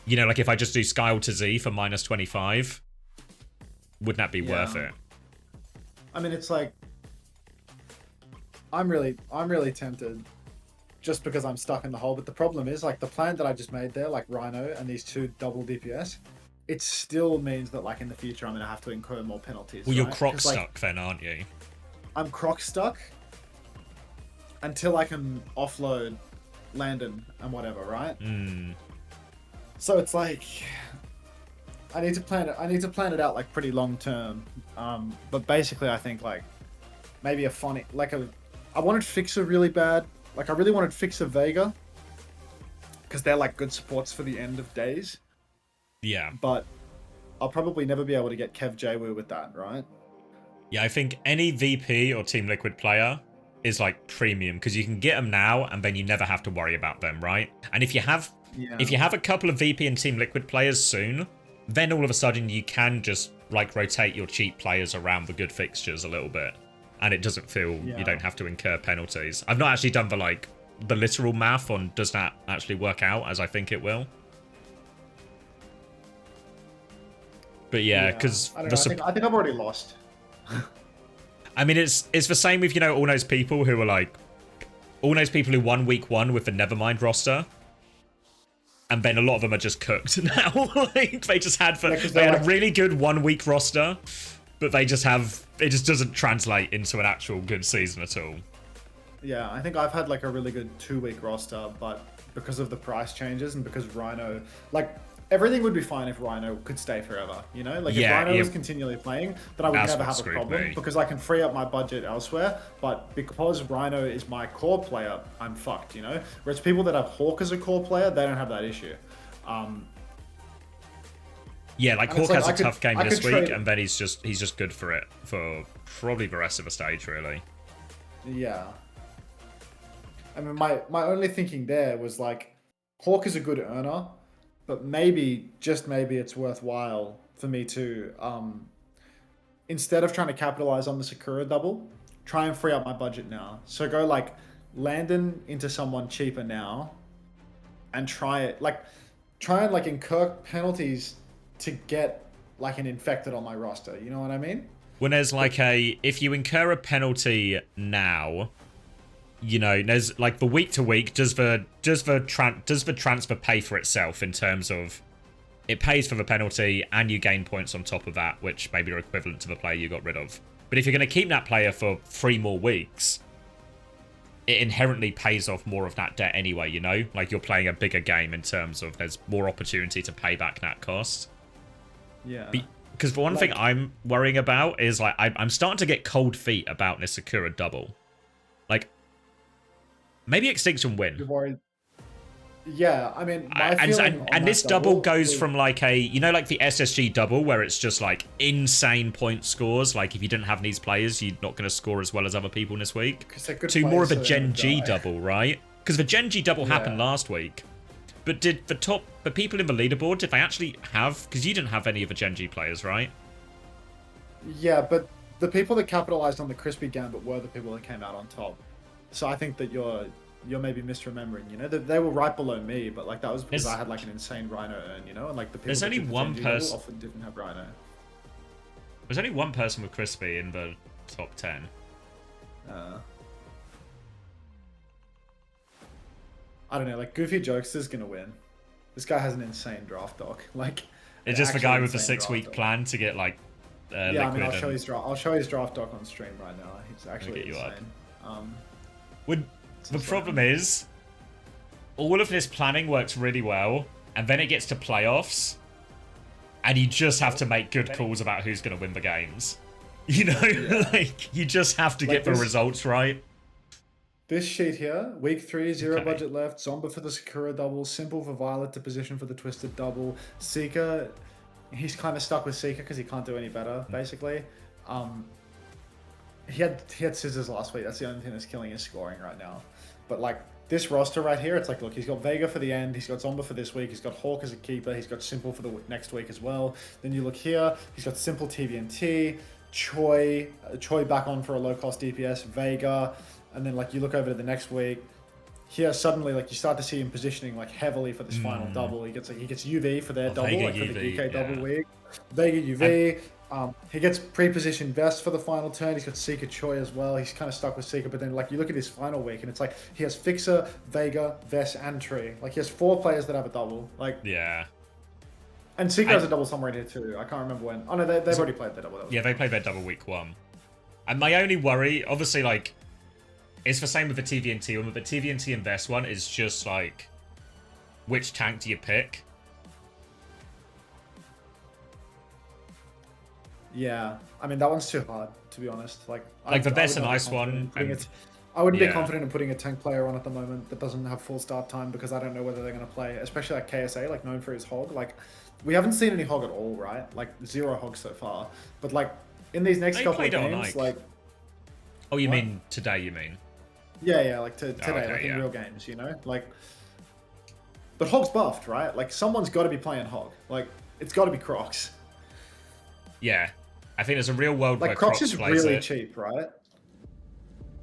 You know, like if I just do Skyle to Z for minus 25, wouldn't that be worth it? I mean, it's like I'm really tempted just because I'm stuck in the hole. But the problem is, like, the plan that I just made there, like Rhino and these two double DPS, it still means that, like, in the future, I'm going to have to incur more penalties. Well, you're right? croc 'Cause, like, stuck then, aren't you? I'm croc stuck until I can offload Landon and whatever, right? Hmm. So it's like I need to plan it out like pretty long term. But basically, I think like maybe I wanted Fixer really bad. Like I really wanted Fixer Vega because they're like good supports for the end of days. Yeah. But I'll probably never be able to get Kev Jwu with that, right? Yeah, I think any VP or Team Liquid player is like premium because you can get them now and then you never have to worry about them, right? And if you have a couple of VP and Team Liquid players soon, then all of a sudden you can just like rotate your cheap players around the good fixtures a little bit, and it doesn't feel you don't have to incur penalties. I've not actually done the literal math on does that actually work out as I think it will. But yeah, because I think I've already lost. I mean, it's the same with, you know, all those people who are like, all those people who won week 1 with the Nevermind roster, and then a lot of them are just cooked now. Like they just had they had a really good 1 week roster, but they just have it just doesn't translate into an actual good season at all. Yeah, I think I've had like a really good 2 week roster, but because of the price changes and because Rhino, like everything would be fine if Rhino could stay forever, you know? Like if Rhino was continually playing, then I would never have a problem because I can free up my budget elsewhere. But because Rhino is my core player, I'm fucked, you know? Whereas people that have Hawk as a core player, they don't have that issue. Yeah, like Hawk has a tough game this week, trade... and then he's just good for it for probably the rest of the stage, really. Yeah. I mean, my only thinking there was like, Hawk is a good earner, but maybe, just maybe, it's worthwhile for me to, instead of trying to capitalize on the Sakura double, try and free up my budget now. So go like Landon into someone cheaper now, and try and like incur penalties to get like an infected on my roster. You know what I mean? when there's like if you incur a penalty now, you know, there's like for week to week, does the transfer pay for itself in terms of it pays for the penalty and you gain points on top of that, which maybe are equivalent to the player you got rid of. But if you're going to keep that player for 3 more weeks, it inherently pays off more of that debt anyway, you know? Like, you're playing a bigger game in terms of there's more opportunity to pay back that cost. Yeah. Because for one thing I'm worrying about is, like, I'm starting to get cold feet about this Sakura double. Like, maybe Extinction win. You're worried. Yeah, I mean, my feeling on and that this double goes was- from like you know, like the SSG double where it's just like insane point scores. Like if you didn't have these players, you're not going to score as well as other people this week. 'Cause they're good To more of a players, so they're Gen gonna G die. double, right? Because the Gen G double happened Yeah. last week. But did the people in the leaderboard, did they actually have? Because you didn't have any of the Gen G players, right? Yeah, but the people that capitalized on the crispy gambit were the people that came out on top. So I think that you're maybe misremembering, you know? They were right below me, but like that was because I had like an insane Rhino earn, you know? And like the people There's that only did the one Gen G level person- often didn't have Rhino. There's only one person with crispy in the top 10. I don't know, like Goofy Jokester's gonna win. This guy has an insane draft doc. Like It's just the actually guy with the insane 6-week draft doc. plan to get like Yeah, liquid I mean, I'll show and- his draft. I'll show his draft doc on stream right now. He's actually get you up. insane. The insane. problem is, all of this planning works really well, and then it gets to playoffs, and you just have to make good calls about who's going to win the games. You know, like, you just have to Like get the this- results right. This sheet here, week 3, 0 Okay. budget left, Zomba for the Sakura double, Simple for Violet to position for the Twisted double, Seeker, he's kind of stuck with Seeker because he can't do any better, basically. He had Scissors last week, that's the only thing that's killing his scoring right now. But like, this roster right here, it's like, look, he's got Vega for the end, he's got Zomba for this week, he's got Hawk as a keeper, he's got Simple for the next week as well. Then you look here, he's got Simple TVNT, Choi back on for a low-cost DPS, Vega, and then like you look over to the next week, here suddenly like you start to see him positioning like heavily for this final double. He gets UV for their double, Vega like for the UV, UK double yeah. week. Vega UV. He gets pre-positioned Vest for the final turn. He's got Seeker Choi as well. He's kind of stuck with Seeker, but then like you look at his final week and it's like he has Fixer, Vega, Vest, and Tree. Like he has 4 players that have a double. Like Yeah. and Seeker has a double somewhere in here too. I can't remember when. Oh no, they've already played their double. That was Yeah, they played their double week 1. And my only worry, obviously, like, it's the same with the TVNT one, but the TVNT Invest one is just like, which tank do you pick? Yeah, I mean that one's too hard to be honest. Like The Vest's would a not be nice confident one, in putting and- it- I wouldn't be yeah. confident in putting a tank player on at the moment that doesn't have full start time because I don't know whether they're going to play, especially like KSA, like known for his hog. Like we haven't seen any hog at all, right? Like 0 hog so far. But like in these next They couple of played it on games, Ike. like Oh, you What? mean today, you mean? yeah, like today, okay, like in yeah. real games, you know, like. But hog's buffed, right? Like someone's got to be playing hog. Like it's got to be Crocs. Yeah. I think there's a real world Like where Crocs Crocs is plays really it. cheap, right?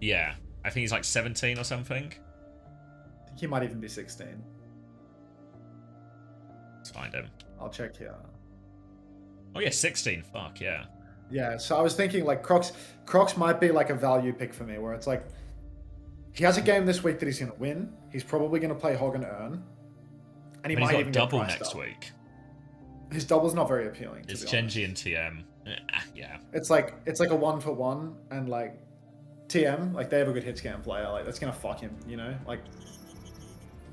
Yeah. I think he's like 17 or something. I think he might even be 16. Let's find him. I'll check here. Oh yeah, 16. Fuck, yeah. Yeah, so I was thinking like Crocs might be like a value pick for me where it's like he has a game this week that he's gonna win. He's probably gonna play Hog and Earn. And he But might he's even got double get priced next up. week. His double's not very appealing. It's to be Genji honest. and TM. Yeah. It's like a 1-for-1 and like TM, like they have a good hit scan player, like that's gonna fuck him, you know? Like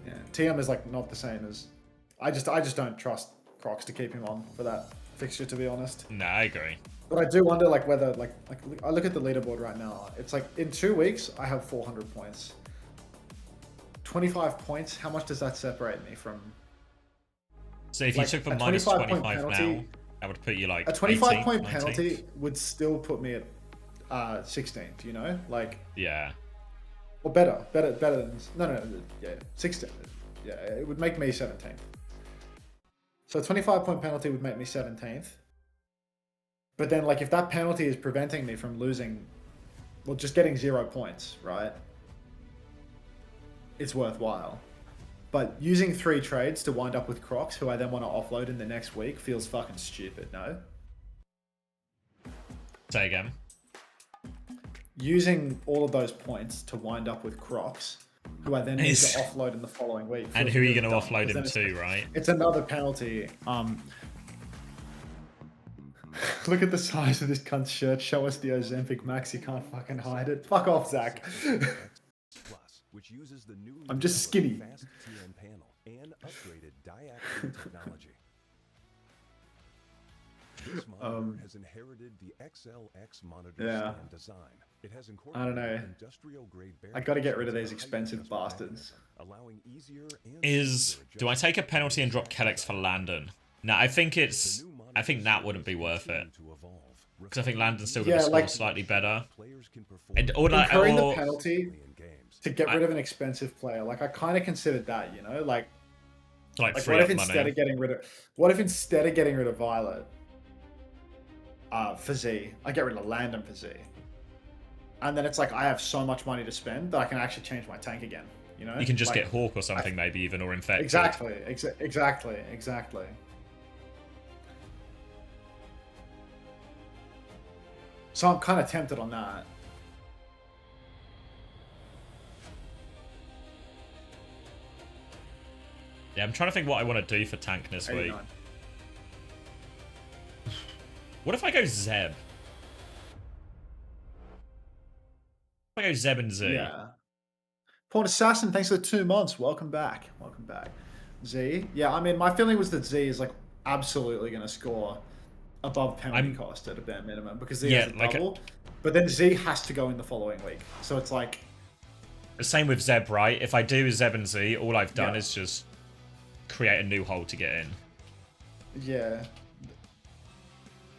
yeah, TM is like not the same as I just don't trust Crocs to keep him on for that fixture to be honest. No, I agree. But I do wonder like whether like I look at the leaderboard right now. It's like in 2 weeks I have 400 points. 25 points. How much does that separate me from So if Like, you took the a minus 25 point 25 now, penalty- that would put you like a 25 18th, point 19th? penalty would still put me at 16th, you know? Like Yeah. or better than no, yeah, 16th. Yeah, it would make me 17th. So a 25 point penalty would make me 17th. But then like if that penalty is preventing me from losing, well, just getting 0 points, right? It's worthwhile. But using 3 trades to wind up with Crocs, who I then want to offload in the next week, feels fucking stupid, no? Say again. Using all of those points to wind up with Crocs, who I then need to offload in the following week. And feels who are you really going to dumb, offload because him then to, right? It's another penalty. Look at the size of this cunt's shirt. Show us the Ozempic Max. You can't fucking hide it. Fuck off, Zach. Which uses the newly I'm just developed skinny. fast TN panel and upgraded diaxial technology. This monitor has inherited the XLX monitor Yeah. stand design. It has I don't know. incorporated industrial grade I gotta get rid of bearings these and a height expensive adjustment bastards. mechanism, allowing easier and Do I take a penalty and drop Kellex for Landon? No, I think that wouldn't be worth it. Because I think Landon's still going to score slightly better. And, Incurring the penalty to get rid of an expensive player. Like, I kind of considered that, you know? Like free what if up instead money. of getting rid of Violet for Z, I get rid of Landon for Z. And then it's like I have so much money to spend that I can actually change my tank again. You know, You can just get Hawk or something, maybe even, or Infected. Exactly. So I'm kind of tempted on that. Yeah, I'm trying to think what I want to do for tank this week. 89. What if I go Zeb? If I go Zeb and Z. Yeah. Pawn Assassin, thanks for the 2 months. Welcome back. Z. Yeah, I mean, my feeling was that Z is like absolutely going to score above penalty cost at a bare minimum because Z has a double. But then Z has to go in the following week. So it's like... The same with Zeb, right? If I do Zeb and Z, all I've done is just create a new hole to get in. Yeah.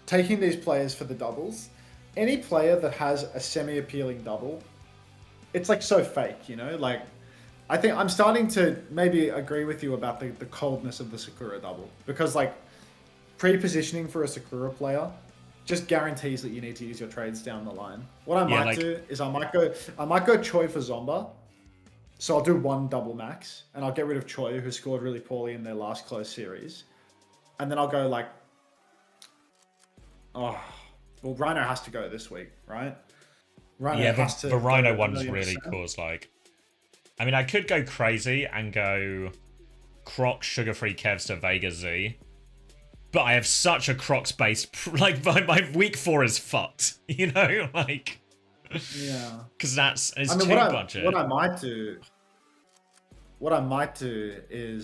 Taking these players for the doubles, any player that has a semi-appealing double, it's like so fake, you know? Like, I think I'm starting to maybe agree with you about the coldness of the Sakura double. Because, like, pre-positioning for a Sakura player just guarantees that you need to use your trades down the line. What I might do is I might go Choi for Zomba. So I'll do 1 double max, and I'll get rid of Choi, who scored really poorly in their last close series. And then I'll go like... Oh, well, Rhino has to go this week, right? Rhino the Rhino one's really caused like... I mean, I could go crazy and go Croc, Sugar-Free Kevs to Vega Z. But I have such a Crocs-based... Like, my week 4 is fucked. You know? Like... Yeah. Because it's too budget. What I might do is